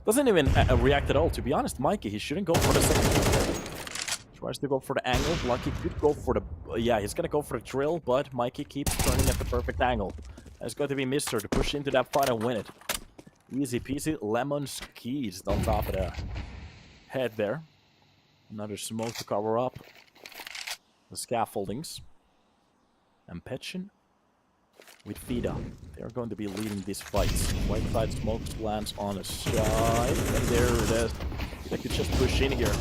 Doesn't even react at all. To be honest, Mikey, he shouldn't go for the second kill. Tries to go for the angle. Lucky could go for the... yeah, he's going to go for the drill, but Mikey keeps turning at the perfect angle. It's going to be Mister to push into that fight and win it. Easy peasy. Lemon squeezed on top of the head there. Another smoke to cover up the scaffoldings. And Petchin with Fida. They're going to be leading these fights. White side smoke lands on a side. And there it is. They could just push in here.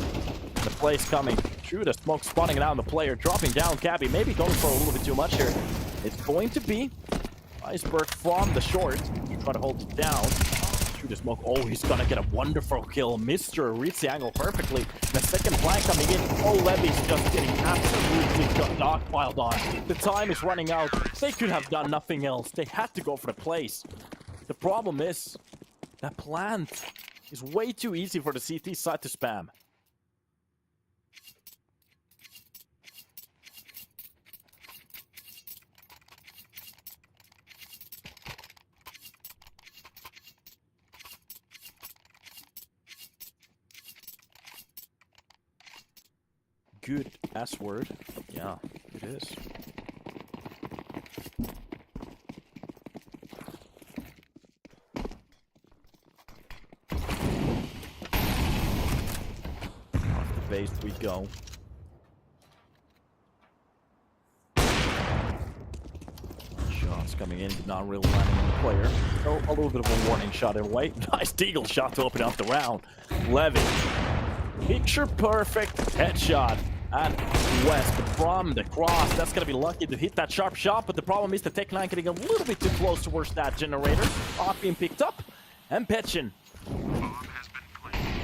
The play's coming. Shoot, a smoke spawning down the player. Dropping down Cabby. Maybe going for a little bit too much here. It's going to be Iceberg from the short. Try to hold it down. Shoot a smoke. Oh, he's gonna get a wonderful kill. Mister reads the angle perfectly. The second flank coming in. Oh, Levy's just getting absolutely dogpiled on. The time is running out. They could have done nothing else. They had to go for the place. The problem is that plant is way too easy for the CT side to spam. Good S word. Yeah, it is. Off the base we go. Shots coming in, not really landing on the player. So a little bit of a warning shot away. Nice deagle shot to open up the round. Levy. Picture perfect headshot. and west from the cross. That's going to be lucky to hit that sharp shot, but the problem is the Tech-9 getting a little bit too close towards that generator. Off being picked up, and Petchin.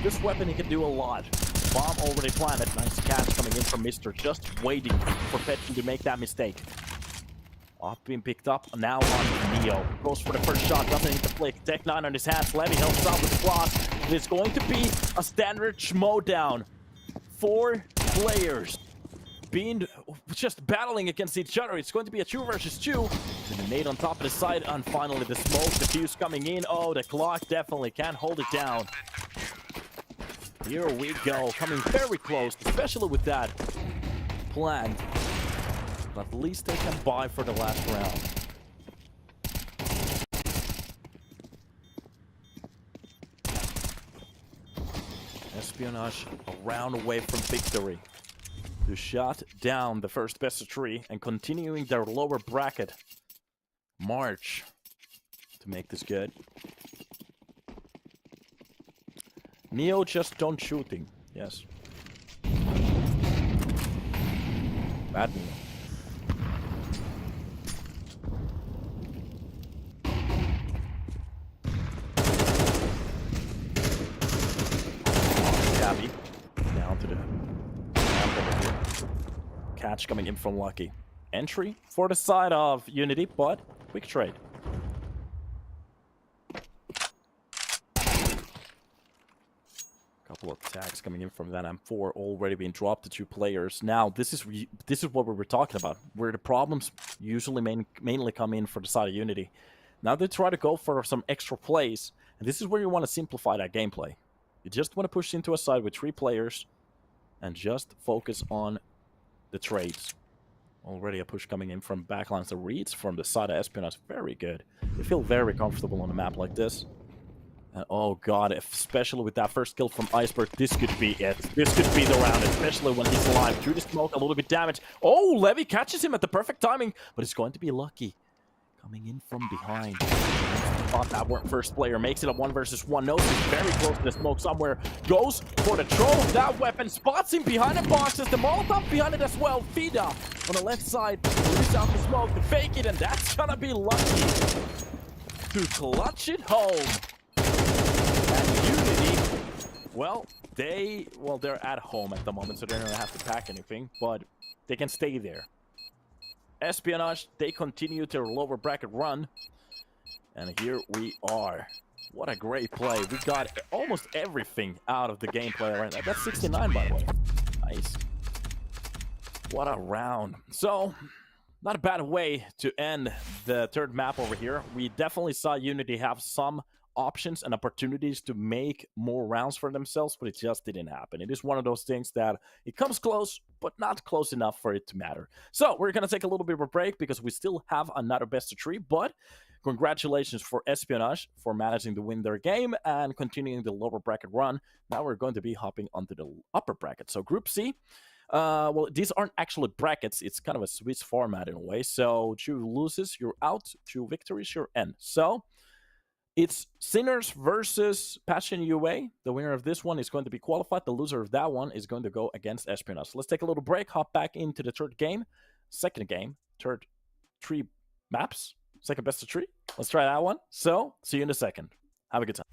This weapon, he can do a lot. Bomb already planted. Nice catch coming in from Mr. Just waiting for Petchin to make that mistake. Off being picked up, now on Neo. Goes for the first shot, doesn't hit the flick. Tech-9 on his hands, Levy helps out with the cross. It's going to be a standard schmodown. 4 players being just battling against each other. It's going to be a 2 versus 2. And the nade on top of the side, and finally the smoke, the fuse coming in. Oh, the clock definitely can't hold it down. Here we go, coming very close, especially with that plant. But at least they can buy for the last round. Espionage a round away from victory. To shut down the first best of 3 and continuing their lower bracket march to make this good. Neo just don't shooting. Yes. Bad Neo. Gabby. Down to the catch coming in from Lucky. Entry for the side of UNiTY, but quick trade. Couple of tags coming in from that M4 already being dropped to 2 players. Now this is what we were talking about, where the problems usually mainly come in for the side of UNiTY. Now they try to go for some extra plays, and this is where you want to simplify that gameplay. You just want to push into a side with 3 players and just focus on the trades. Already a push coming in from backlines. The reads from the side of Espionage, very good. You feel very comfortable on a map like this. And oh god, especially with that first kill from Iceberg, this could be it. This could be the round, especially when he's alive. Through the smoke, a little bit damage. Oh, Levy catches him at the perfect timing, but it's going to be Lucky. Coming in from behind. Thought that worked. First player makes it a 1 versus 1. Knows he's very close to the smoke somewhere. Goes for the troll of that weapon. Spots him behind the boxes. The Molotov behind it as well. Fida on the left side. Release out the smoke to fake it, and that's gonna be Lucky to clutch it home. And UNiTY, well, they're at home at the moment, so they don't have to pack anything, but they can stay there. Espionage, they continue their lower bracket run. And here we are. What a great play. We got almost everything out of the gameplay right now. That's 69, by the way. Nice. What a round. So, not a bad way to end the 3rd map over here. We definitely saw UNiTY have some options and opportunities to make more rounds for themselves, but it just didn't happen. It is one of those things that it comes close, but not close enough for it to matter. So we're going to take a little bit of a break because we still have another best of 3, but congratulations for Espionage for managing to win their game and continuing the lower bracket run. Now we're going to be hopping onto the upper bracket. So Group C, well, these aren't actually brackets. It's kind of a Swiss format in a way. So 2 loses, you're out. 2 victories, you're in. So it's Sinners versus Passion UA. The winner of this one is going to be qualified. The loser of that one is going to go against Espionage. Let's take a little break, hop back into the 3rd game. 2nd game, 3 maps, 2nd best of 3. Let's try that one. So, see you in a second. Have a good time.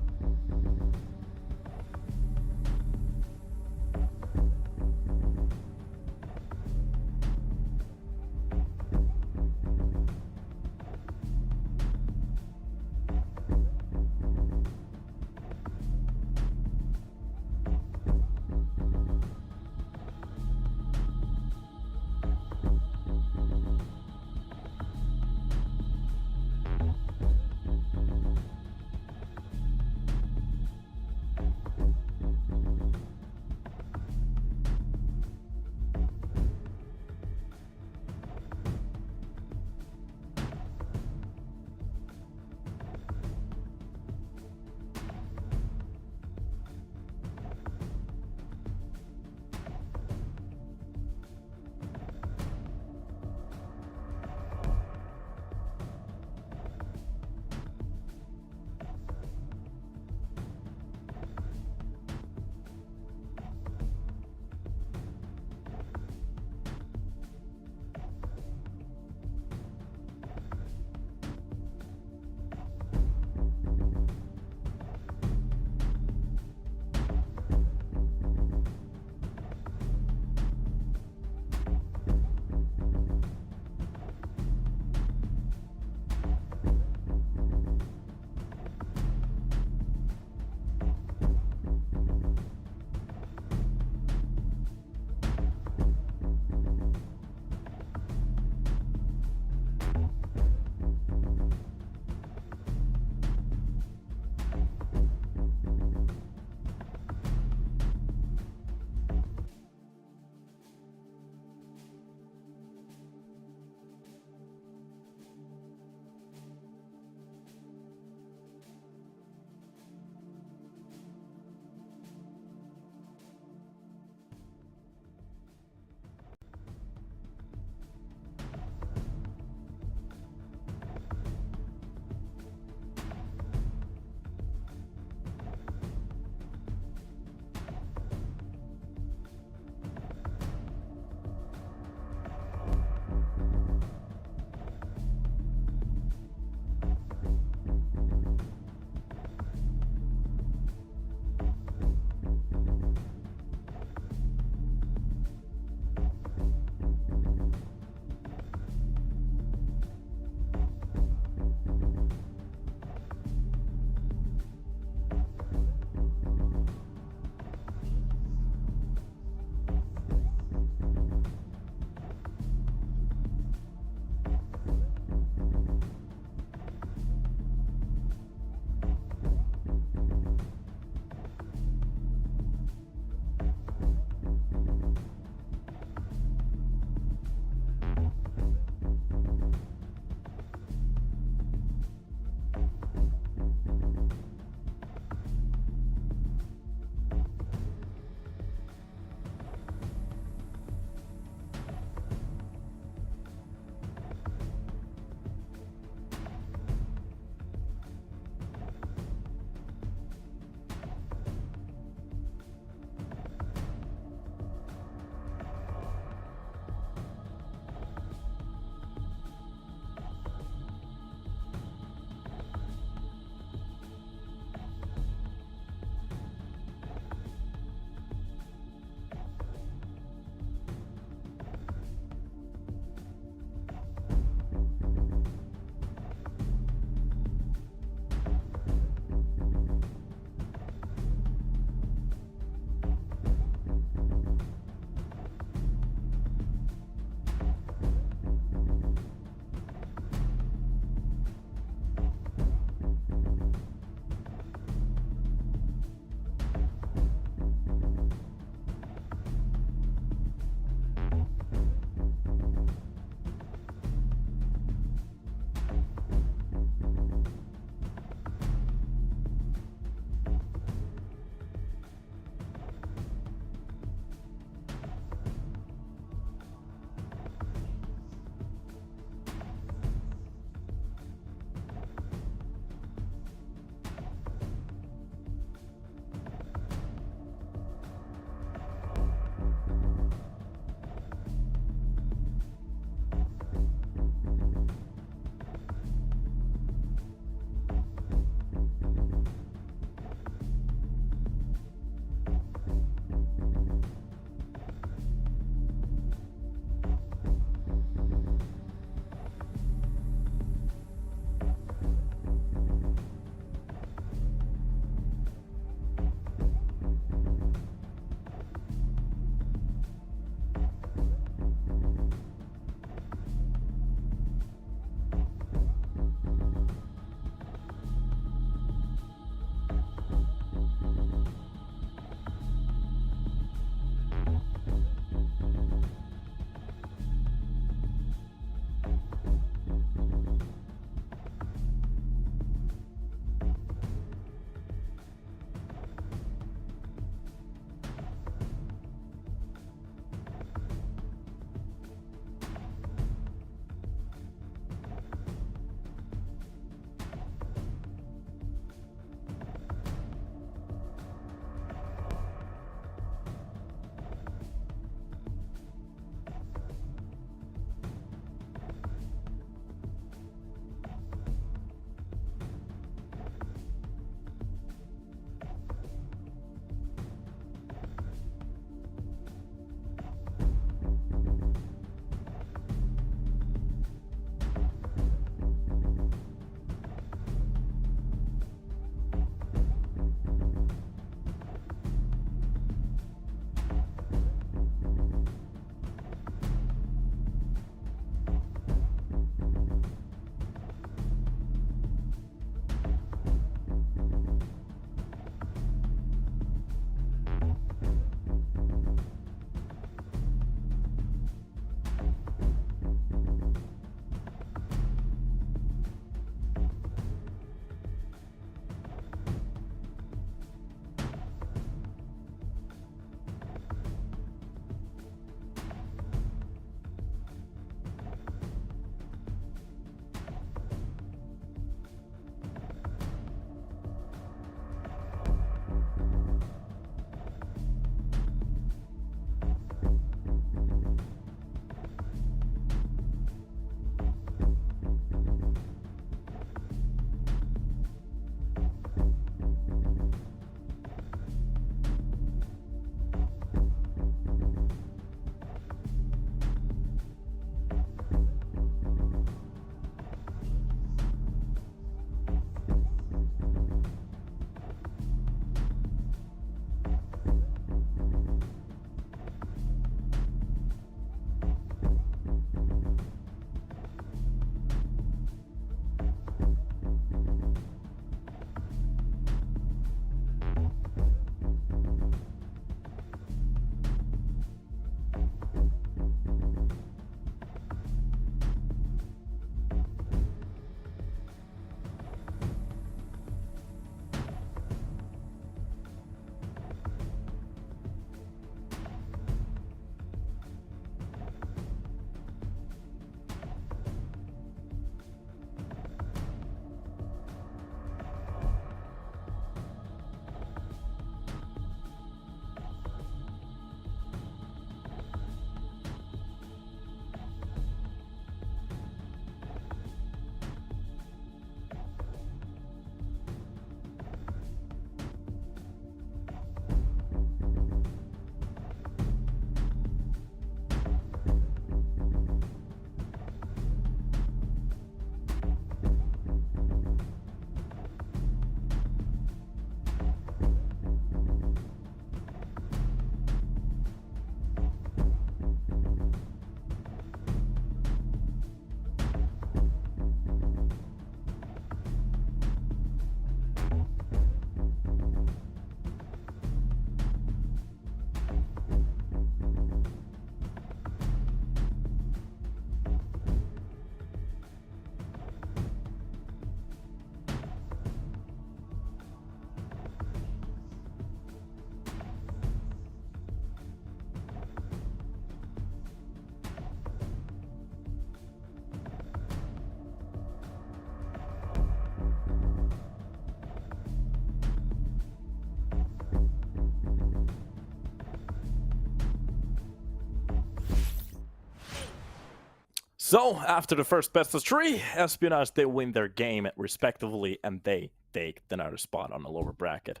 So, after the first best of 3, Espionage, they win their game respectively, and they take another spot on the lower bracket.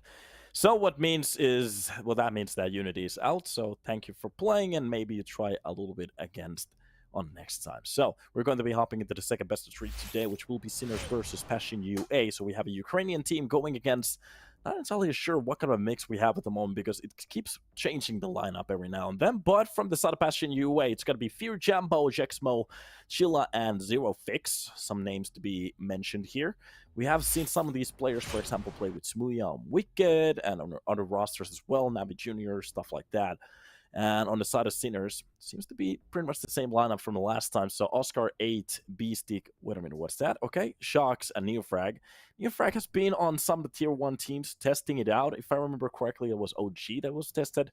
So what means is, well, that means that UNiTY is out, so thank you for playing, and maybe you try a little bit against on next time. So, we're going to be hopping into the second best of 3 today, which will be Sinners versus Passion UA. So we have a Ukrainian team going against, not entirely sure what kind of mix we have at the moment, because it keeps changing the lineup every now and then. But from the side of Passion UA, it's going to be Fear Jambo, Jexmo, Chilla, and Zero Fix. Some names to be mentioned here. We have seen some of these players, for example, play with Smooya on Wicked, and on other rosters as well, Navi Jr., stuff like that. And on the side of Sinners, seems to be pretty much the same lineup from the last time. So Oscar 8, Beastic, wait a minute, what's that? Okay, Shocks and Neofrag. Neofrag has been on some of the tier 1 teams testing it out. If I remember correctly, it was OG that was tested.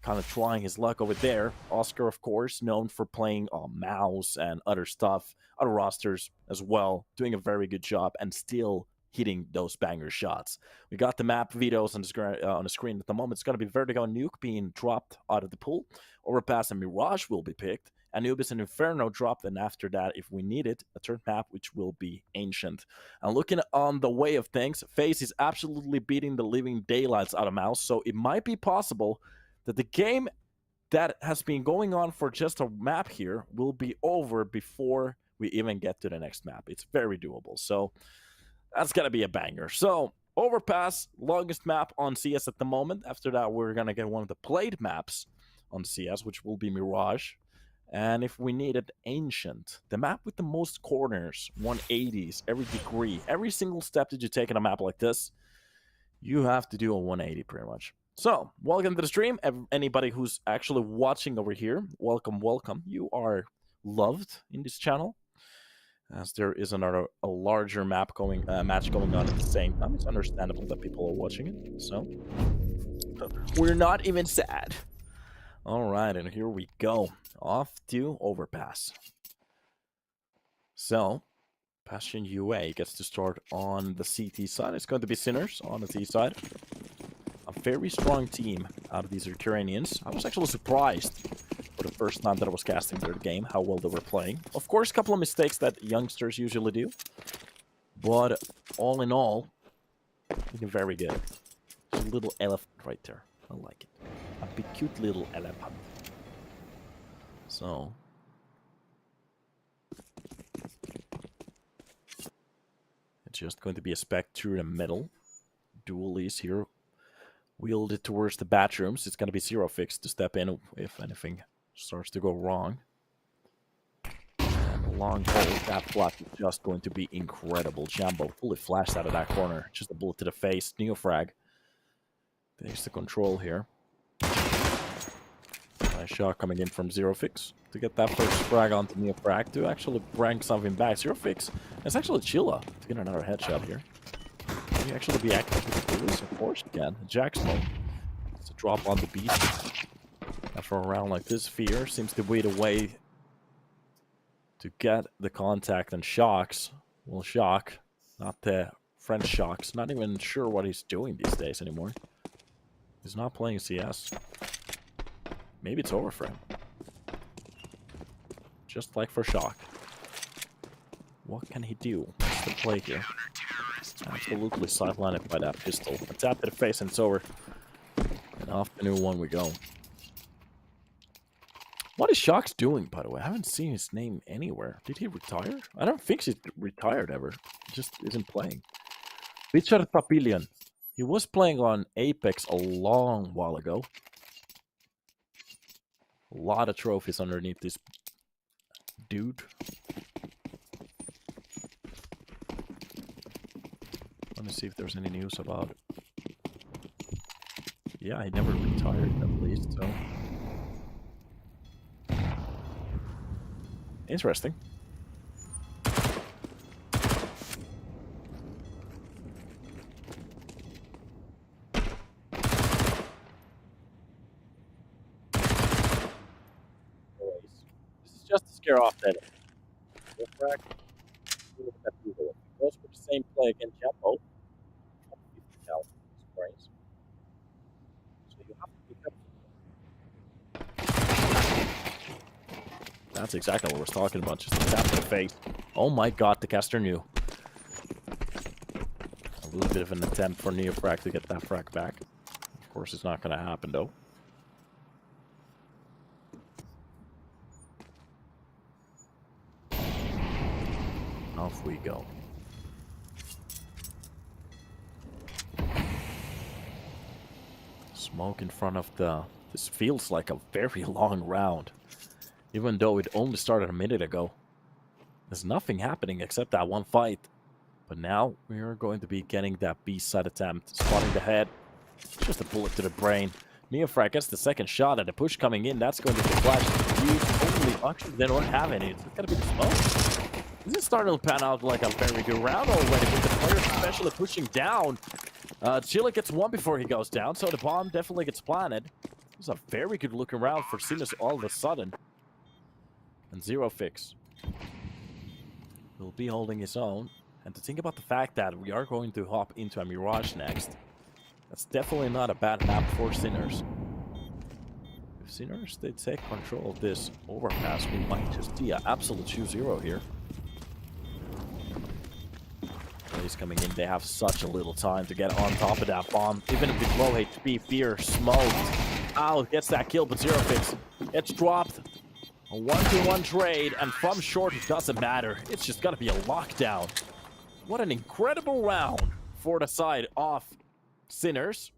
Kind of trying his luck over there. Oscar, of course, known for playing on Mouse and other stuff, other rosters as well, doing a very good job and still hitting those banger shots. We got the map videos on the screen at the moment. It's going to be Vertigo and Nuke being dropped out of the pool. Overpass and Mirage will be picked. Anubis and Inferno dropped, and after that, if we need it, a third map, which will be Ancient. And looking on the way of things, FaZe is absolutely beating the living daylights out of Mouse, so it might be possible that the game that has been going on for just a map here will be over before we even get to the next map. It's very doable, so that's going to be a banger. So, Overpass, longest map on CS at the moment. After that, we're going to get one of the played maps on CS, which will be Mirage. And if we need it, Ancient. The map with the most corners, 180s, every degree. Every single step that you take in a map like this, you have to do a 180 pretty much. So, welcome to the stream. Anybody who's actually watching over here, welcome, welcome. You are loved in this channel, as there is a larger match going on at the same time. It's understandable that people are watching it, so we're not even sad. All right, and here we go. Off to Overpass. So, Passion UA gets to start on the CT side. It's going to be Sinners on the T side. A very strong team out of these Ukrainians. I was actually surprised for the first time that I was casting their game, how well they were playing. Of course, a couple of mistakes that youngsters usually do. But all in all, looking very good. There's a little elephant right there. I like it. A big cute little elephant. So, it's just going to be a spec through the middle. Dualies here. Wheeled it towards the bathrooms. It's going to be Zero Fix to step in if anything starts to go wrong. And a long hole. That flap is just going to be incredible. Jambo fully flashed out of that corner. Just a bullet to the face. Neofrag takes the control here. Nice shot coming in from Zero Fix to get that first frag onto Neofrag to actually bring something back. Zero Fix. It's actually Chilla to get another headshot here. Can you actually be active with the police? Of course you can. Jacksmo. It's a drop on the beast. After a round like this, Fear seems to be the way to get the contact, and Shocks will shock. Not the French Shocks. Not even sure what he's doing these days anymore. He's not playing CS. Maybe it's over for him. Just like for Shock. What can he do? What's the play here? Absolutely sidelined by that pistol. A tap to the face and it's over. And off the new one we go. What is Shock's doing, by the way? I haven't seen his name anywhere. Did he retire? I don't think he's retired ever. He just isn't playing. Richard Papillion. He was playing on Apex a long while ago. A lot of trophies underneath this dude. Let me see if there's any news about it. Yeah, he never retired at least, so. Interesting. This is just to scare off that. Goes for the same play against Jumbo. So you have to be careful. That's exactly what we're talking about. Just a tap to the face. Oh my god, the caster knew. A little bit of an attempt for Neofrag to get that frag back. Of course, it's not going to happen, though. Off we go. Smoke in front of the... This feels like a very long round. Even though it only started a minute ago. There's nothing happening except that one fight. But now we are going to be getting that B-side attempt. Spotting the head. Just a bullet to the brain. Neofrag gets the second shot and the push coming in. That's going to be flashed. Actually, they don't have any. It's going to be the smoke. This is starting to pan out like a very good round already. With the players especially pushing down. Chilla gets one before he goes down. So the bomb definitely gets planted. It's a very good looking round for Sinus all of a sudden. And Zero Fix will be holding his own. And to think about the fact that we are going to hop into a Mirage next, that's definitely not a bad map for Sinners. If Sinners, they take control of this Overpass, we might just see an absolute 2-0 here. He's coming in, they have such a little time to get on top of that bomb. Even with low HP, Fear smoked. Ow, gets that kill, but Zero Fix gets dropped. A 1-to-1 trade, and from short it doesn't matter. It's just gonna be a lockdown. What an incredible round for the side of Sinners.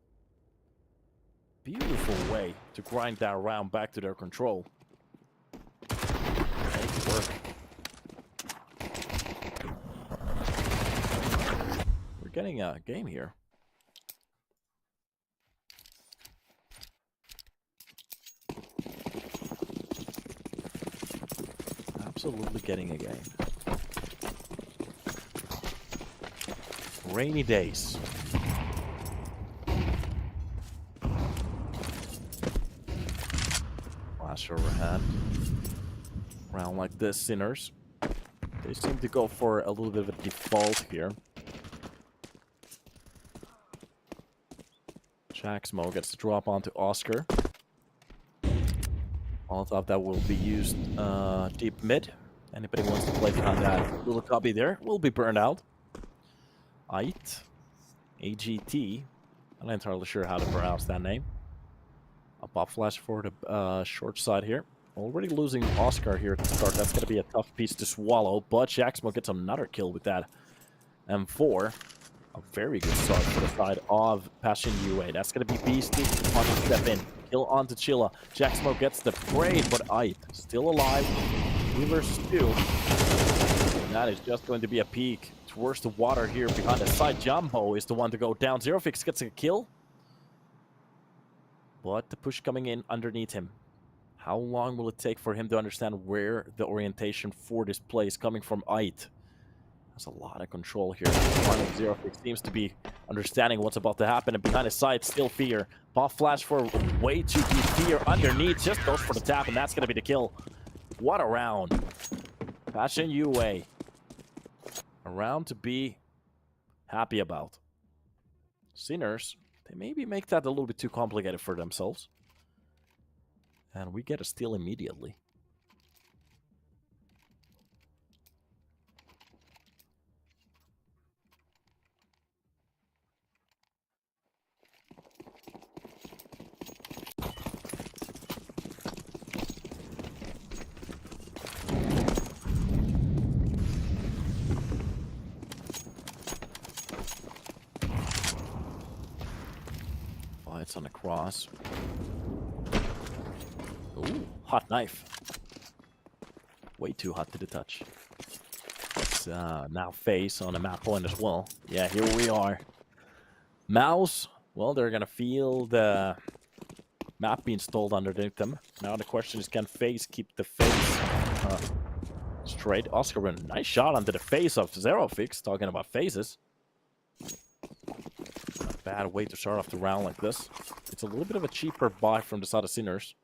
Beautiful way to grind that round back to their control. Make it work. We're getting a game here. Absolutely getting a game. Rainy days. Flash overhead. Round like this, Sinners. They seem to go for a little bit of a default here. Jacksmo gets the drop onto Oscar. All thought that will be used deep mid. Anybody wants to play behind that little cubby there will be burned out. UNiTY. AGT. I'm not entirely sure how to pronounce that name. A pop flash for the short side here. Already losing Oscar here to start. That's going to be a tough piece to swallow. But Jacksmo gets another kill with that M4. A very good start for the side of Passion UA. That's going to be Beastie. On to step in. Kill onto Chilla. Jacksmo gets the braid, but UNiTY still alive. 3 versus 2. And that is just going to be a peek towards the water here behind the side. Jumbo is the one to go down. Zero Fix gets a kill. But the push coming in underneath him. How long will it take for him to understand where the orientation for this play is coming from UNiTY? There's a lot of control here. Zero Fix seems to be understanding what's about to happen. And behind his side, still Fear. Pop flash for way too deep. Fear underneath. Just goes for the tap, and that's going to be the kill. What a round. Passion UA. A round to be happy about. Sinners, they maybe make that a little bit too complicated for themselves. And we get a steal immediately. It's on the cross. Ooh, hot knife. Way too hot to the touch. It's now face on a map point as well. Yeah, here we are. Mouse, well, they're gonna feel the map being installed underneath them. Now the question is, can face keep the face straight? Oscar with a nice shot onto the face of Zero Fix, talking about faces. Bad way to start off the round like this. It's a little bit of a cheaper buy from the side of Sinners.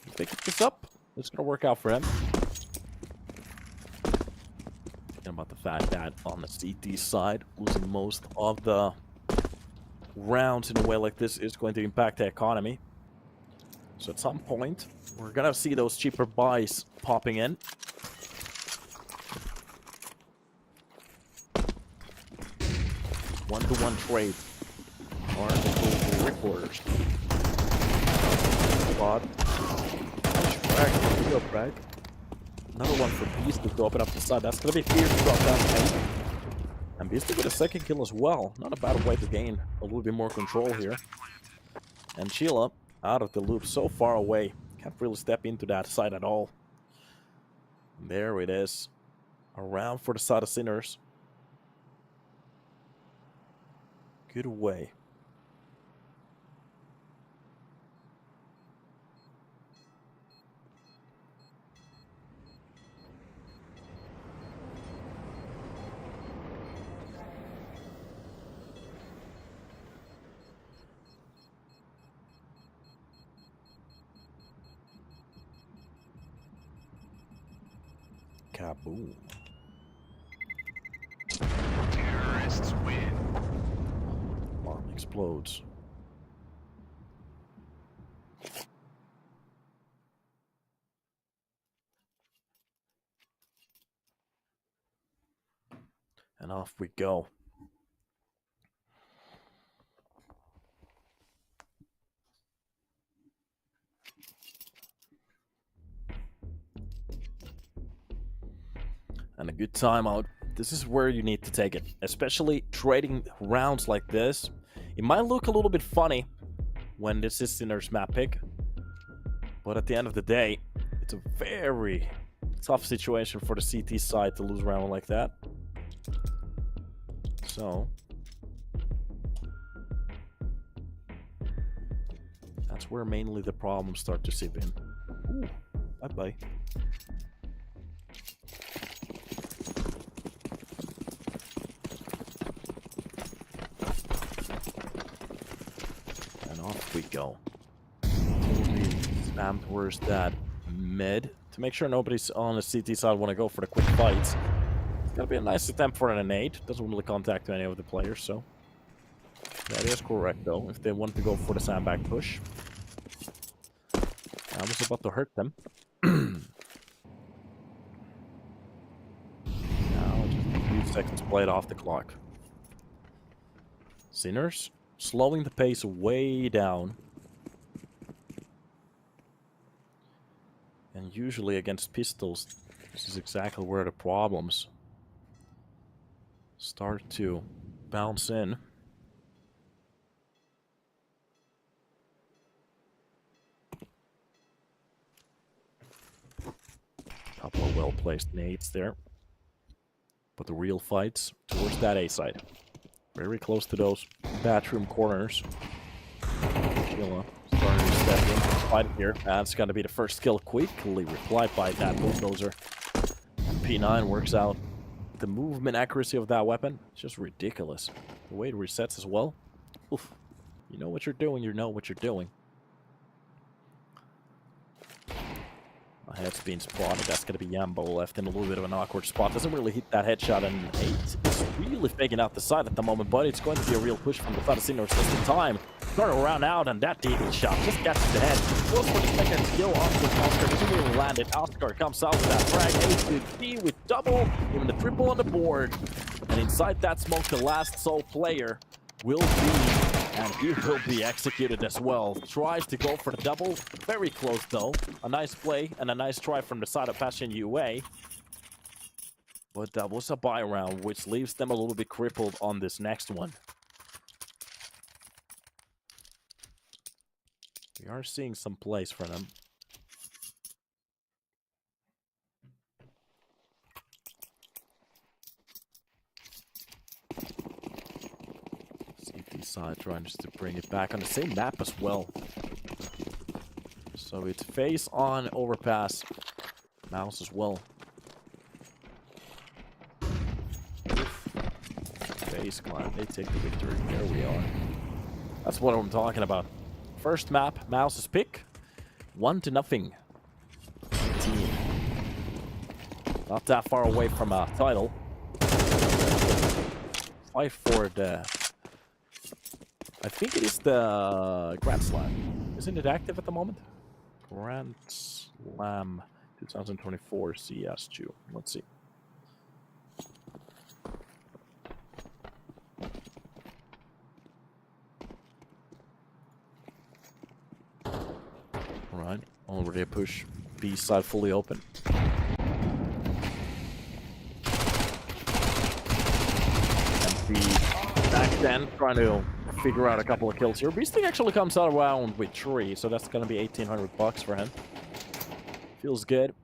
If they keep this up, it's going to work out for him. Thinking about the fact that on the CT side, losing most of the rounds in a way like this is going to impact the economy. So at some point, we're gonna see those cheaper buys popping in. One-to-one trade. Or the recorders. Spot. Nice frag. Good frag. Another one for Beast to open up the side. That's gonna be fierce to drop down paint. And Beast with a second kill as well. Not a bad way to gain a little bit more control here. And Sheila out of the loop, so far away. Can't really step into that side at all. There it is. Around for the side of Sinners. Good away. Kaboom. Terrorists win. Bomb explodes. And off we go. And a good timeout. This is where you need to take it. Especially trading rounds like this. It might look a little bit funny when this is Sinner's map pick. But at the end of the day, it's a very tough situation for the CT side to lose a round like that. So that's where mainly the problems start to seep in. Ooh, bye-bye. And off we go. Totally spam towards that mid to make sure nobody's on the CT side want to go for the quick fights. It's gonna be a nice attempt for an nade. Doesn't really contact any of the players, so that is correct though. If they want to go for the sandbag push, I was about to hurt them. Now just a few seconds played off the clock. Sinners slowing the pace way down. And usually against pistols, this is exactly where the problems start to bounce in. Couple of well-placed nades there. But the real fights towards that A side. Very close to those bathroom corners. Sheila starting to step in the fight here. That's going to be the first kill, quickly replied by that bulldozer. And P9 works out the movement accuracy of that weapon. It's just ridiculous. The way it resets as well. Oof. You know what you're doing, you know what you're doing. My head's being spotted. That's going to be Yambo left in a little bit of an awkward spot. Doesn't really hit that headshot, and 8 is really faking out the side at the moment, but it's going to be a real push from the side of Sinners this time. Turn around out, and that DD shot just gets to the head. Goes for the second skill onto Oscar. Doesn't really land it. Oscar comes out with that frag. A to D with double, even the triple on the board. And inside that smoke, the last sole player will be... And he will be executed as well. Tries to go for the double. Very close though. A nice play and a nice try from the side of Passion UA. But that was a buy round, which leaves them a little bit crippled on this next one. We are seeing some plays for them. Side trying just to bring it back on the same map as well. So it's face on Overpass. Mouse as well. Face climb. They take the victory. There we are. That's what I'm talking about. First map, Mouse's pick. 1-0. Team. Not that far away from a title. Fight for the... I think it is the Grand Slam. Isn't it active at the moment? Grand Slam 2024 CS2. Let's see. Alright, already a push. B side fully open. And B back then trying to figure out a couple of kills here. Beasting actually comes out around with 3, so that's gonna be 1,800 bucks for him. Feels good.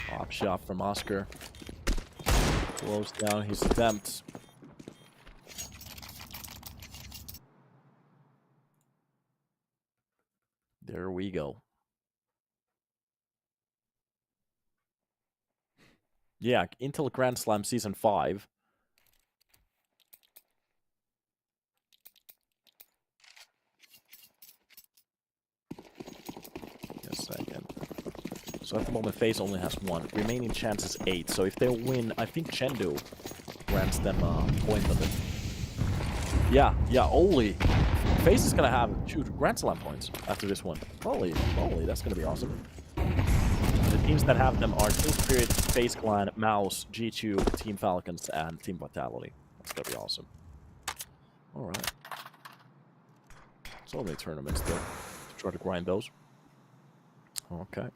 Top shot from Oscar. Slows down his attempts. There we go. Yeah, Intel Grand Slam Season 5. A second. So at the moment, FaZe only has 1. Remaining chance is 8. So if they win, I think Chengdu grants them a point of it. Yeah, only. FaZe is going to have 2 Grand Slam points after this one. Holy, that's going to be awesome. The teams that have them are Team Spirit, FaZe Clan, Mouse, G2, Team Falcons, and Team Vitality. That's going to be awesome. Alright. So many tournaments there. Try to grind those. Okay.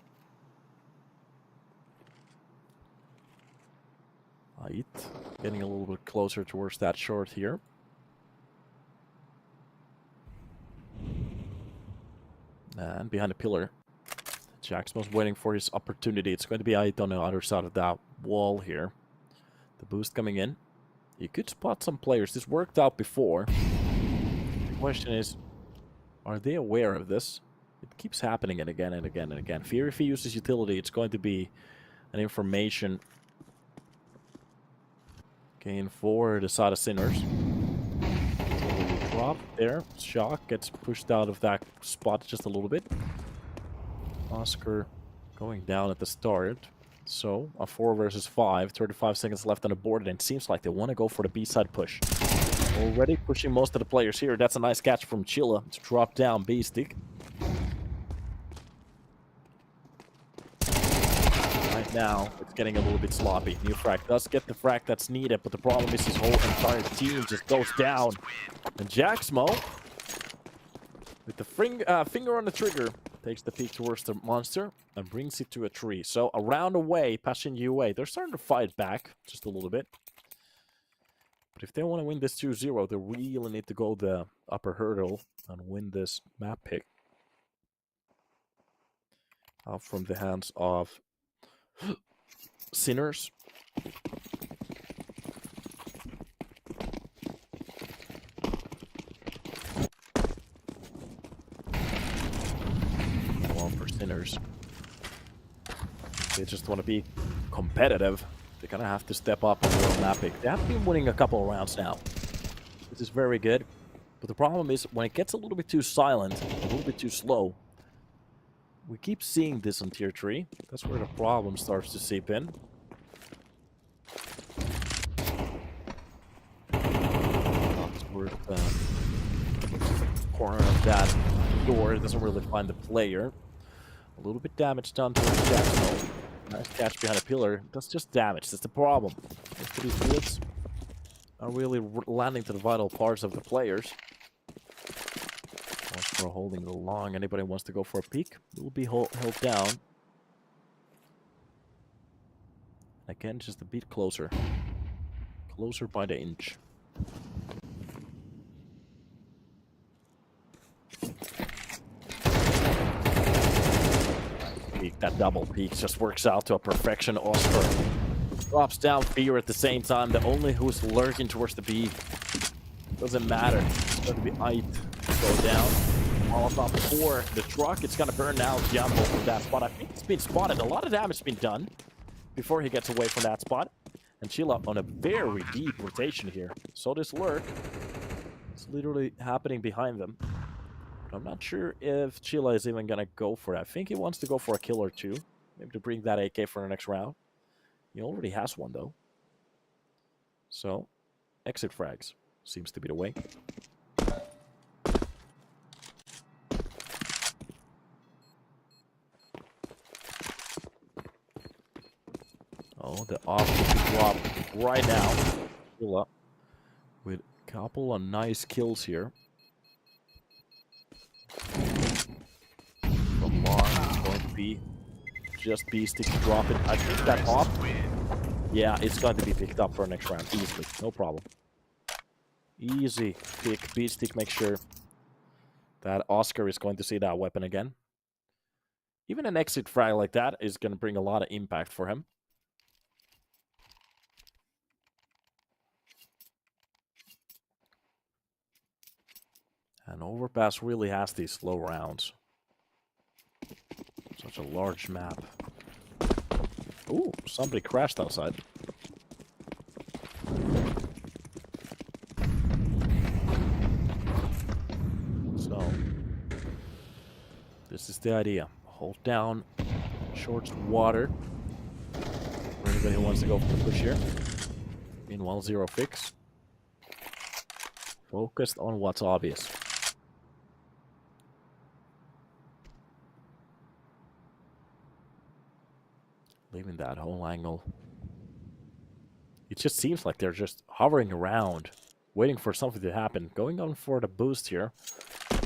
Right. Getting a little bit closer towards that short here. And behind the pillar, Jackson's waiting for his opportunity. It's going to be Ait on the other side of that wall here. The boost coming in. You could spot some players. This worked out before. The question is, are they aware of this? It keeps happening and again and again and again. Fear if he uses utility, it's going to be an information gain for the side of Sinners. Drop there. Shock gets pushed out of that spot just a little bit. Oscar going down at the start. So, a 4 versus 5. 35 seconds left on the board, and it seems like they want to go for the B-side push. Already pushing most of the players here. That's a nice catch from Chilla to drop down B-stick. Right now, it's getting a little bit sloppy. New frag does get the frag that's needed, but the problem is his whole entire team just goes down. And Jaxmo, with the finger on the trigger, takes the peek towards the monster and brings it to a tree. So around away, Passion UA, they're starting to fight back just a little bit. But if they want to win this 2-0, they really need to go the upper hurdle and win this map pick. Out from the hands of Sinners. Well, for Sinners, they just want to be competitive. They're gonna have to step up on their map pick. They have been winning a couple of rounds now. This is very good. But the problem is, when it gets a little bit too silent, a little bit too slow, we keep seeing this on tier 3. That's where the problem starts to seep in. Towards the corner of that door. It doesn't really find the player. A little bit damage done towards Jackson. Nice catch behind a pillar. That's just damage. That's the problem. Most of these bullets are really landing to the vital parts of the players. Oscar holding the long. Anybody wants to go for a peek? It will be held down. Again, just a bit closer. Closer by the inch. Peek, that double peek just works out to a perfection. Oscar drops down Fear at the same time. The only who's lurking towards the B. Doesn't matter. It's going to be Ait. Go down. Molotov before the truck. It's going to burn now. Jumbo from that spot. I think it's been spotted. A lot of damage has been done before he gets away from that spot. And Chilla on a very deep rotation here. So this lurk is literally happening behind them. But I'm not sure if Chilla is even going to go for it. I think he wants to go for a kill or 2. Maybe to bring that AK for the next round. He already has one, though. So, exit frags seems to be the way. Oh, the off will be dropped right now. Pull up with a couple of nice kills here. From long, it's going to be just B-stick to drop it. I think that off. Yeah, it's going to be picked up for next round easily. No problem. Easy pick. B-stick, make sure that Oscar is going to see that weapon again. Even an exit frag like that is going to bring a lot of impact for him. And Overpass really has these slow rounds. Such a large map. Ooh, somebody crashed outside. So, this is the idea. Hold down short water for anybody who wants to go for the push here. Meanwhile, zero fix. Focused on what's obvious. Leaving that whole angle. It just seems like they're just hovering around, waiting for something to happen. Going on for the boost here.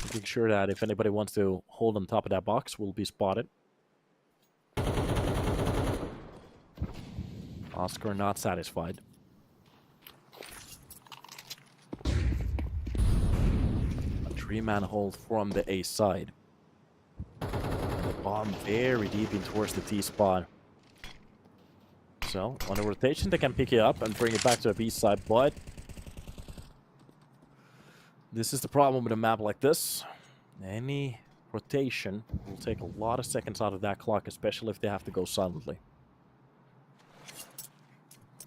Making sure that if anybody wants to hold on top of that box, will be spotted. Oscar not satisfied. A 3-man hold from the A side. And the bomb very deep in towards the T spot. So, on a rotation, they can pick it up and bring it back to the B side, but this is the problem with a map like this. Any rotation will take a lot of seconds out of that clock, especially if they have to go silently.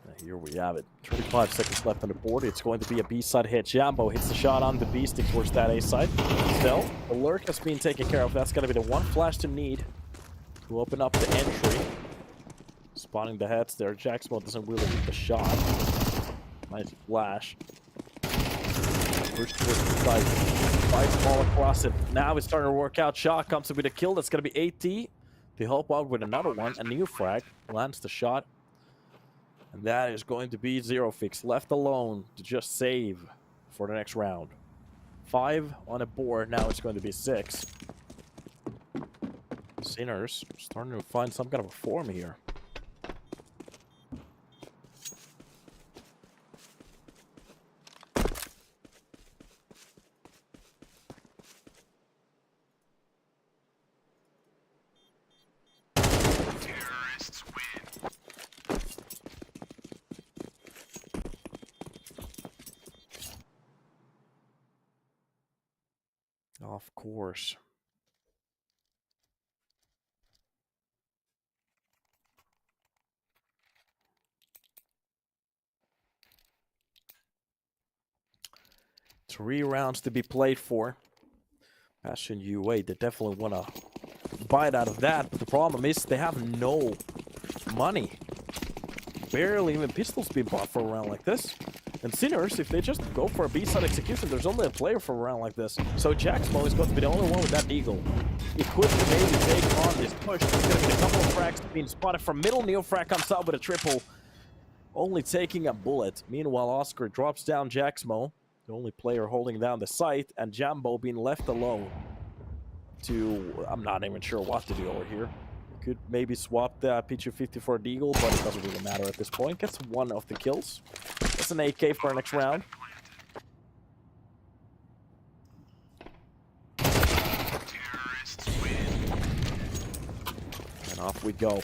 And here we have it. 35 seconds left on the board. It's going to be a B side hit. Jambo hits the shot on the B stick towards that A side. Still, the lurk has been taken care of. That's going to be the one flash to need to open up the entry. Spotting the heads there. Jacksmo doesn't really hit the shot. Nice flash. First towards the side. Fights ball across it. Now it's starting to work out. Shot comes with a kill. That's going to be 80. They help out with another one. A new frag. Lands the shot. And that is going to be zero fix. Left alone to just save for the next round. 5 on a board. Now it's going to be 6. Sinners starting to find some kind of a form here. Of course. Three rounds to be played for. Passion UA, they definitely want to bite out of that, but the problem is they have no money. Barely even pistols being bought for a round like this. And Sinners, if they just go for a B-side execution, there's only a player for a round like this. So Jacksmo is going to be the only one with that eagle. He could maybe take on this push. There's going to be a couple of frags being spotted from middle. Neofrag comes out with a triple, only taking a bullet. Meanwhile, Oscar drops down Jacksmo, the only player holding down the site, and Jambo being left alone to... I'm not even sure what to do over here. Could maybe swap the P250 for a Deagle, but it doesn't really matter at this point. Gets one of the kills. That's an AK for our next round. And off we go.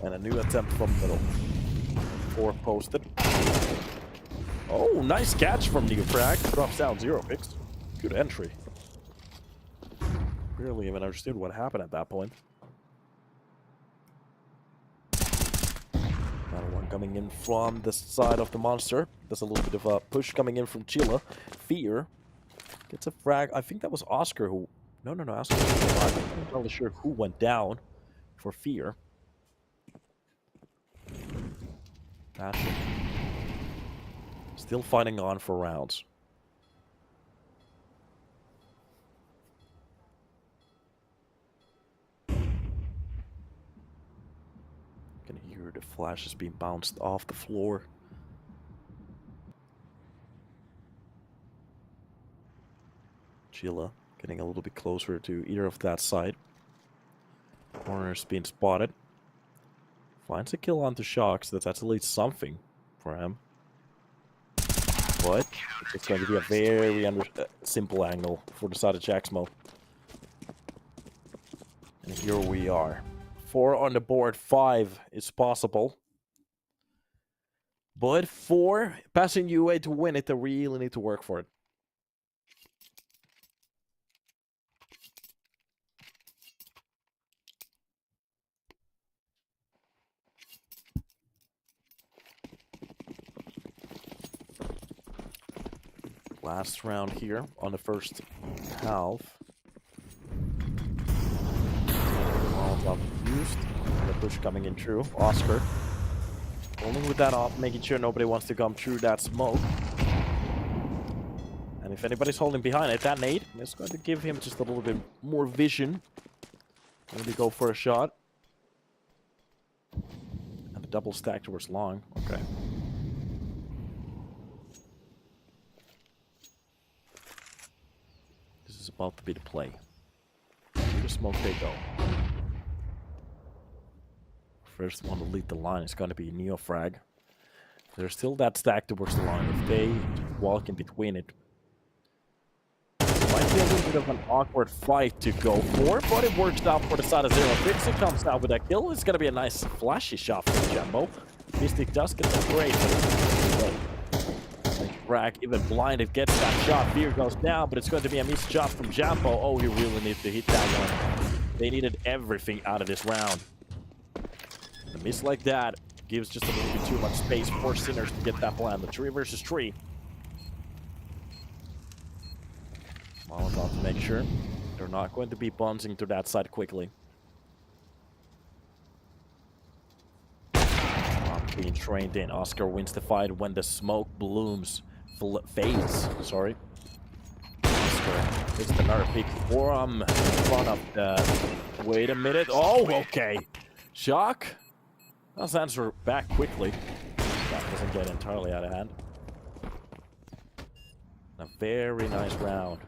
And a new attempt from middle. 4 posted. Oh, nice catch from Nuke. Drops down 0 picks. Good entry. Barely even understood what happened at that point. Another one coming in from the side of the monster. There's a little bit of a push coming in from Chilla. Fear gets a frag. I think that was Oscar who... No, Oscar. I'm not entirely sure who went down for Fear. Passion. Still fighting on for rounds. You can hear the flashes being bounced off the floor. Chilla getting a little bit closer to either of that side. Corner's being spotted. Finds a kill onto Shocks. That's at least something for him. But it's going to be a very simple angle for the side of Jaxmo. And here we are. 4 on the board, 5 is possible. But 4, passing UA to win it, they really need to work for it. Last round here on the first half. Molotov used. The push coming in through. Oscar holding with that off, making sure nobody wants to come through that smoke. And if anybody's holding behind it, that nade is going to give him just a little bit more vision. Maybe go for a shot. And the double stack towards long. Okay. This is about to be the play. Through the smoke they go. First one to lead the line is going to be Neofrag. There's still that stack towards the line. If they walk in between it, might be a little bit of an awkward fight to go for, but it works out for the side of 0 picks. It comes out with a kill. It's going to be a nice flashy shot from Jumbo. Mystic does get some great. Frag even blinded gets that shot. Fear goes down, but it's going to be a missed shot from Jumbo. Oh, he really needs to hit that one. They needed everything out of this round. A miss like that gives just a little bit too much space for Sinners to get that plan. The 3 versus 3. Molotov to make sure they're not going to be bouncing to that side quickly. Being trained in. Oscar wins the fight when the smoke blooms. Fades, sorry. Oscar hits another pick from in front of the... Wait a minute. Oh, okay. Shock. Let's answer back quickly. That doesn't get entirely out of hand. A very nice round.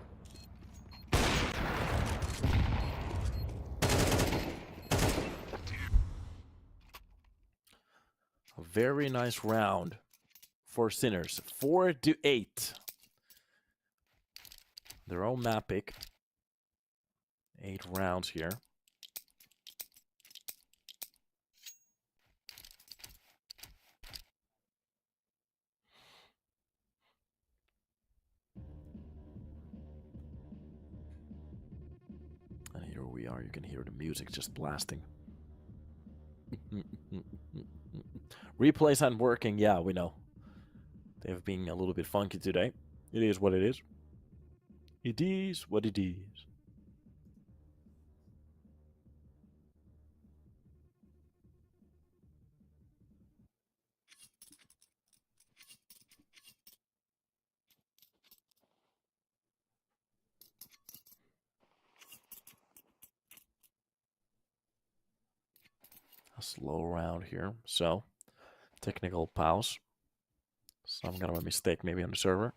A very nice round for Sinners. 4-8. Their own map pick. 8 rounds here. And here we are. You can hear the music just blasting. Replays aren't working. Yeah, we know. They've been a little bit funky today. It is what it is. It is what it is. A slow round here. So, technical pause. Some kind of a mistake maybe on the server.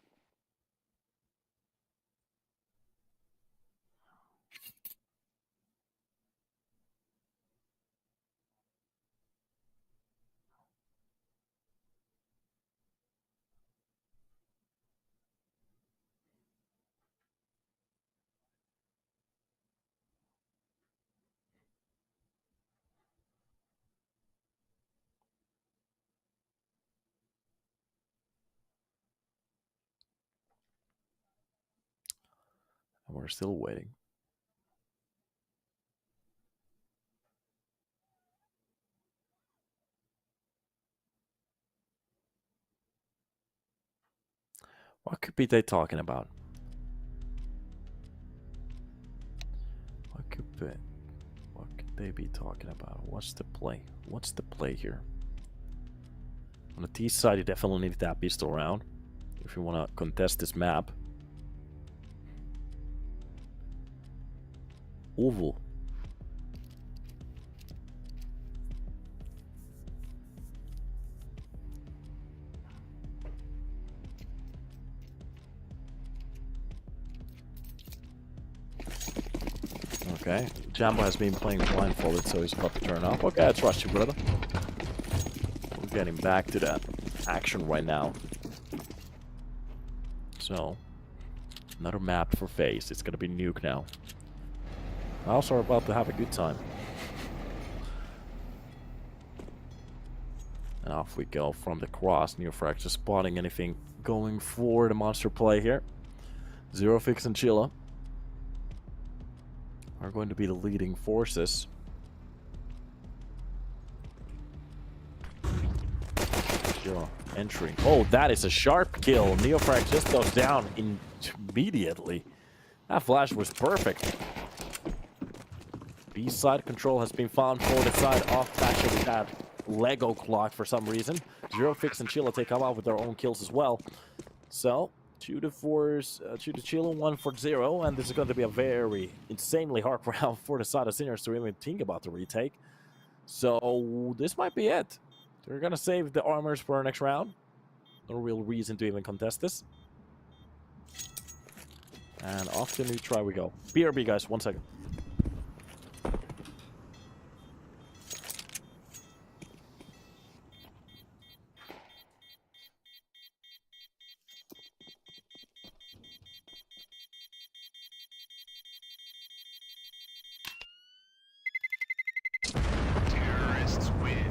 We're still waiting. What could be they talking about? What could they be talking about? What's the play? What's the play here? On the T side, you definitely need that pistol round if you want to contest this map. Oval. Okay, Jambo has been playing blindfolded, so he's about to turn off. Okay, I trust you, brother. We're getting back to that action right now. So, another map for FaZe. It's gonna be Nuke now. I also are about to have a good time. And off we go from the cross. Neofrax just spotting anything going for the monster play here. Zero Fix and Chilla are going to be the leading forces. Chilla entering. Oh, that is a sharp kill. Neofrax just goes down immediately. That flash was perfect. B side control has been found for the side off Thatcher with that Lego clock for some reason. Zero Fix and Chilla take come out with their own kills as well. So 2 to 4s, 2 to Chilla, 1 for 0, and this is going to be a very insanely hard round for the side of Sinners to even think about the retake. So this might be it. They're going to save the armors for our next round. No real reason to even contest this. And off to UNiTY we go. BRB, guys, 1 second. Terrorists win.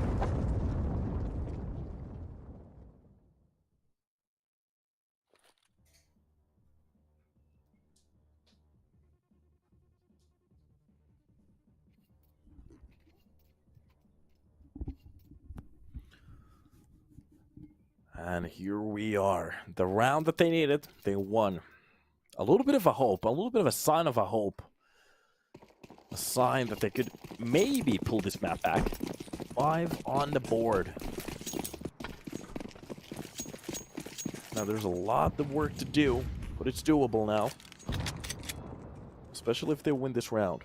And here we are. The round that they needed, they won. A little bit of a hope, a little bit of a sign of a hope. A sign that they could maybe pull this map back. 5 on the board. Now there's a lot of work to do, but it's doable now. Especially if they win this round.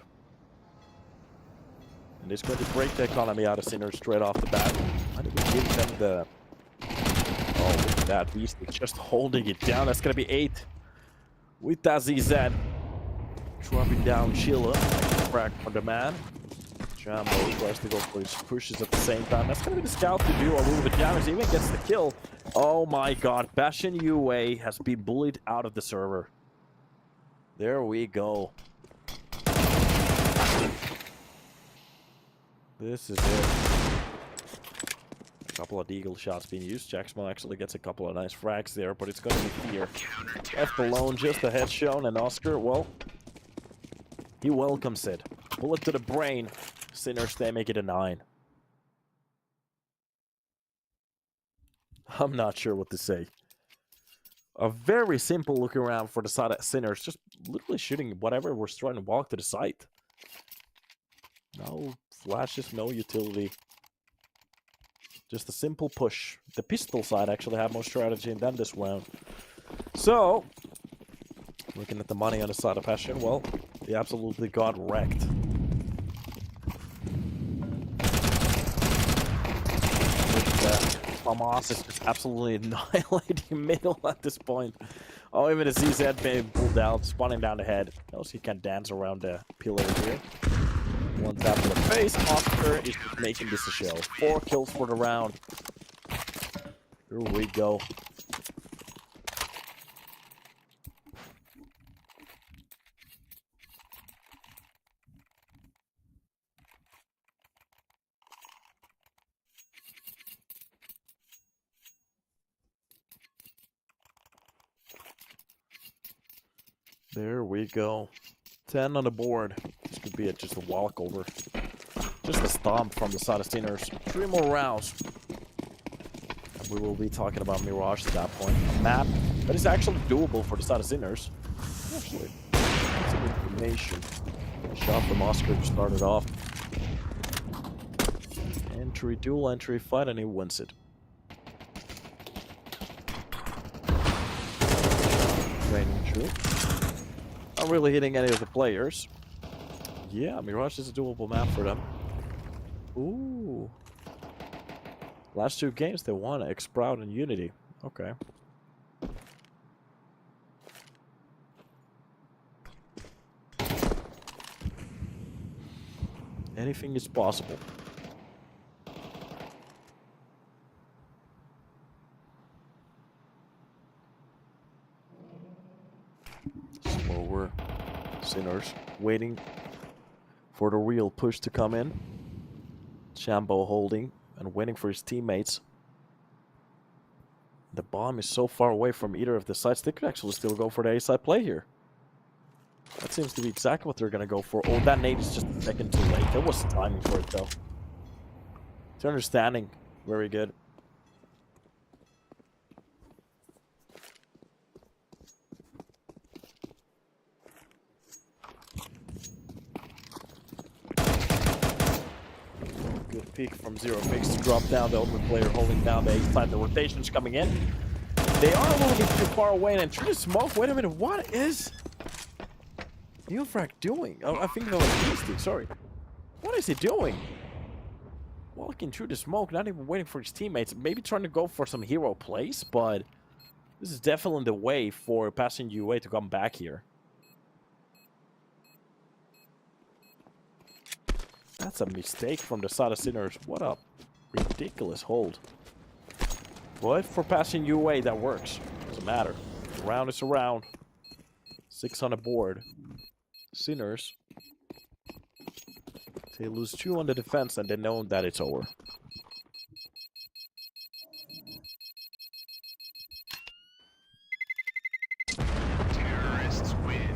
And it's going to break the economy out of Sinners straight off the bat. Might even give them the... Oh, look at that. Beast is just holding it down. That's going to be 8. With that ZZ. Dropping down Chilla. Crack on the man. Jambo tries to go for his pushes at the same time. That's going to be the scout to do a little bit of damage. He even gets the kill. Oh my god. Bastion UA has been bullied out of the server. There we go. This is it. A couple of deagle shots being used. Jacksmo actually gets a couple of nice frags there, but it's going to be Fear. Left alone, just a head shown, and Oscar, well, he welcomes it. Bullet to the brain. Sinners, they make it a 9. I'm not sure what to say. A very simple look around for the side of Sinners. Just literally shooting whatever was trying to walk to the site. No flashes, no utility. Just a simple push. The pistol side actually had more strategy than this round. So, looking at the money on the side of Passion, well, they absolutely got wrecked. Hamas is just absolutely annihilating middle at this point. Oh, even the ZZ being pulled out, spawning down the head. Notice he can dance around the pillar here. One tap to the face. Oscar is just making this a show. 4 kills for the round. Here we go. There we go. 10 on the board. This could be just a walkover. Just a stomp from the side of Sinners. 3 more rounds. And we will be talking about Mirage at that point. A map that is actually doable for the side of Sinners. Actually, that's some information. A shot from Oscar to start it off. Entry, dual entry, fight, and he wins it. Raining true. Not really hitting any of the players. Yeah, Mirage is a doable map for them. Ooh. Last 2 games they won, Sprout and UNiTY. Okay. Anything is possible. Slower. Sinners waiting for the real push to come in. Chambo holding and waiting for his teammates. The bomb is so far away from either of the sides, they could actually still go for the A-side play here. That seems to be exactly what they're going to go for. Oh, that nade is just a second too late. There was timing for it, though. It's understanding. Very good. Good peek from Zero Fix to drop down the ultimate player holding down the A-side. The rotation's coming in. They are a little bit too far away and through the smoke. Wait a minute, what is Neofrag doing? Oh, I think that was Beastie, sorry. What is he doing? Walking through the smoke, not even waiting for his teammates. Maybe trying to go for some hero plays, but this is definitely the way for passing UA to come back here. That's a mistake from the side of Sinners. What a ridiculous hold. Well, if for passing UA, that works. Doesn't matter. A round is a round. 6 on the board. Sinners. They lose 2 on the defense and they know that it's over. Terrorists win.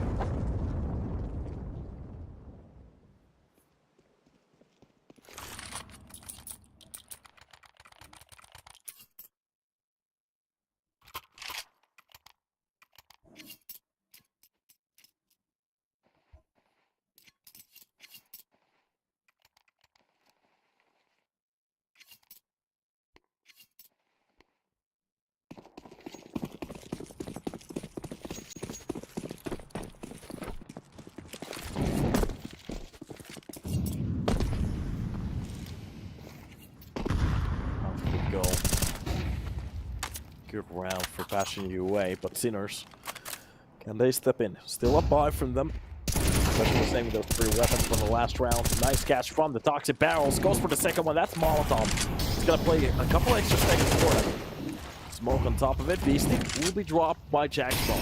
Good round for passing you away, but Sinners, can they step in? Still up by from them. Especially saving those 3 weapons from the last round. Nice catch from the Toxic Barrels. Goes for the second one. That's Molotov. He's going to play a couple extra seconds for him. Smoke on top of it. Beastie will be dropped by Jackstone.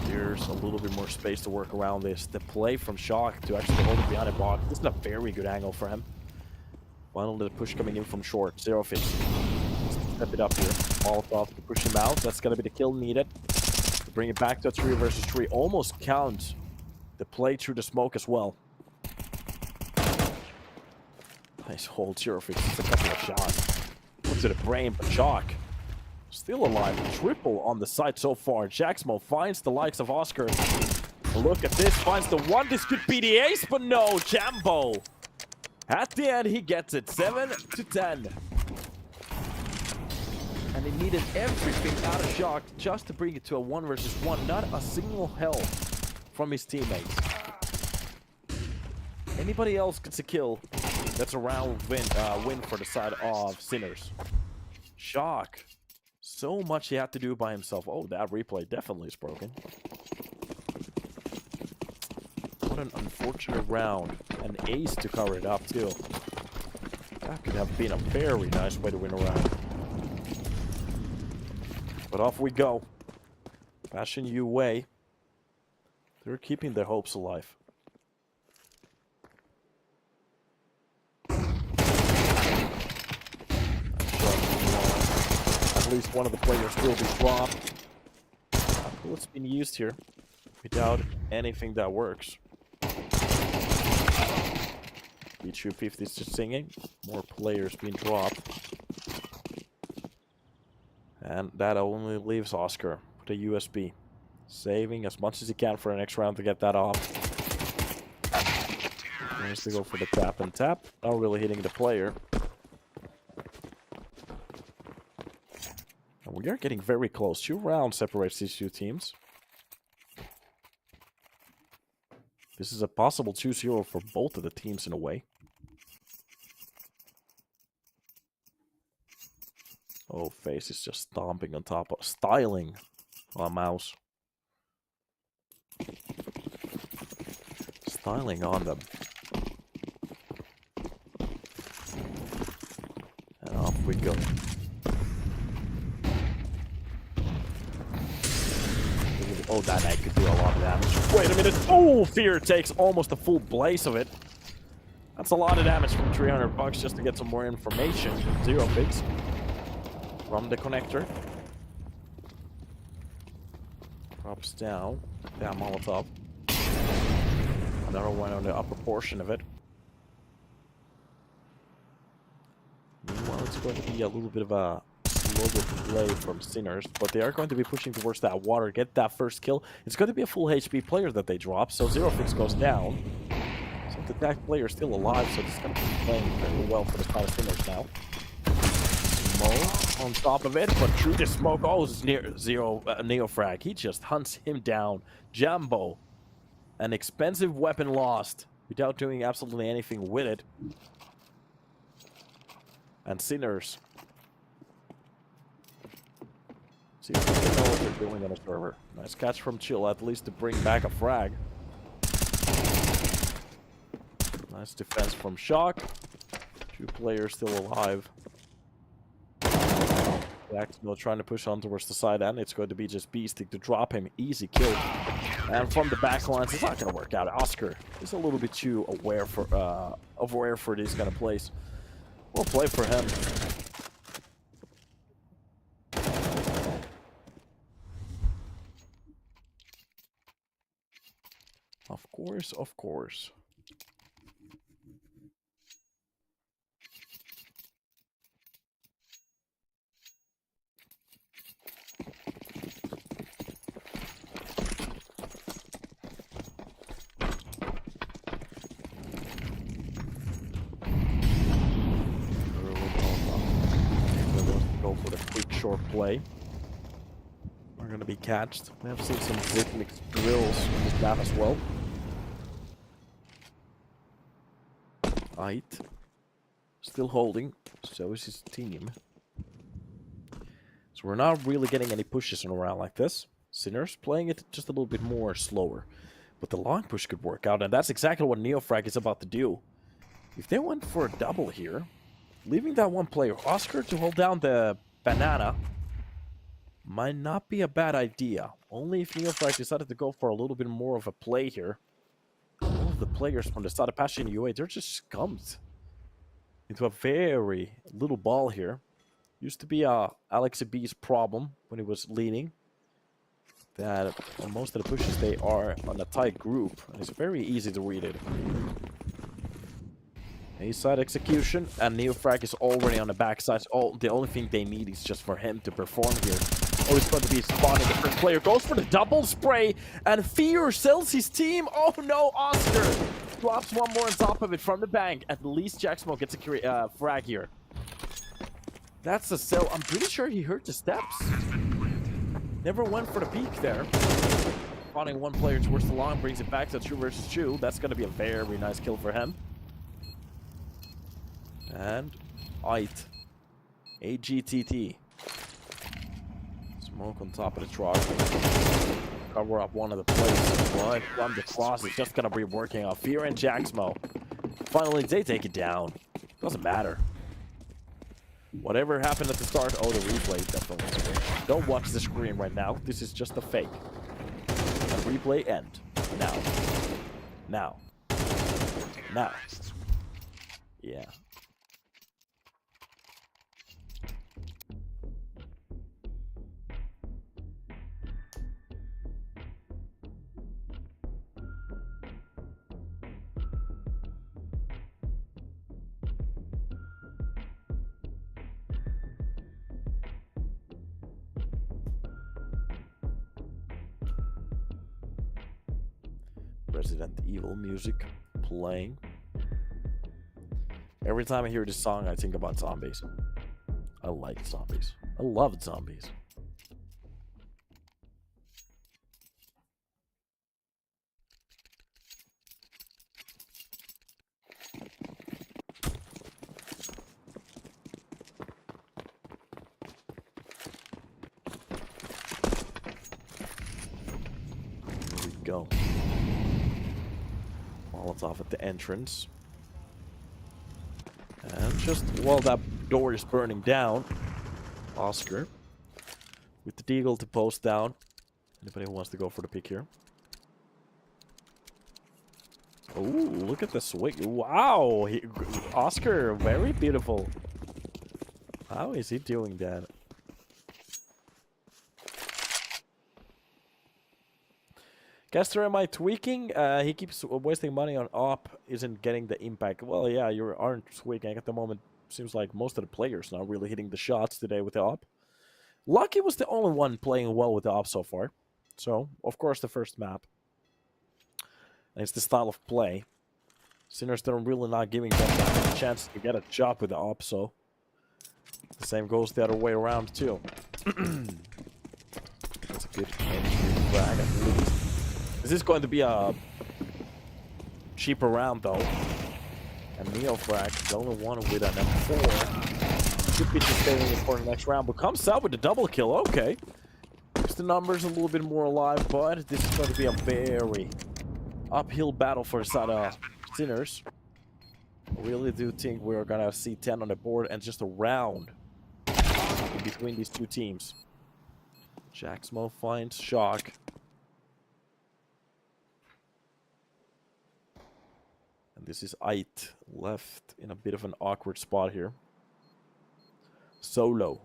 There's a little bit more space to work around this. The play from Shock to actually hold it behind a box. This is a very good angle for him. Finally, the push coming in from short. Zero Fix. Step it up here. Molotov to push him out. That's going to be the kill needed. To bring it back to a 3 versus 3. Almost count the play through the smoke as well. Nice hold. Zero Fix. It's a couple of shots. Put to the brain, but Shock still alive. Triple on the side so far. Jacksmo finds the likes of Oscar. Look at this. Finds the one. This could be the ace, but no. Jambo. At the end, he gets it. 7-10. And he needed everything out of Shock just to bring it to a 1 versus 1. Not a single health from his teammates. Anybody else gets a kill, that's a round win for the side of Sinners. Shock. So much he had to do by himself. Oh, that replay definitely is broken. What an unfortunate round. An ace to cover it up, too. That could have been a very nice way to win a round. But off we go. Passion UA. They're keeping their hopes alive. At least one of the players will be dropped. bullets being used here without anything that works. B250 is just singing. More players being dropped. And that only leaves Oscar with a USB. Saving as much as he can for the next round to get that off. He wants to go for the tap and tap. Not really hitting the player. And we are getting very close. 2 rounds separates these 2 teams. This is a possible 2-0 for both of the teams in a way. Oh, Face is just stomping on top of... Styling on Mouse. Styling on them. And off we go. Oh, that knight could do a lot of damage. Wait a minute. Oh, Fear takes almost a full blaze of it. That's a lot of damage from 300 bucks just to get some more information. 0 pigs. From the connector. Drops down. Down Molotov. Another one on the upper portion of it. Meanwhile, it's going to be a little bit of a slower play from Sinners, but they are going to be pushing towards that water, get that first kill. It's going to be a full HP player that they drop, so Zero Fix goes down. So the attack player is still alive, so this is going to be playing very well for the side of Sinners now. Smoke on top of it, but through the smoke, oh, Neofrag. He just hunts him down. Jumbo. An expensive weapon lost without doing absolutely anything with it. And Sinners. See if they know what they're doing on a server. Nice catch from Chill, at least to bring back a frag. Nice defense from Shock. 2 players still alive. Jacksonville trying to push on towards the side, and it's going to be just Beastic to drop him. Easy kill. And from the back lines, it's not going to work out. Oscar is a little bit too aware for these kind of plays. We'll play for him. Of course, of course. Go for the quick short play. We're going to be catched. We have seen some rhythmic drills on this map as well. Right. Still holding. So is his team. So we're not really getting any pushes in a round like this. Sinners playing it just a little bit more slower. But the long push could work out, and that's exactly what Neofrag is about to do. If they went for a double here, leaving that one player, Oscar, to hold down the banana, might not be a bad idea. Only if Neofrag decided to go for a little bit more of a play here. All of the players from the side of Passion UA, they're just scummed into a very little ball here. Used to be Alex B's problem when he was leading. That on most of the pushes they are on a tight group, and it's very easy to read it. A-side execution, and Neofrag is already on the backside. Oh, the only thing they need is just for him to perform here. Oh, it's going to be spotted. The first player goes for the double spray, and Fear sells his team. Oh no, Oscar drops one more on top of it from the bank. At least Jacksmo gets a frag here. That's a sell. I'm pretty sure he heard the steps. Never went for the peek there. Spotting one player towards the line, brings it back to 2 versus 2. That's going to be a very nice kill for him. And It. AGTT. Smoke on top of the truck. Cover up one of the plates. But from the cross, it's just going to be working out. Fear and Jacksmo. Finally, they take it down. Doesn't matter. Whatever happened at the start, oh, the replay definitely. Don't watch the screen right now. This is just a fake. And replay end. Now. Now. Now. Yeah. Resident Evil music playing. Every time I hear this song, I think about zombies. I like zombies. I love zombies. Here we go. Molotov at the entrance. And just while that door is burning down, Oscar with the deagle to post down. Anybody who wants to go for the pick here? Oh, look at the swing. Wow! Oscar, very beautiful. How is he doing that? Caster, am I tweaking? He keeps wasting money on op, isn't getting the impact. Well, yeah, you aren't tweaking at the moment. Seems like most of the players not really hitting the shots today with the op. Lucky was the only one playing well with the op so far. So, of course, the first map. And it's the style of play. Sinners, they're really not giving them a chance to get a job with the op, so... The same goes the other way around, too. That's a good entry frag, at least. This is going to be a cheaper round, though. And Neofrag, the only one with an M4, should be just staying for the next round, but comes out with a double kill. Okay. Keeps the numbers a little bit more alive, but this is going to be a very uphill battle for Sinners. I really do think we're going to see 10 on the board and just a round in between these two teams. Jaxmo finds Shock. And this is Ait, left in a bit of an awkward spot here. Solo.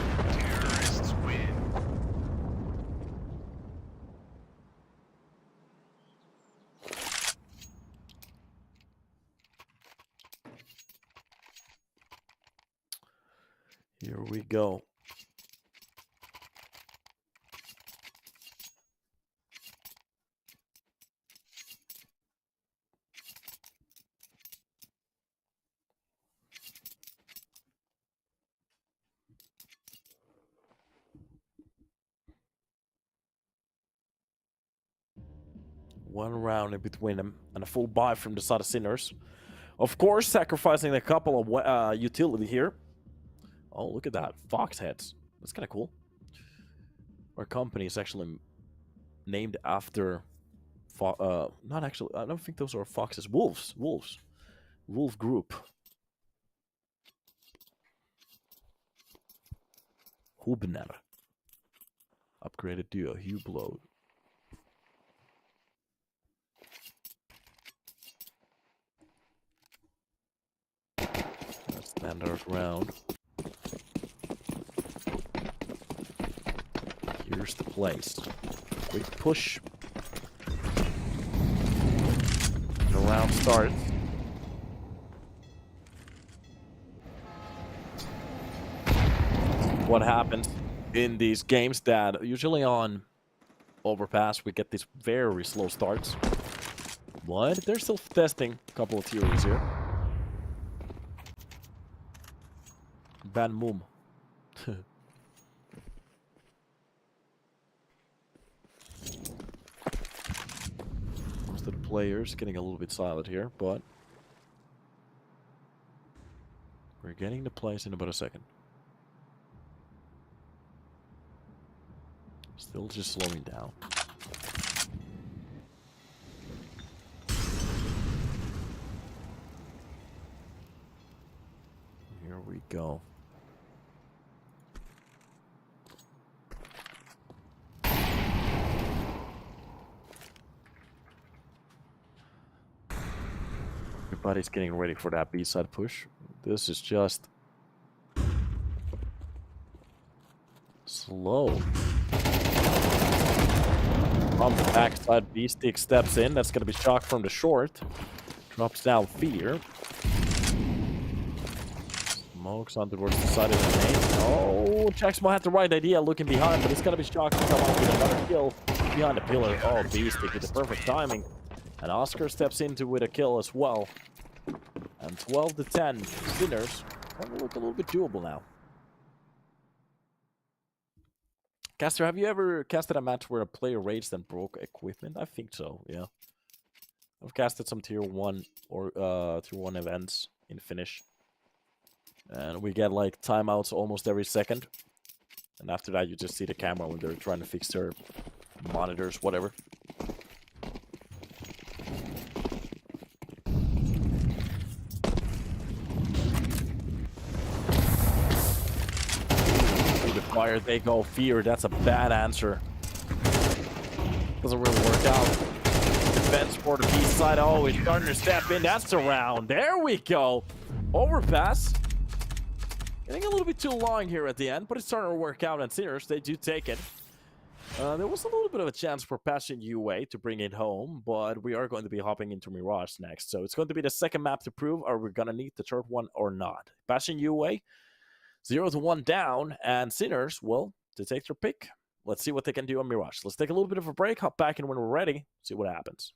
Terrorists win. Here we go. One round in between them and a full buy from the side of Sinners. Of course, sacrificing a couple of utility here. Oh, look at that. Fox heads. That's kind of cool. Our company is actually named after... not actually. I don't think those are foxes. Wolves. Wolves. Wolf group. Hubner. Upgraded to a Hublot. Standard round. Here's the place. Quick push. The round starts. What happens in these games that usually on Overpass we get these very slow starts. But they're still testing a couple of theories here. Van Moom. Most of the players getting a little bit silent here, but we're getting the plays in about a second. Still just slowing down. Here we go. Everybody's getting ready for that B-side push. This is just slow. From the backside, B-Stick steps in. That's going to be shock from the short. Drops down Fear. Smokes on towards the side of the main. Oh, Jacksmo had the right idea looking behind, but it's going to be shocked to come out with another kill behind the pillar. Oh, B-Stick with the perfect timing. And Oscar steps into with a kill as well. And 12 to 10, Sinners going to look a little bit doable now. Caster, have you ever casted a match where a player raged and broke equipment? I think so, yeah. I've casted some tier 1 or tier 1 events in Finish. And we get like timeouts almost every second. And after that you just see the camera when they're trying to fix their monitors, whatever. Fire, they go Fear. That's a bad answer. Doesn't really work out. Defense for the B side. Oh, he's starting to step in. That's the round. There we go. Overpass. Getting a little bit too long here at the end, but it's starting to work out. And Sinners, they do take it. There was a little bit of a chance for Passion UA to bring it home, but we are going to be hopping into Mirage next. So it's going to be the second map to prove, are we going to need the third one or not? Passion UA. 0 to 1 down, and Sinners, well, to take their pick. Let's see what they can do on Mirage. Let's take a little bit of a break, hop back in when we're ready, see what happens.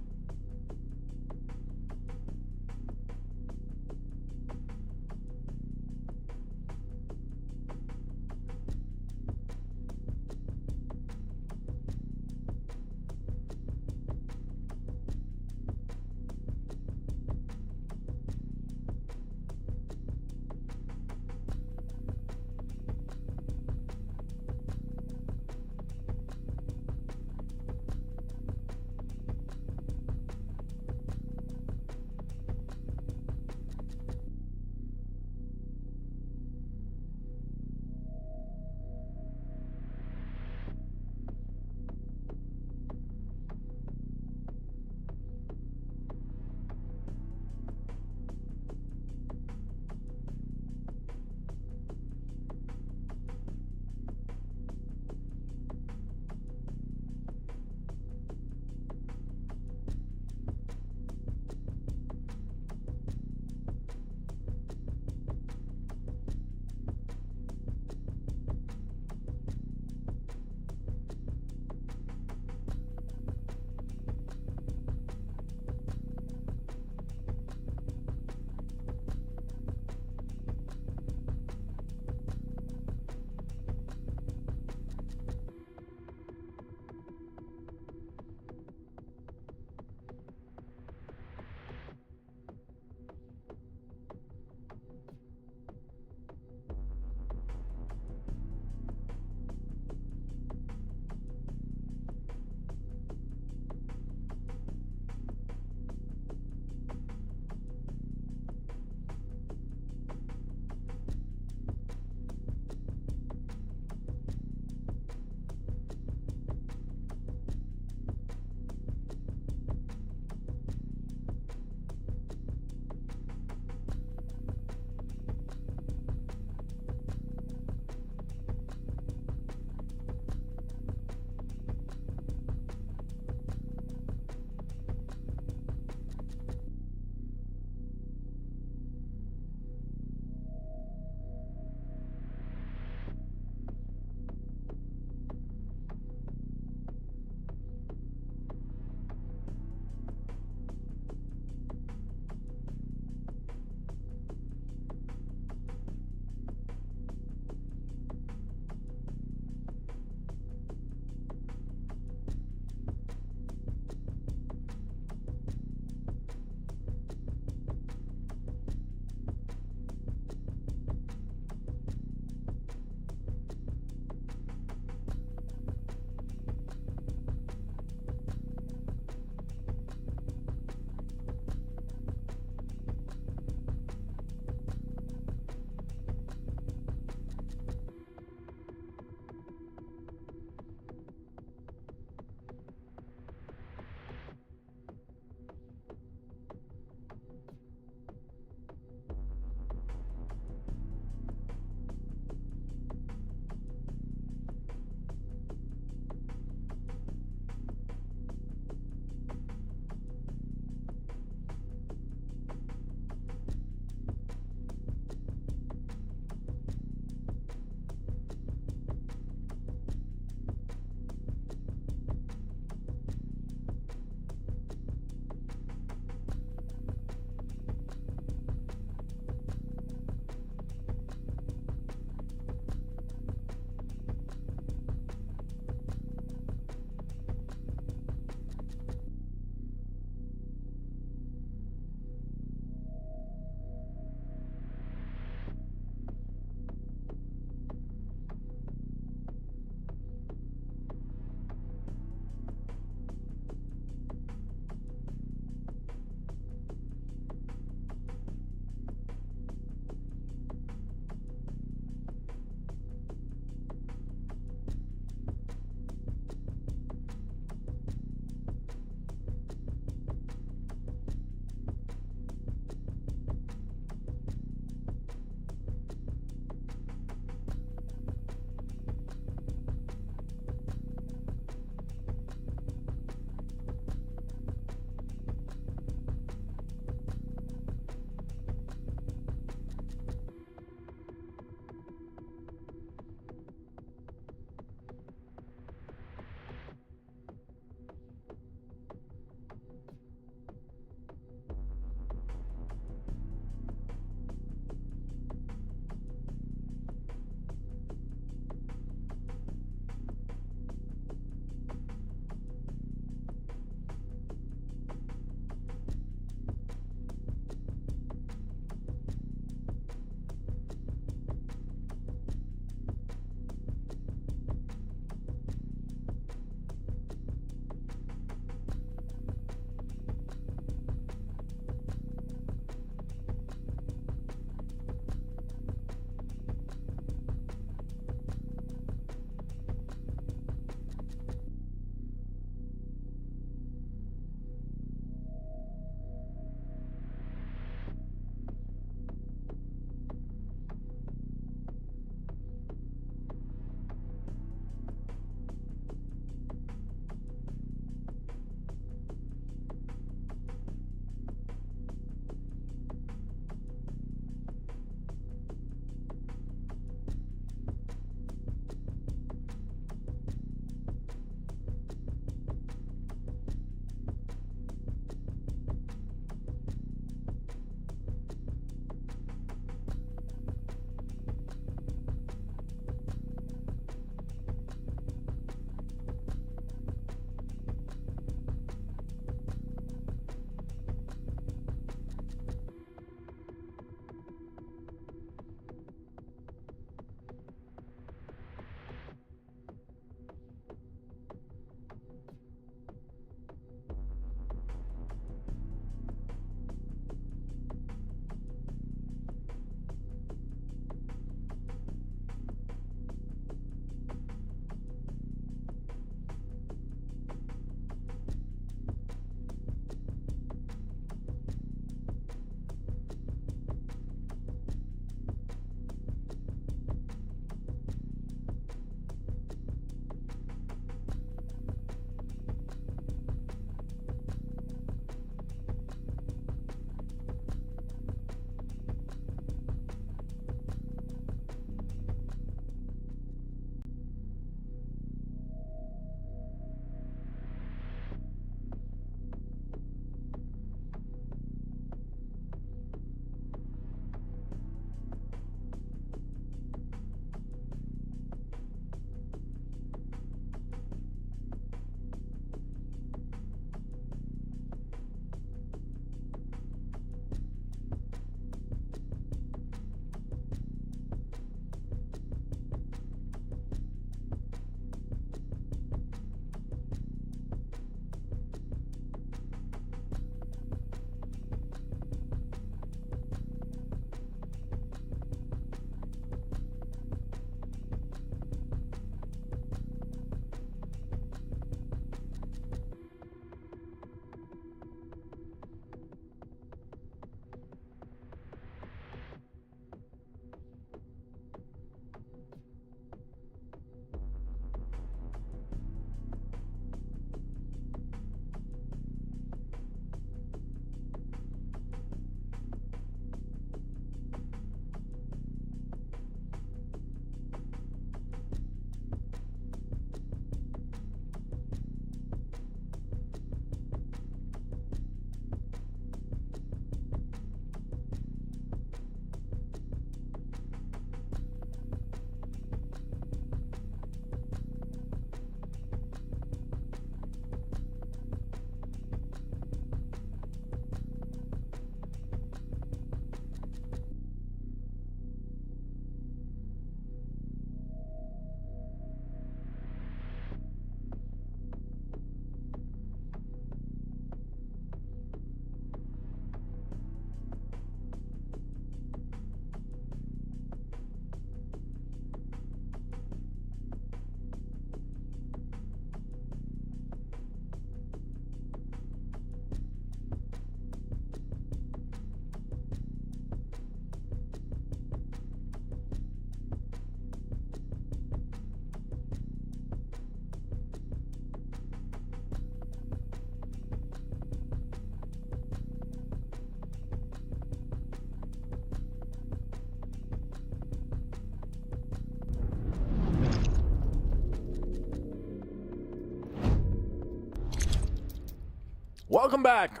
Welcome back!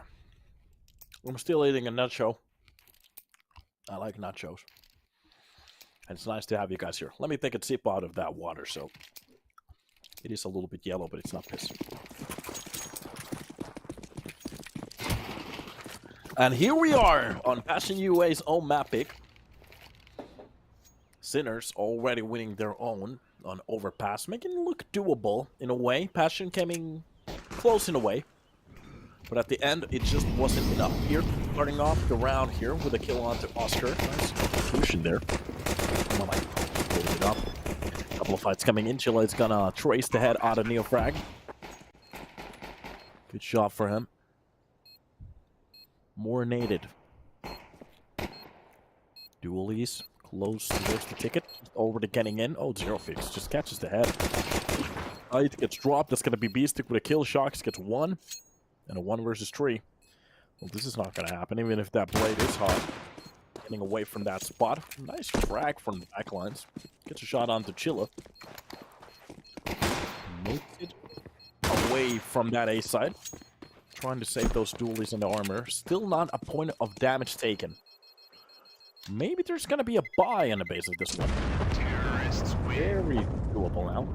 I'm still eating a nacho. I like nachos. And it's nice to have you guys here. Let me take a sip out of that water, so... It is a little bit yellow, but it's not piss. And here we are on Passion UA's own map pick. Sinners already winning their own on Overpass, making it look doable in a way. Passion coming close in a way. But at the end, it just wasn't enough. Here, starting off the round here with a kill onto Oscar. Nice execution there. Come on, holding it up. A couple of fights coming in. Chilla is gonna trace the head out of Neofrag. Good shot for him. More naded. Dualies close towards the ticket. Already getting in. Oh, Zero Fix just catches the head. It gets dropped. That's gonna be Beastic with a kill. Sharks gets 1. And a 1 versus 3. Well, this is not going to happen, even if that blade is hot. Getting away from that spot. Nice frag from the backlines. Gets a shot onto Chilla. Makes it away from that A side. Trying to save those dualies in the armor. Still not a point of damage taken. Maybe there's going to be a buy on the base of this one. Terrorists win. Very doable now.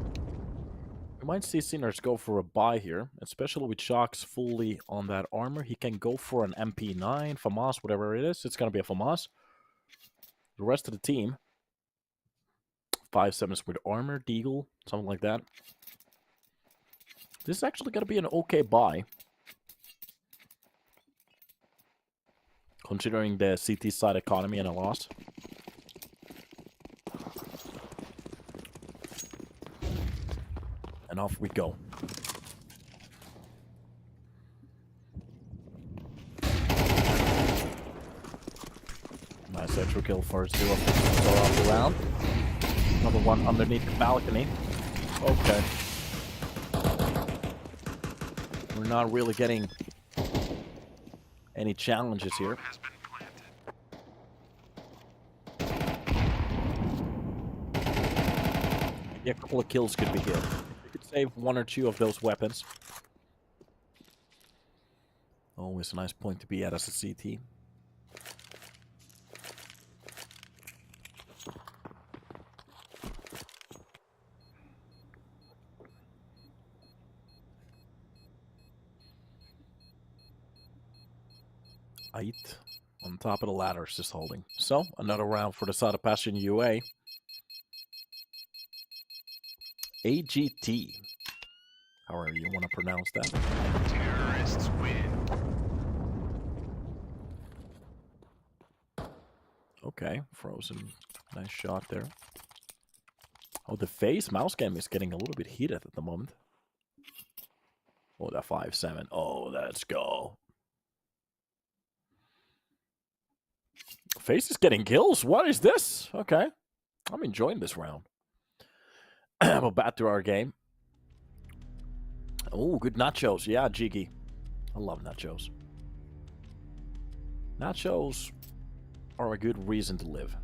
We might see Sinners go for a buy here, especially with Shocks fully on that armor. He can go for an MP9, FAMAS, whatever it is. It's going to be a FAMAS. The rest of the team, 5.7s with armor, Deagle, something like that. This is actually going to be an okay buy. Considering the CT side economy and a loss. And off we go. Nice extra kill for Zero off the round. Another one underneath the balcony. Okay. We're not really getting any challenges here. Maybe a couple of kills could be here. Save 1 or 2 of those weapons. Always a nice point to be at as a CT. Ait on top of the ladder is just holding. So, another round for the side of Passion UA. AGT. However you want to pronounce that. Terrorists win. Okay, Frozen. Nice shot there. Oh, the face mouse game is getting a little bit heated at the moment. Oh, that 5.7. Oh, let's go. Face is getting kills. What is this? Okay. I'm enjoying this round. We'll bat through our game. Oh, good nachos. Yeah, Jiggy. I love nachos. Nachos are a good reason to live.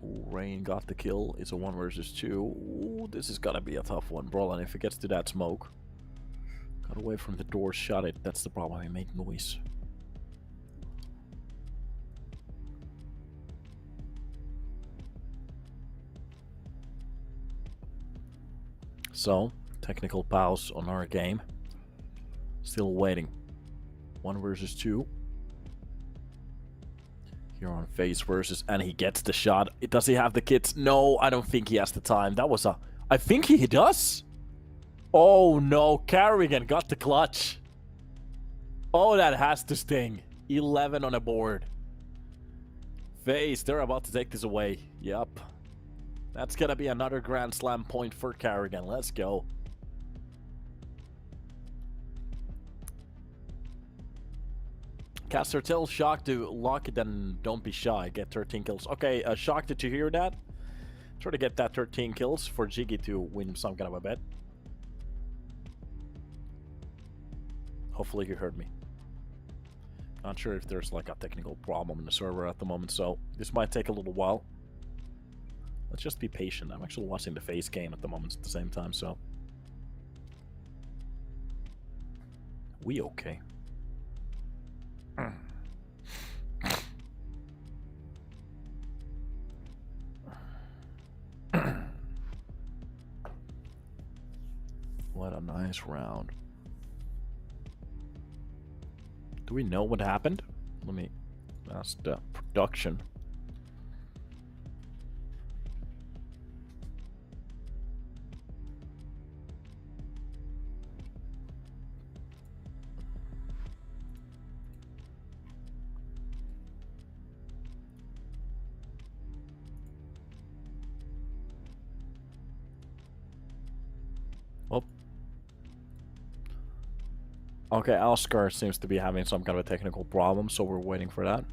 Ooh, Rain got the kill. It's a 1 versus 2. Ooh, this is gonna be a tough one. Brolin, if it gets to that smoke. Got away from the door, shot it. That's the problem. I make noise. So, technical pause on our game. Still waiting. 1 versus 2. Here on face versus, and he gets the shot. Does he have the kits? No, I don't think he has the time. That was a... I think he does. Oh no, Carrigan got the clutch. Oh, that has to sting. 11 on the board. Face, they're about to take this away. Yep. That's gonna be another Grand Slam point for Carrigan. Let's go. Caster, tell Shock to lock it and don't be shy. Get 13 kills. Okay, Shock, did you hear that? Try to get that 13 kills for Jiggy to win some kind of a bet. Hopefully you heard me. Not sure if there's like a technical problem in the server at the moment, so this might take a little while. Let's just be patient. I'm actually watching the face game at the moment at the same time, so... We okay. What a nice round. Do we know what happened? Let me ask the production. Oh. Okay, Oscar seems to be having some kind of a technical problem, so we're waiting for that.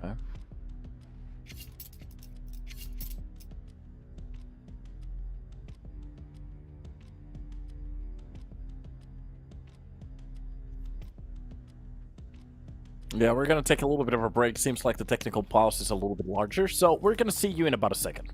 Okay. Yeah, we're gonna take a little bit of a break. Seems like the technical pause is a little bit larger, so we're gonna see you in about a second.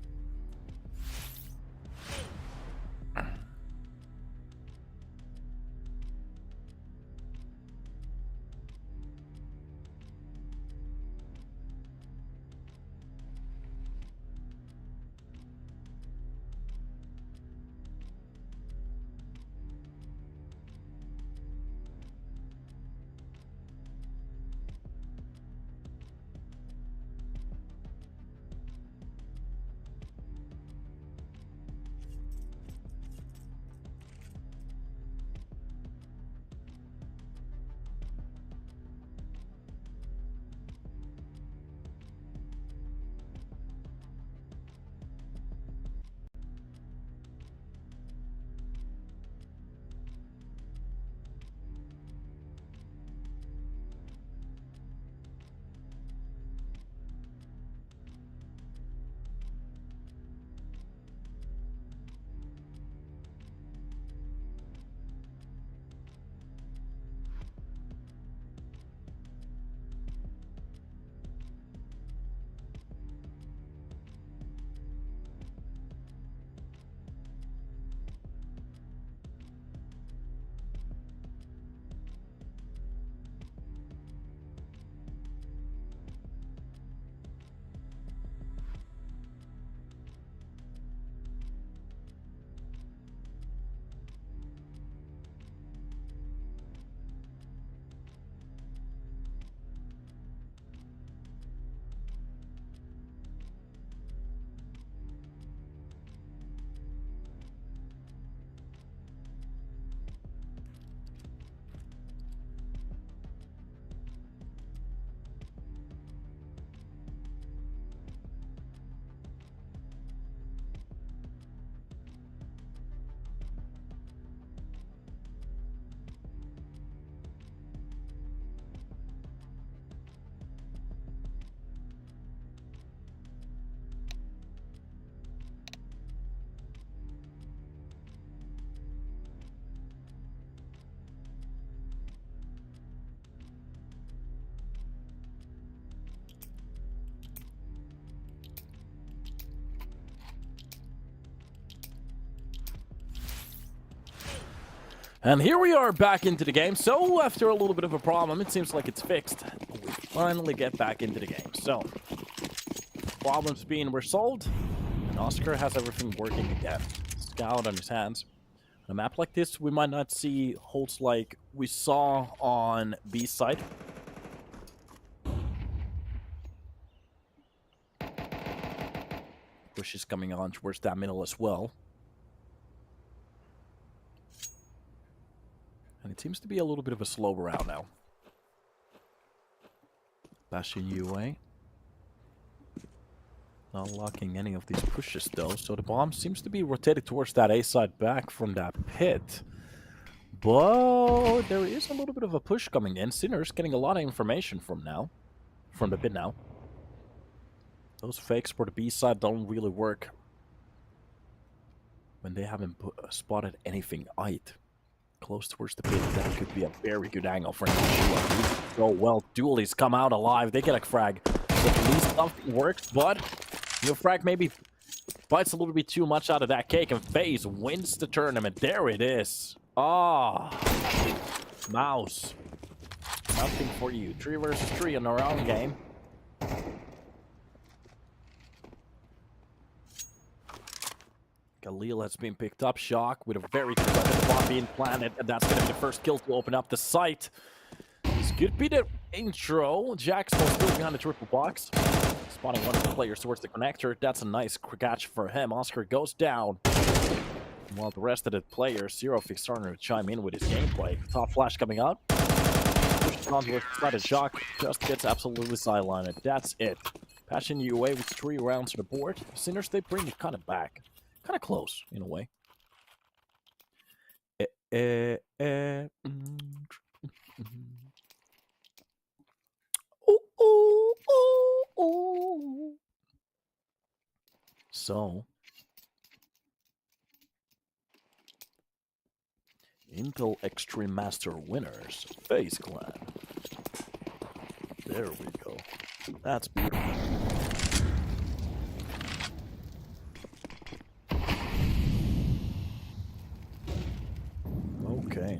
And here we are back into the game. So after a little bit of a problem, it seems like it's fixed. We finally get back into the game. So problems being resolved, and Oscar has everything working again. Scout on his hands. On a map like this, we might not see holes like we saw on B side. Bush is coming on towards that middle as well. And It seems to be a little bit of a slow round now. Bashing UA. Not locking any of these pushes though, so the bomb seems to be rotated towards that A side back from that pit. But there is a little bit of a push coming in. Sinner's getting a lot of information from the pit now. Those fakes for the B side don't really work when they haven't spotted anything eyed close towards the pit. That could be a very good angle for him. Oh well, Dualies come out alive. They get a frag. So at least something works, but your frag maybe bites a little bit too much out of that cake, and FaZe wins the tournament. There it is. Ah, Mouse. Nothing for you. 3 versus 3 in our own game. Khalil has been picked up. Shock with a very good weapon bomb being planted, and that's going to be the first kill to open up the site. This could be the intro. Jack's still behind the triple box. Spotting one of the players towards the connector. That's a nice catch for him. Oscar goes down. While the rest of the players, Zerofix starting to chime in with his gameplay. Top flash coming out. Pushed on with the Shock. Just gets absolutely sidelined. That's it. Passion UA with 3 rounds to the board. Sinners, they bring it kind of back. Kind of close, in a way. So, Intel Extreme Master winners, FaZe Clan. There we go. That's beautiful. Okay.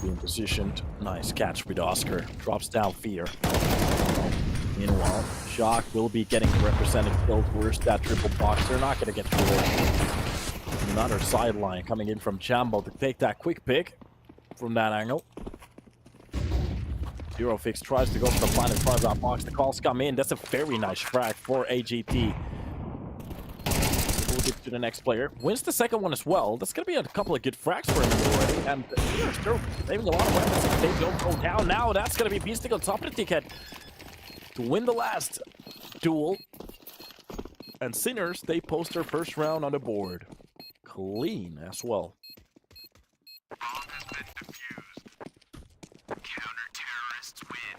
Being positioned. Nice catch with Oscar. Drops down Fear. Meanwhile, Shock will be getting the represented kill towards that triple box. They're not going to get through it. Another sideline coming in from Jambo to take that quick pick from that angle. Zerofix tries to go for the plan in front of that box. The calls come in. That's a very nice frag for AGT. We'll get to the next player. Wins the second one as well. That's going to be a couple of good frags for him already. And they're still saving a lot of weapons. If they don't go down now, that's going to be Beastic on top of the ticket to win the last duel. And Sinners, they post their first round on the board. Clean as well. Bomb has been defused. Counter-terrorists win.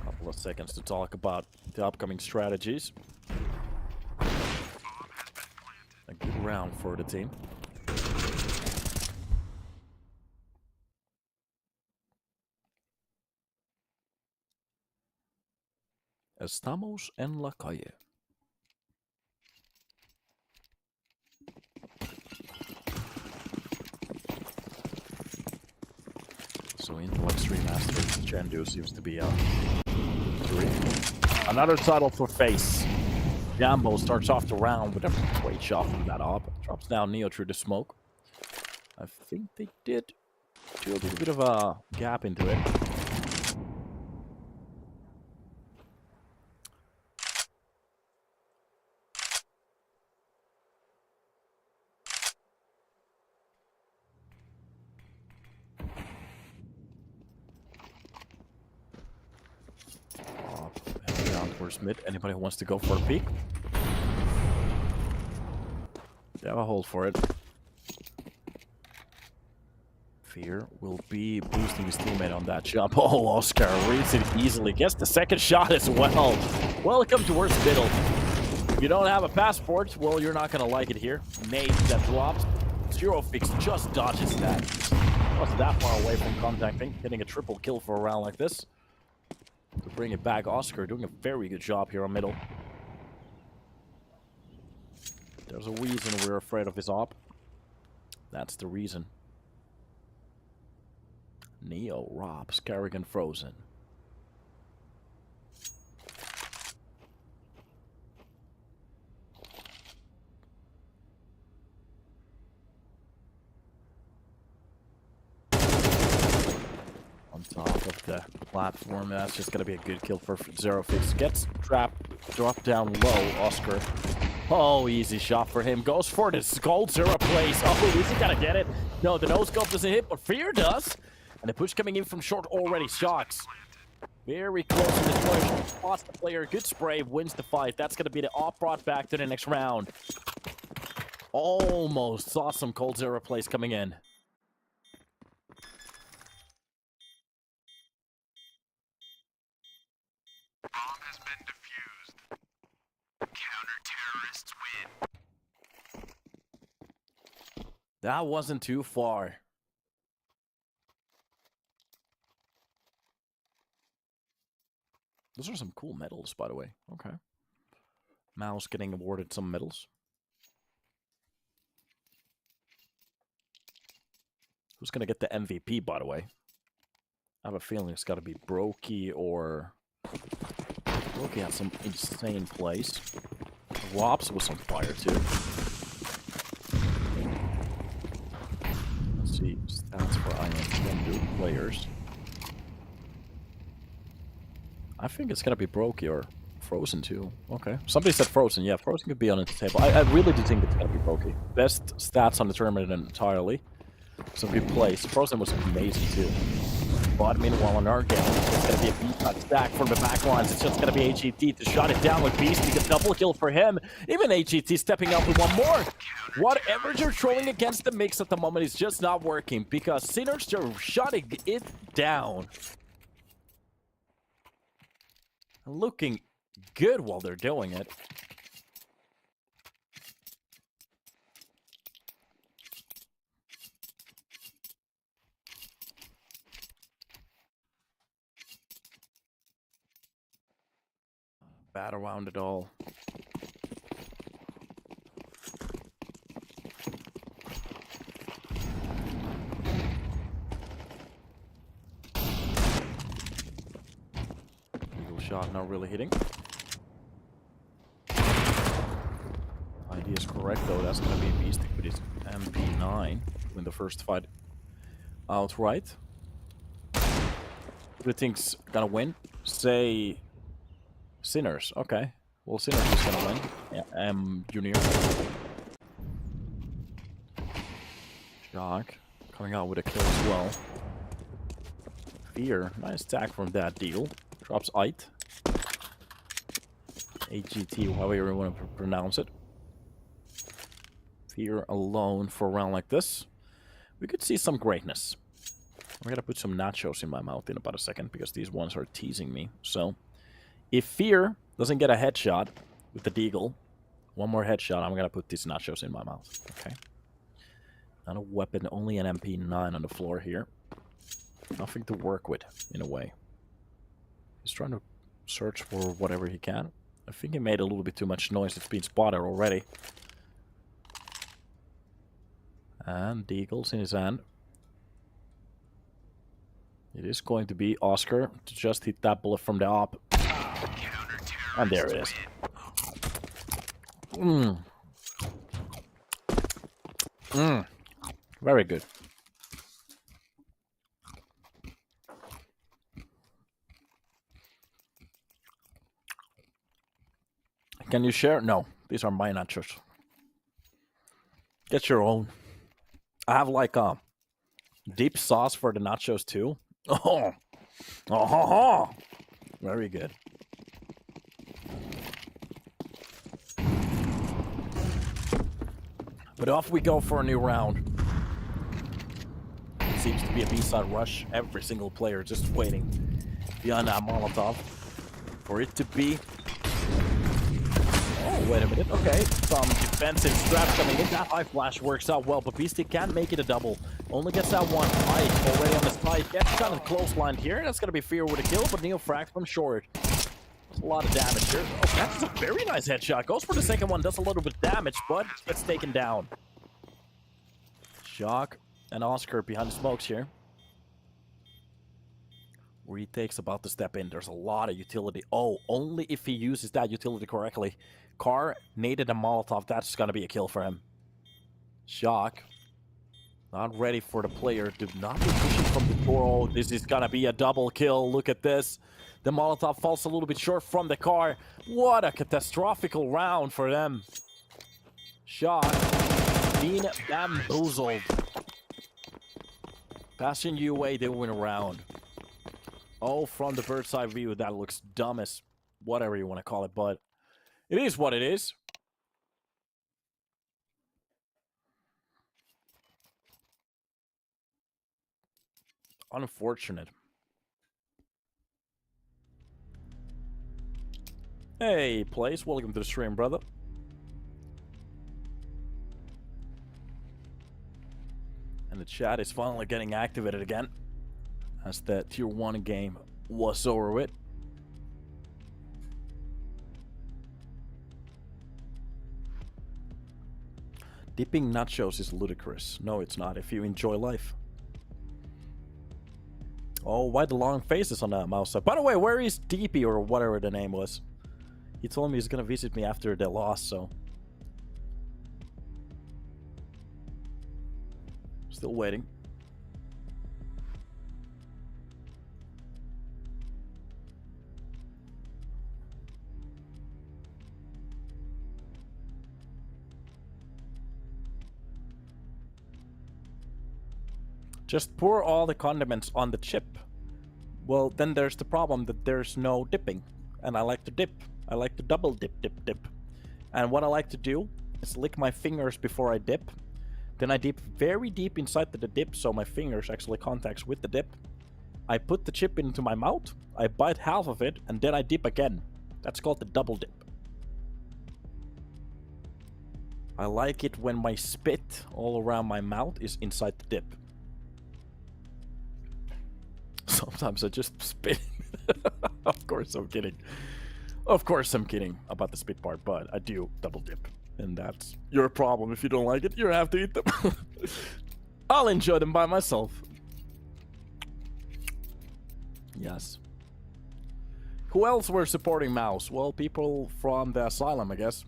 A couple of seconds to talk about the upcoming strategies. A good round for the team. Estamos en la calle. So into Extreme Master, Chandu seems to be 3. Another title for FaZe. Jambo starts off the round with a great shot from that op. Drops down Neo through the smoke. I think they did do a little bit of a gap into it. Down towards mid. Anybody who wants to go for a peek? They have a hold for it. Fear will be boosting his teammate on that jump. Oh, Oscar reads it easily. Gets the second shot as well. Welcome to Worst Middle. If you don't have a passport, well, you're not going to like it here. Nade that drops. Zerofix just dodges that. Wasn't that far away from contacting. Getting a triple kill for a round like this. To bring it back, Oscar doing a very good job here on middle. There's a reason we're afraid of his op. That's the reason. Neo robs Kerrigan Frozen. On top of the platform, that's just going to be a good kill for Zerofix. Gets dropped down low, Oscar. Oh, easy shot for him. Goes for this gold zero place. Oh, is he gonna get it? No, the no-scope doesn't hit, but Fear does. And the push coming in from short already. Shocks. Very close to this push. Spots the player. Good spray. Wins the fight. That's gonna be the op brought back to the next round. Almost saw some cold zero plays coming in. Bomb has been defused. Counter-terrorists win. That wasn't too far. Those are some cool medals, by the way. Okay. Mouse getting awarded some medals. Who's going to get the MVP, by the way? I have a feeling it's got to be Brokey or... Brokey had some insane plays. Wops was on fire, too. Let's see. Stats for IM players. I think it's going to be Brokey or Frozen, too. Okay. Somebody said Frozen. Yeah, Frozen could be on the table. I really do think it's going to be Brokey. Best stats on the tournament entirely. Some good plays. Frozen was amazing too. But meanwhile, on our game, it's going to be a beat stack from the back lines. It's just going to be HET to shut it down with Beast. He gets double kill for him. Even HET stepping up with one more. Whatever you're throwing against the mix at the moment is just not working because Sinners are shutting it down. Looking good while they're doing it. Bat around it all. Eagle shot not really hitting. Idea is correct though, that's gonna be a beast with his MP9 win the first fight outright. Who do you think's gonna win? Say Sinners, okay. Well, Sinners is gonna win. Yeah, Junior. Shock. Coming out with a kill as well. Fear. Nice attack from that deal. Drops IT. AGT, however you want to pronounce it. Fear alone for a round like this. We could see some greatness. I'm gonna put some nachos in my mouth in about a second because these ones are teasing me. So, if Fear doesn't get a headshot with the deagle, one more headshot, I'm gonna put these nachos in my mouth. Okay. Not a weapon, only an MP9 on the floor here. Nothing to work with, in a way. He's trying to search for whatever he can. I think he made a little bit too much noise. It's been spotted already. And deagle's in his hand. It is going to be Oscar to just hit that bullet from the op. And there it is. Very good. Can you share? No, these are my nachos. Get your own. I have like a deep sauce for the nachos too. Oh, very good. But off we go for a new round. It seems to be a B-side rush. Every single player just waiting beyond that Molotov for it to be. Oh, wait a minute. Okay, some defensive straps coming in. That high flash works out well, but Beastie can't make it a double. Only gets that one fight already on the spike. Gets kind of close line here. That's going to be Fear with a kill, but Neo frags from short. That's a lot of damage here. Oh, that's a very nice headshot. Goes for the second one. Does a little bit of damage, but gets taken down. Shock and Oscar behind the smokes here. Retake's about to step in. There's a lot of utility. Oh, only if he uses that utility correctly. Car naded a Molotov. That's going to be a kill for him. Shock. Not ready for the player. Do not be pushing from the door. Oh, this is going to be a double kill. Look at this. The Molotov falls a little bit short from the car. What a catastrophical round for them. Shot. Being bamboozled. Passing you away, they win a round. Oh, from the bird's eye view, that looks dumb as whatever you want to call it, but it is what it is. Unfortunate. Hey, Place, welcome to the stream, brother. And the chat is finally getting activated again, as the Tier 1 game was over with. Dipping nachos is ludicrous. No, it's not, if you enjoy life. Oh, why the long faces on that mouse? By the way, where is DP or whatever the name was? He told me he's gonna visit me after the loss, so... Still waiting. Just pour all the condiments on the chip. Well, then there's the problem that there's no dipping. And I like to dip. I like to double dip. And what I like to do is lick my fingers before I dip. Then I dip very deep inside the dip so my fingers actually contacts with the dip. I put the chip into my mouth, I bite half of it, and then I dip again. That's called the double dip. I like it when my spit all around my mouth is inside the dip. Sometimes I just spit. Of course I'm kidding. Of course I'm kidding about the spit part, but I do double dip. And that's your problem. If you don't like it, you have to eat them. I'll enjoy them by myself. Yes. Who else were supporting Mouse? Well, people from the asylum, I guess.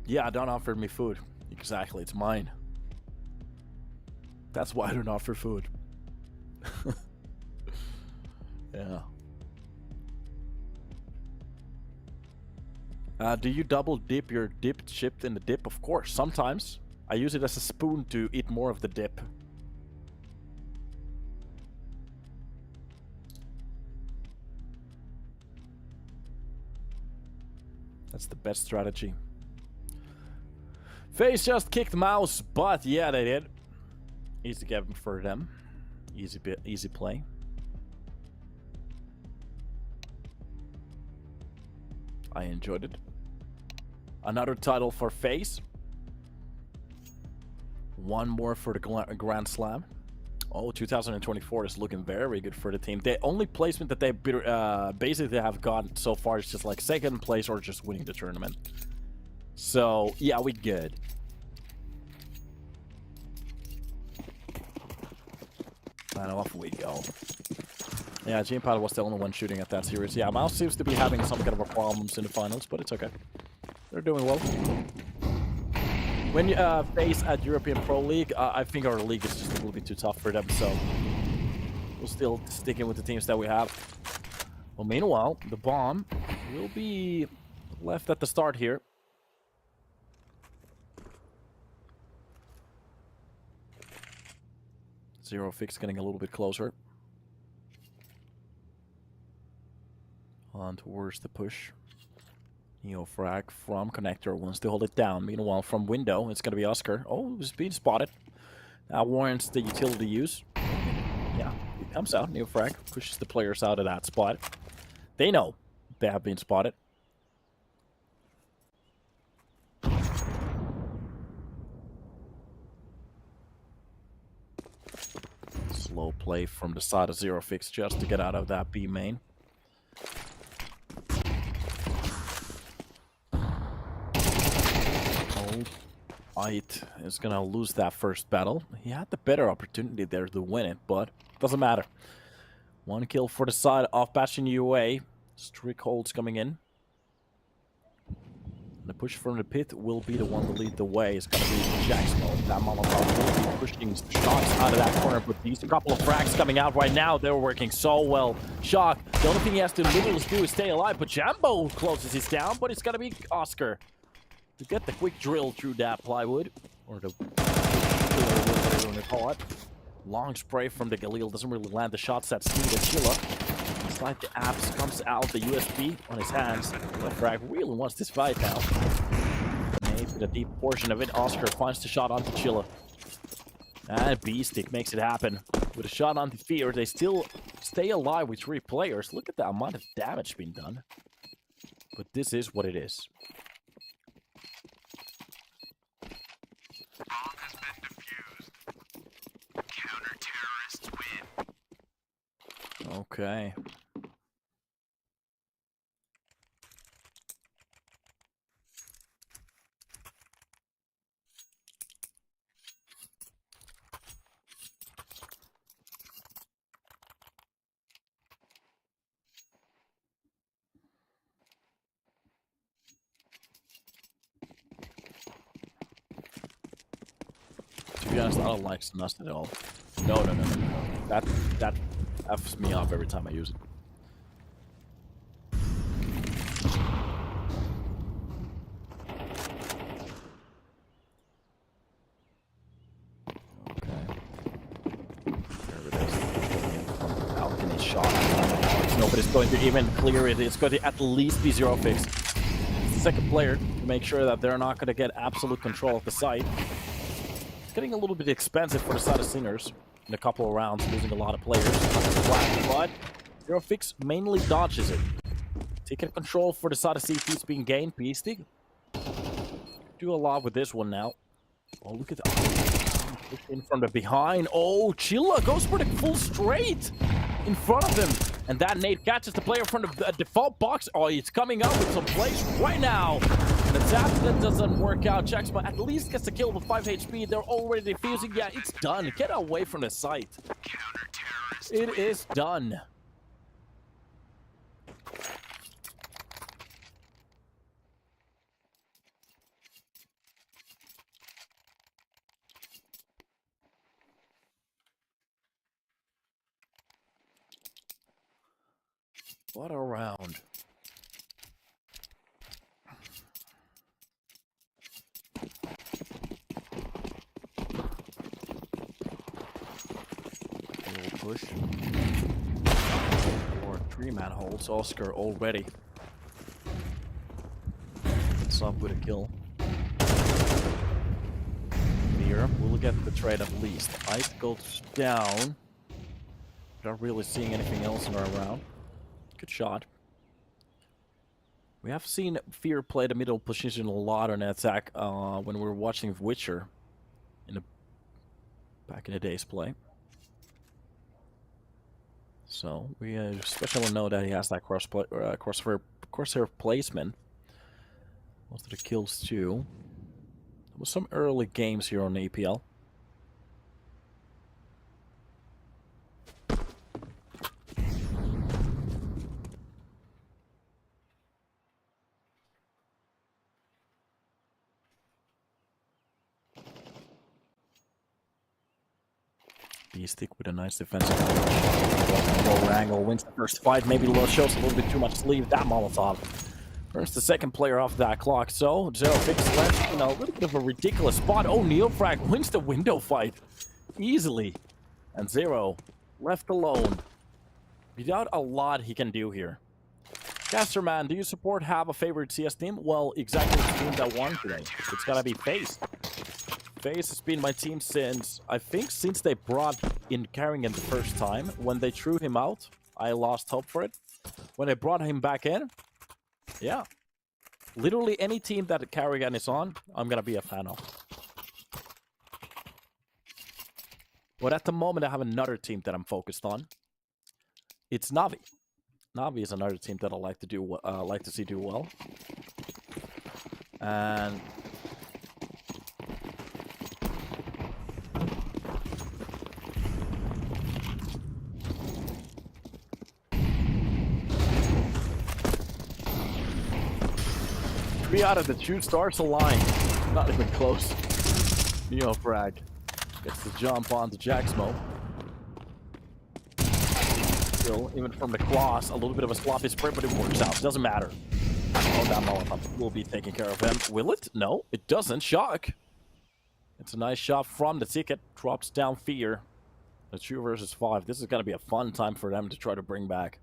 Yeah, don't offer me food. Exactly, it's mine. That's why I don't offer food. Yeah. Do you double dip your dipped chip in the dip? Of course, sometimes. I use it as a spoon to eat more of the dip. That's the best strategy. FaZe just kicked Mouse butt. Yeah, they did. Easy game for them. Easy play. I enjoyed it. Another title for FaZe. One more for the Grand Slam. Oh, 2024 is looking very good for the team. The only placement that they basically have gotten so far is just like second place or just winning the tournament. So, yeah, we good. And off we go. Yeah, Gamepad was the only one shooting at that series. Yeah, Mouse seems to be having some kind of a problems in the finals, but it's okay. They're doing well. When you face at European Pro League, I think our league is just a little bit too tough for them, so we'll still stick in with the teams that we have. Well, meanwhile, the bomb will be left at the start here. Zero Fix getting a little bit closer. On towards the push. Frag from Connector wants to hold it down. Meanwhile, from window, it's going to be Oscar. Oh, it was being spotted. That warrants the utility use. Yeah, he comes out. Frag pushes the players out of that spot. They know they have been spotted. Slow play from the side of Zero Fix just to get out of that B main. It is gonna lose that first battle. He had the better opportunity there to win it, but doesn't matter. One kill for the side of Bastion UA. Strict holds coming in. The push from the pit will be the one to lead the way. It's going to be Jackson. That Molotov will be pushing shots out of that corner, but these couple of frags coming out right now, they're working so well. Shock, the only thing he has to literally do is stay alive, but Jambo closes his down, but it's going to be Oscar to get the quick drill through that plywood, or the whatever you want to call it. Long spray from the Galil doesn't really land the shots that Sneed and Chilla. Like the apps comes out the USB on his hands. The frag really wants this fight now. Maybe the deep portion of it. Oscar finds the shot onto Chilla. And B-Stick makes it happen. With a shot onto Fear, they still stay alive with 3 players. Look at the amount of damage being done. But this is what it is. Bomb has been defused. Counter-terrorists win. Okay. To be honest, I don't like Snust at all. No. That F's me off every time I use it. Okay. There it is. Falcon is shot. Nobody's going to even clear it. It's going to at least be 0 fix. The second player to make sure that they're not going to get absolute control of the site. Getting a little bit expensive for the side of Sinners in a couple of rounds, losing a lot of players. But 0 fix mainly dodges it. Taking control for the side of CT's being gained. Beastie do a lot with this one now. Oh, look at that. In from the behind. Oh, Chilla goes for the full straight in front of him. And that nade catches the player from the default box. Oh, it's coming up with some plays right now. The tap that doesn't work out. Checks, but at least gets the kill with 5 HP. They're already defusing. Yeah, it's done. Get away from the site. It is done. What a round. Push. Or 3-man holds Oscar already. It's up with a kill. Here, we'll get the trade at least. Ice goes down. Not really seeing anything else in our round. Good shot. We have seen Fear play the middle position a lot on attack when we were watching Witcher back in the day's play. So we especially know that he has that crosshair placement. Most of the kills too. There was some early games here on the APL. Stick with a nice defensive lower angle, wins the first fight, maybe shows a little bit too much sleeve. That Molotov. First, the second player off that clock, so 0 fix left in a little bit of a ridiculous spot. Oh, Neofrag wins the window fight easily. And 0 left alone. Without a lot he can do here. Casterman, do you have a favorite CS team? Well, exactly the team that won today. It's gotta be FaZe. FaZe has been my team since they brought in Carrigan the first time. When they threw him out, I lost hope for it. When they brought him back in, yeah. Literally any team that Carrigan is on, I'm gonna be a fan of. But at the moment, I have another team that I'm focused on. It's Navi. Navi is another team that I like to see do well. And be out of the 2 stars aligned. Not even close. Frag gets the jump on the Jaxmo. Still, even from the cross, a little bit of a sloppy sprint, but it works out. Doesn't matter. Oh, that Molotov will be taking care of him. Will it? No, it doesn't. Shock. It's a nice shot from the ticket. Drops down Fear. The 2 versus 5. This is going to be a fun time for them to try to bring back.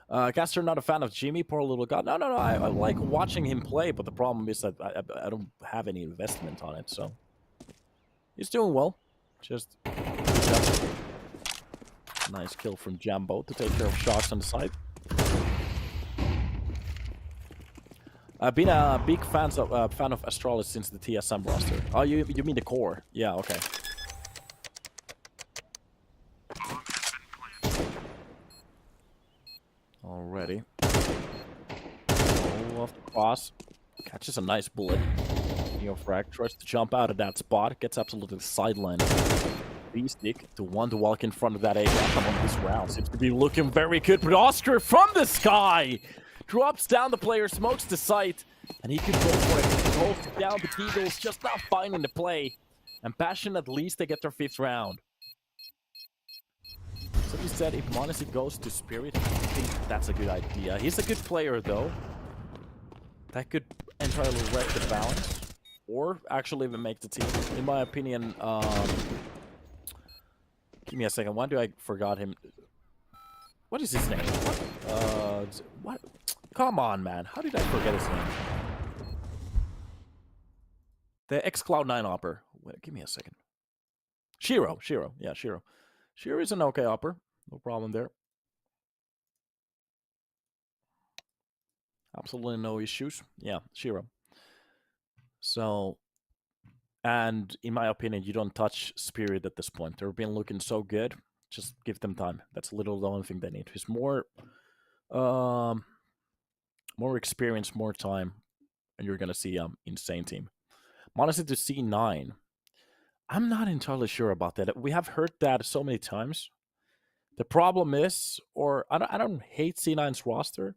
Caster, not a fan of Jimmy, poor little god. No. I like watching him play, but the problem is that I don't have any investment on it, so. He's doing well. Just. Nice kill from Jambo to take care of shots on the side. I've been a big fan of Astralis since the TSM roster. Oh, you mean the core? Yeah, okay. Already. Oh, off the cross. Catches a nice bullet. Frag tries to jump out of that spot. Gets absolutely sidelined. B-stick to one to walk in front of that A. Come on, this round seems to be looking very good. But Oscar from the sky drops down the player, smokes the site, and he could go for it. He holds it down. The Eagles just not finding the play. And Passion, at least they get their 5th round. So he said if Monacy goes to Spirit, I think that's a good idea. He's a good player, though. That could entirely wreck the balance. Or actually even make the team. In my opinion, give me a second. Why do I forgot him? What is his name? What? Come on, man. How did I forget his name? The ex-Cloud9 opper. Wait, give me a second. Shiro. Yeah, Shiro. Shiro is an okay opper. No problem there. Absolutely no issues. Yeah, Shiro. So, and in my opinion, you don't touch Spirit at this point. They've been looking so good. Just give them time. That's literally the only thing they need. Just more experience, more time, and you're gonna see insane team. Honestly, to C9, I'm not entirely sure about that. We have heard that so many times. The problem is, or I don't hate C9's roster,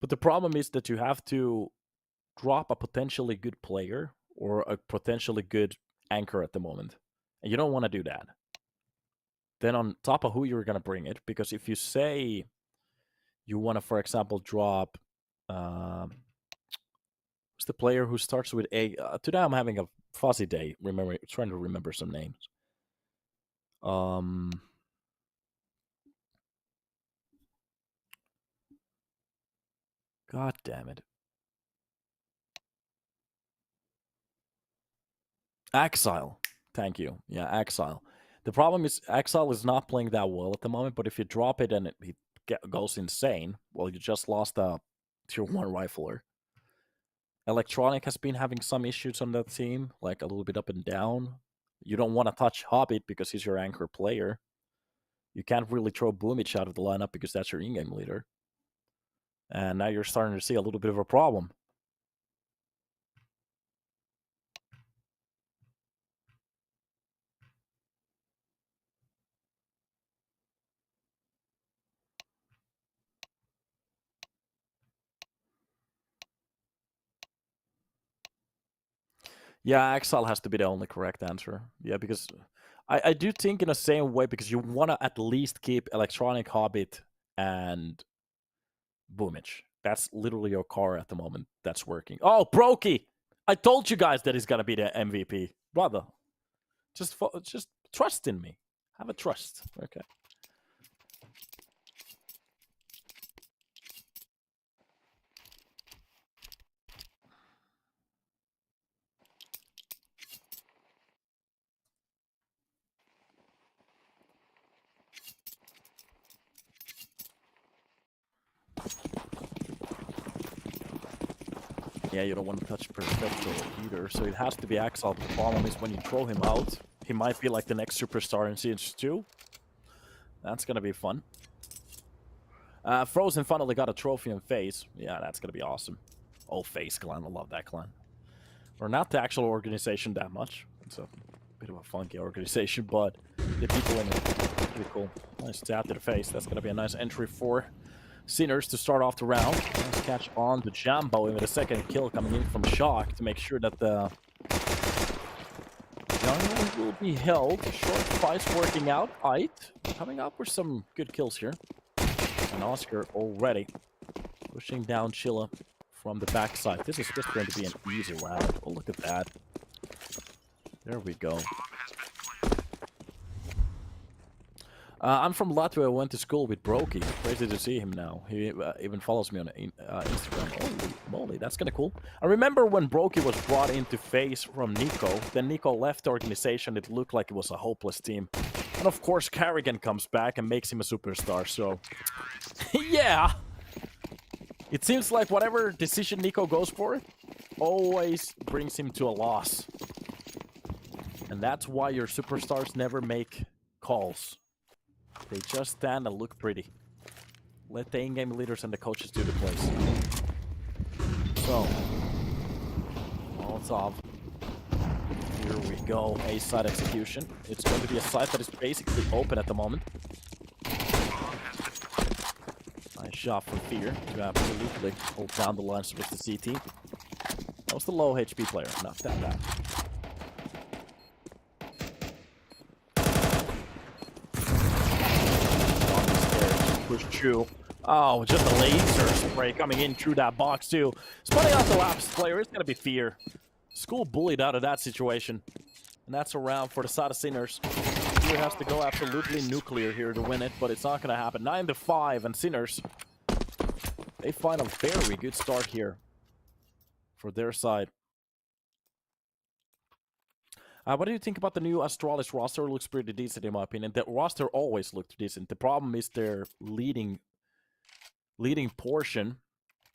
but the problem is that you have to drop a potentially good player or a potentially good anchor at the moment. And you don't want to do that. Then on top of who you're going to bring it, because if you say you want to, for example, drop... who's the player who starts with A? Today I'm having a fuzzy day, trying to remember some names. God damn it. Exile. Thank you. Yeah, Exile. The problem is Exile is not playing that well at the moment, but if you drop it and it goes insane, well, you just lost a tier 1 rifler. Electronic has been having some issues on that team, like a little bit up and down. You don't want to touch Hobbit because he's your anchor player. You can't really throw Boomich out of the lineup because that's your in-game leader. And now you're starting to see a little bit of a problem. Yeah, Exile has to be the only correct answer. Yeah, because I do think in the same way, because you want to at least keep Electronic, Hobbit, and Boomich. That's literally your car at the moment that's working. Oh, Brokey! I told you guys that he's going to be the MVP. Brother, just trust in me. Have a trust. Okay. Yeah, you don't want to touch Perfecto either, so it has to be Axel. The problem is when you throw him out, he might be like the next superstar in CS2. That's gonna be fun. Frozen finally got a trophy in FaZe. Yeah, that's gonna be awesome. Oh, FaZe clan, I love that clan. We're not the actual organization that much. It's a bit of a funky organization, but the people in it are pretty cool. Nice tap to the face. That's gonna be a nice entry for Sinners to start off the round. Let's catch on to Jambo with a second kill coming in from Shock to make sure that the young one will be held. Short fights working out. Ait coming up with some good kills here. And Oscar already pushing down Chilla from the backside. This is just going to be an easy round. Oh, look at that. There we go. I'm from Latvia. I went to school with Brokey. Crazy to see him now. He even follows me on Instagram. Holy moly, that's kind of cool. I remember when Brokey was brought into FaZe from Nico. Then Nico left the organization. It looked like it was a hopeless team. And of course, Carrigan comes back and makes him a superstar. So, yeah. It seems like whatever decision Nico goes for always brings him to a loss. And that's why your superstars never make calls. They just stand and look pretty. Let the in-game leaders and the coaches do the plays. So, Molotov. Here we go. A-side execution. It's going to be a site that is basically open at the moment. Nice shot from Fear to absolutely hold down the lines with the CT. That was the low HP player. Not that bad. Push through. Oh, just a laser spray coming in through that box too. Spotting out the last player. It's gonna be Fear. School bullied out of that situation. And that's a round for the side of Sinners. Fear has to go absolutely nuclear here to win it, but it's not gonna happen. 9-5, and Sinners, they find a very good start here for their side. What do you think about the new Astralis roster? Looks pretty decent in my opinion. The roster always looked decent. The problem is their leading portion.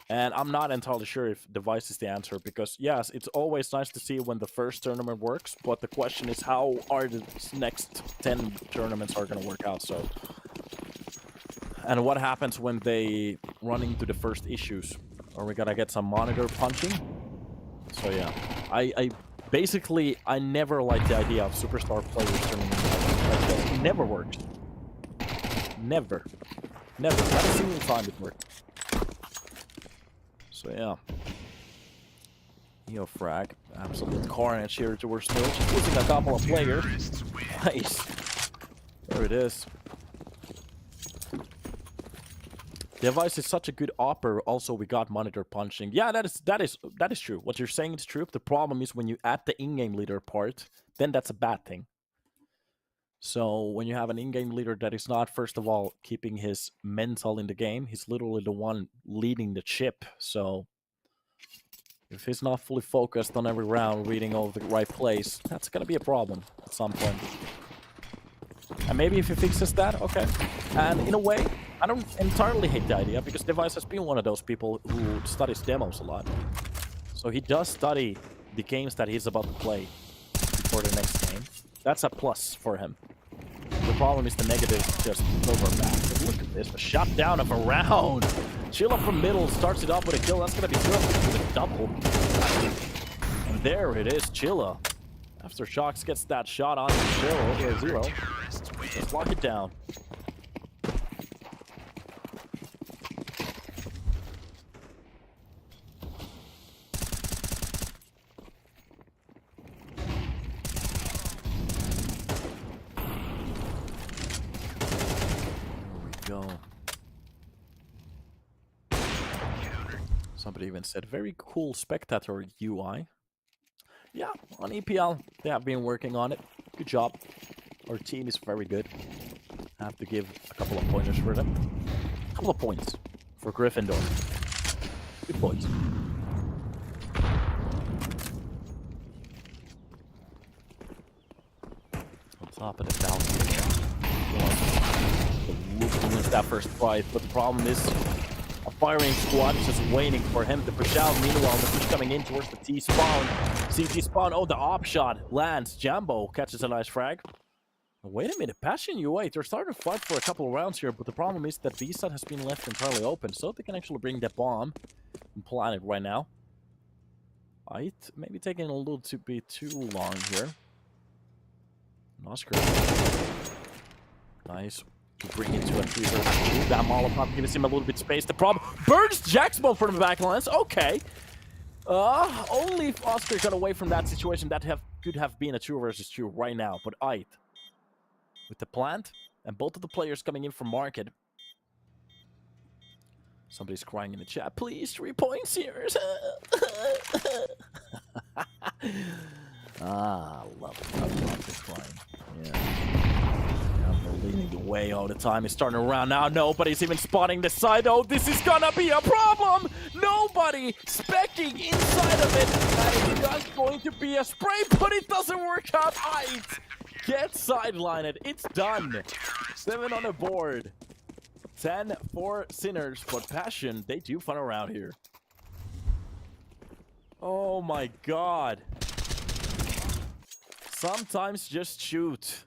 And I'm not entirely sure if Device is the answer. Because yes, it's always nice to see when the first tournament works. But the question is, how are the next 10 tournaments are going to work out? So, and what happens when they run into the first issues? Are we going to get some monitor punching? So yeah, Basically, I never liked the idea of superstar players turning into like this. It never worked. Never. Never. Not a single time it worked. So yeah. Neo frag. Absolute carnage here towards Nuke. Just losing a couple of players. Nice. There it is. Device is such a good opper. Also, we got monitor punching. Yeah, that is true. What you're saying is true. The problem is when you add the in-game leader part, then that's a bad thing. So when you have an in-game leader that is not, first of all, keeping his mental in the game, he's literally the one leading the ship. So if he's not fully focused on every round, reading all the right plays, that's gonna be a problem at some point. And maybe if he fixes that, okay. And in a way, I don't entirely hate the idea, because Device has been one of those people who studies demos a lot. So he does study the games that he's about to play for the next game. That's a plus for him. The problem is the negative just over back. But look at this, a shot down of a round. Chilla from middle starts it off with a kill. That's going to be Chilla with a double. And there it is, Chilla. After Shocks gets that shot on Chilla over zero, just lock it down. Go. Somebody even said, very cool spectator UI. Yeah, on EPL, they have been working on it. Good job. Our team is very good. I have to give a couple of pointers for them. A couple of points for Gryffindor. Good points. On top of the balcony. Luke wins that first fight, but the problem is a firing squad is just waiting for him to push out. Meanwhile, the push coming in towards the T spawn. CT spawn. Oh, the op shot lands. Jambo catches a nice frag. Wait a minute, Passion U8. They're starting to fight for a couple of rounds here, but the problem is that B-side has been left entirely open, so they can actually bring that bomb and plant it right now. Right, maybe taking a little bit too long here. Oscar. Nice. to bring into a 3v2. That Molotov gives him a little bit of space. The problem, burns Jack's bomb from the back lines. Okay. Only if Oscar got away from that situation, that could have been a 2 versus 2 right now. But UNiTY, with the plant, and both of the players coming in from market. Somebody's crying in the chat. Please, 3 points here. I love it. I love this crying. Yeah. I'm leading the way all the time. He's starting around now. Nobody's even spotting the side. Oh, this is gonna be a problem. Nobody specking inside of it. That is just going to be a spray, but it doesn't work out. UNiTY get sidelined. It's done. 7 on the board. 10 for Sinners, but Passion, they do fun around here. Oh my god. Sometimes just shoot.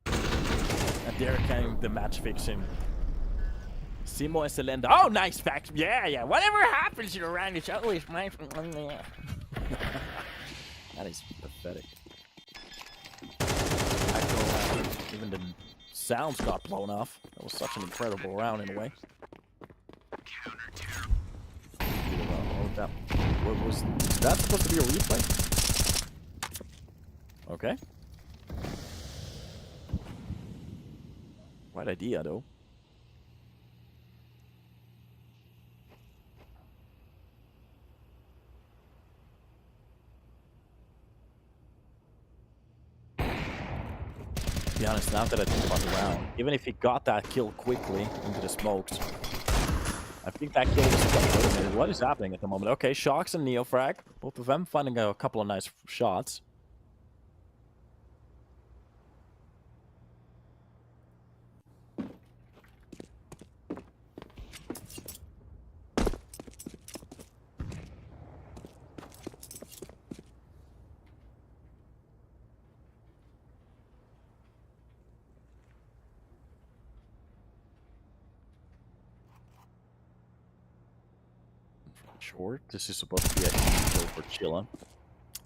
And there came the match fixing. Simo and Selenda. Oh, nice fact. Yeah. Whatever happens in around, it's always nice. That is pathetic. Even the sounds got blown off. That was such an incredible round in a way. What was that supposed to be a replay? Okay. Right idea though. To be honest, now that I think about the round, even if he got that kill quickly into the smokes, I think that kill was... Wait a minute, what is happening at the moment? Okay, Shocks and Neofrag, both of them finding a couple of nice shots. Short. This is supposed to be a kill for Chilla.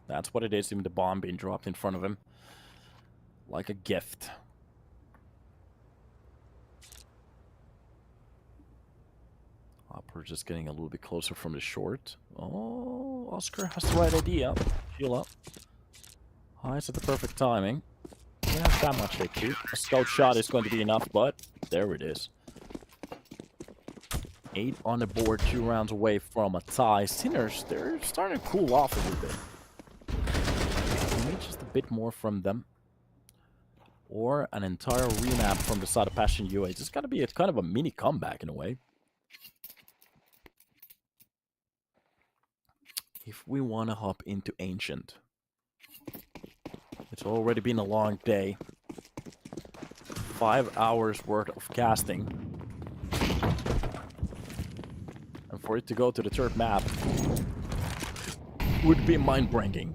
That's what it is, even the bomb being dropped in front of him. Like a gift. We're just getting a little bit closer from the short. Oh, Oscar has the right idea. Chilla. Highs at the perfect timing. We don't have that much HP. A scout shot is going to be enough, but there it is. 8 on the board, 2 rounds away from a tie. Sinners, they're starting to cool off a little bit. Maybe just a bit more from them. Or an entire remap from the side of Passion UA. It's got to be kind of a mini comeback in a way. If we want to hop into Ancient. It's already been a long day. 5 hours worth of casting. And for it to go to the third map would be mind-breaking.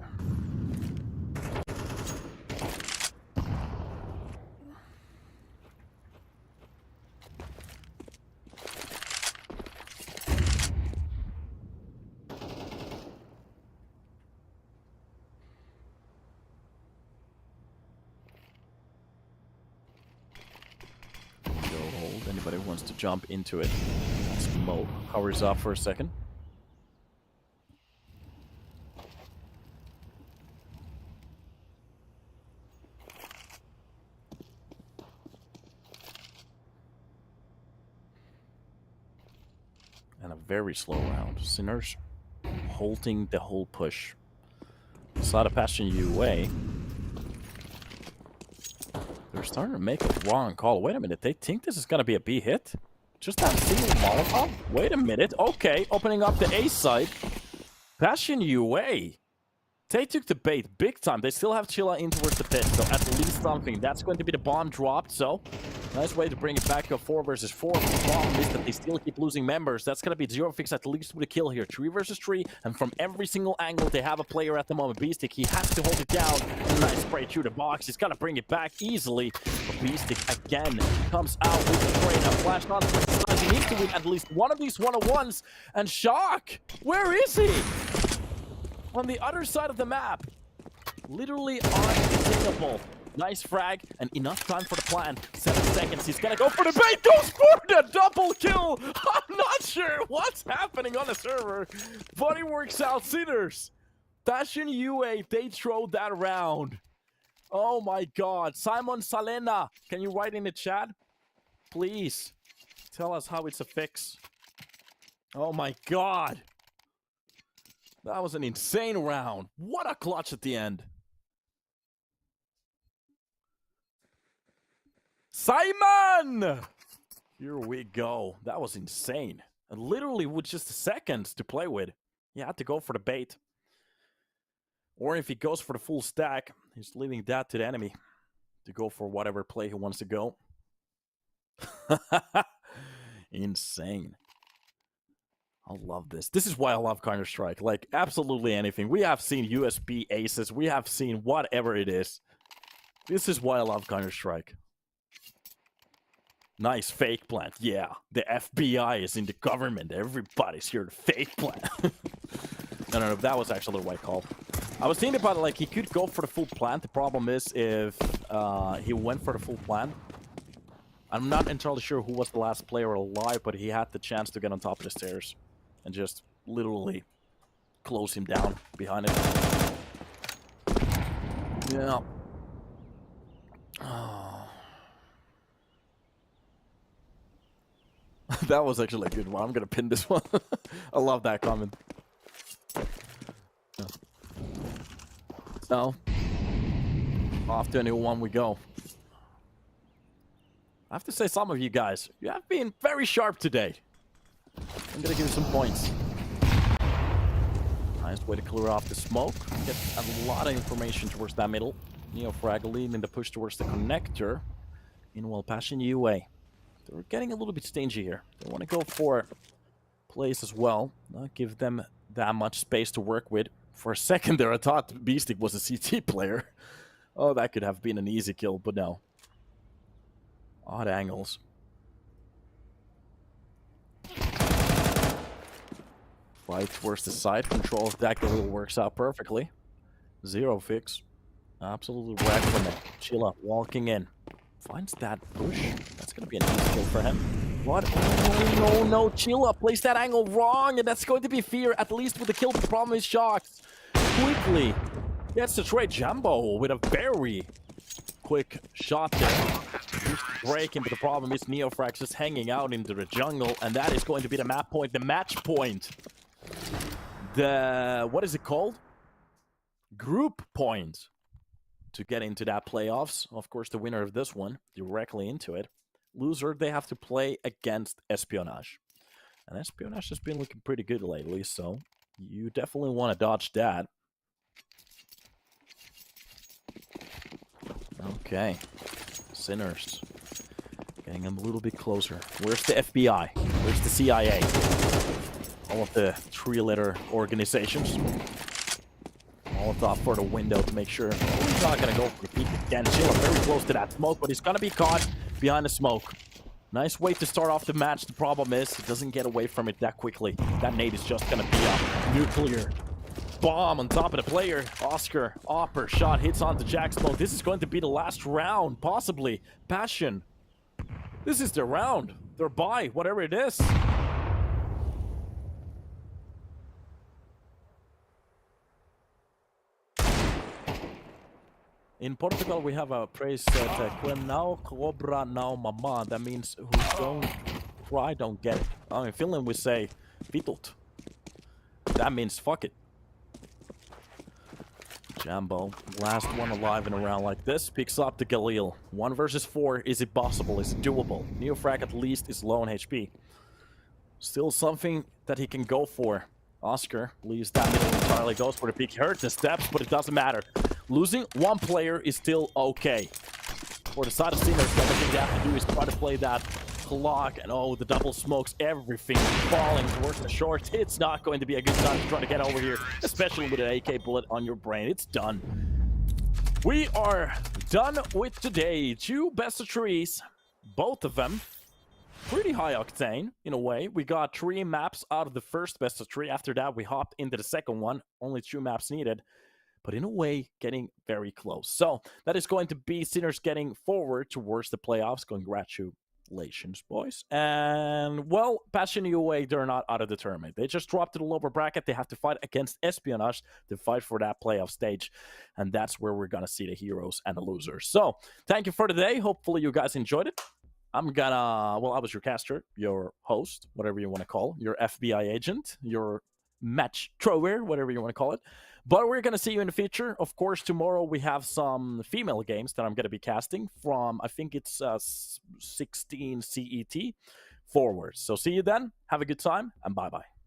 Anybody wants to jump into it? Smoke covers up for a second. And a very slow round. Sinners holding the whole push. Side of Passion UA. They're starting to make a wrong call. Wait a minute, they think this is going to be a B hit? Just that single Molotov? Wait a minute. Okay, opening up the A side. Passion UA. They took the bait big time. They still have Chilla in towards the pit, so at least something. That's going to be the bomb dropped, so nice way to bring it back to a 4 versus 4. The problem is that they still keep losing members. That's going to be Zero Fix at least with a kill here. 3 versus 3, and from every single angle, they have a player at the moment. Beastic, he has to hold it down. Nice spray through the box. He's got to bring it back easily. But Beastic again comes out with the trade. Now flash on. He needs to win at least one of these one-on-ones. And Shock, where is he? On the other side of the map. Literally unattainable. Nice frag, and enough time for the plan. 7 seconds, he's gonna go for the bait, goes for the double kill! I'm not sure what's happening on the server, but it works out. Sinners, Passion UA, they throw that round. Oh my god. Simon Salena, can you write in the chat? Please, tell us how it's a fix. Oh my god. That was an insane round. What a clutch at the end. Simon! Here we go. That was insane. And literally with just seconds to play with. He had to go for the bait. Or if he goes for the full stack, he's leaving that to the enemy to go for whatever play he wants to go. Insane. I love this. This is why I love Counter-Strike. Like, absolutely anything. We have seen USB aces. We have seen whatever it is. This is why I love Counter-Strike. Nice fake plant. Yeah, the FBI is in the government. Everybody's here to fake plant. No, that was actually the right call. I was thinking about it, like, he could go for the full plant. The problem is if he went for the full plant. I'm not entirely sure who was the last player alive, but he had the chance to get on top of the stairs and just literally close him down behind it. Yeah. That was actually a good one. I'm gonna pin this one. I love that comment. So, off to a new one we go. I have to say, some of you guys, you have been very sharp today. I'm gonna give you some points. Nice way to clear off the smoke. Get a lot of information towards that middle. Neofrag leading the push towards the connector. Meanwhile, Passion UA. They're getting a little bit stingy here. They want to go for plays as well. Not give them that much space to work with. For a second there, I thought Beastic was a CT player. Oh, that could have been an easy kill, but no. Odd angles. Fight towards the side. Control of that guerrilla works out perfectly. Zero fix. Absolutely wrecked from it. Chilla walking in. Finds that bush. That's going to be an easy kill for him. What? Oh, no. Chilla plays that angle wrong, and that's going to be fear, at least with the kill. The problem is shocked. Quickly gets the trade. Jumbo with a very quick shot there. Breaking, but the problem is Neofrax just hanging out into the jungle, and that is going to be the map point, the match point. The, what is it called? Group point. To get into that playoffs. Of course, the winner of this one directly into it. Loser, they have to play against Espionage. And Espionage has been looking pretty good lately, so you definitely want to dodge that. Okay. Sinners. Getting them a little bit closer. Where's the FBI? Where's the CIA? All of the three-letter organizations. Molotov for the window to make sure he's not going to go for the peek again. Chilla very close to that smoke, but he's going to be caught behind the smoke. Nice way to start off the match. The problem is he doesn't get away from it that quickly. That nade is just going to be a nuclear bomb on top of the player. Oscar, Opper, shot hits onto Jack Smoke. This is going to be the last round, possibly. Passion. This is their round. Their bye, whatever it is. In Portugal, we have a phrase that "Quem não cobra não mama." That means who don't try don't get it. In Finland, we say "vitut." That means fuck it. Jambo, last one alive in a round like this, picks up the Galil. 1 versus 4. Is it possible? Is it doable? Neofrag at least is low on HP. Still something that he can go for. Oscar leaves that middle entirely, goes for the peak. He hurt the steps, but it doesn't matter. Losing one player is still okay. For the side of Sinners, the only thing they have to do is try to play that clock. And oh, the double smokes, everything falling towards the short. It's not going to be a good time to try to get over here, especially with an AK bullet on your brain. It's done. We are done with today. 2 best of 3s, both of them pretty high octane in a way. We got 3 maps out of the first best of 3. After that, we hopped into the second one. Only 2 maps needed. but in a way, getting very close. So that is going to be Sinners getting forward towards the playoffs. Congratulations, boys. And, well, Passion UA, they're not out of the tournament. They just dropped to the lower bracket. They have to fight against Espionage to fight for that playoff stage. And that's where we're going to see the heroes and the losers. So, thank you for today. Hopefully you guys enjoyed it. I'm gonna, well, I was your caster, your host, whatever you want to call, your FBI agent, your match thrower, whatever you want to call it. But we're going to see you in the future. Of course, tomorrow we have some female games that I'm going to be casting from, I think it's 16 CET forward. So see you then. Have a good time, and bye-bye.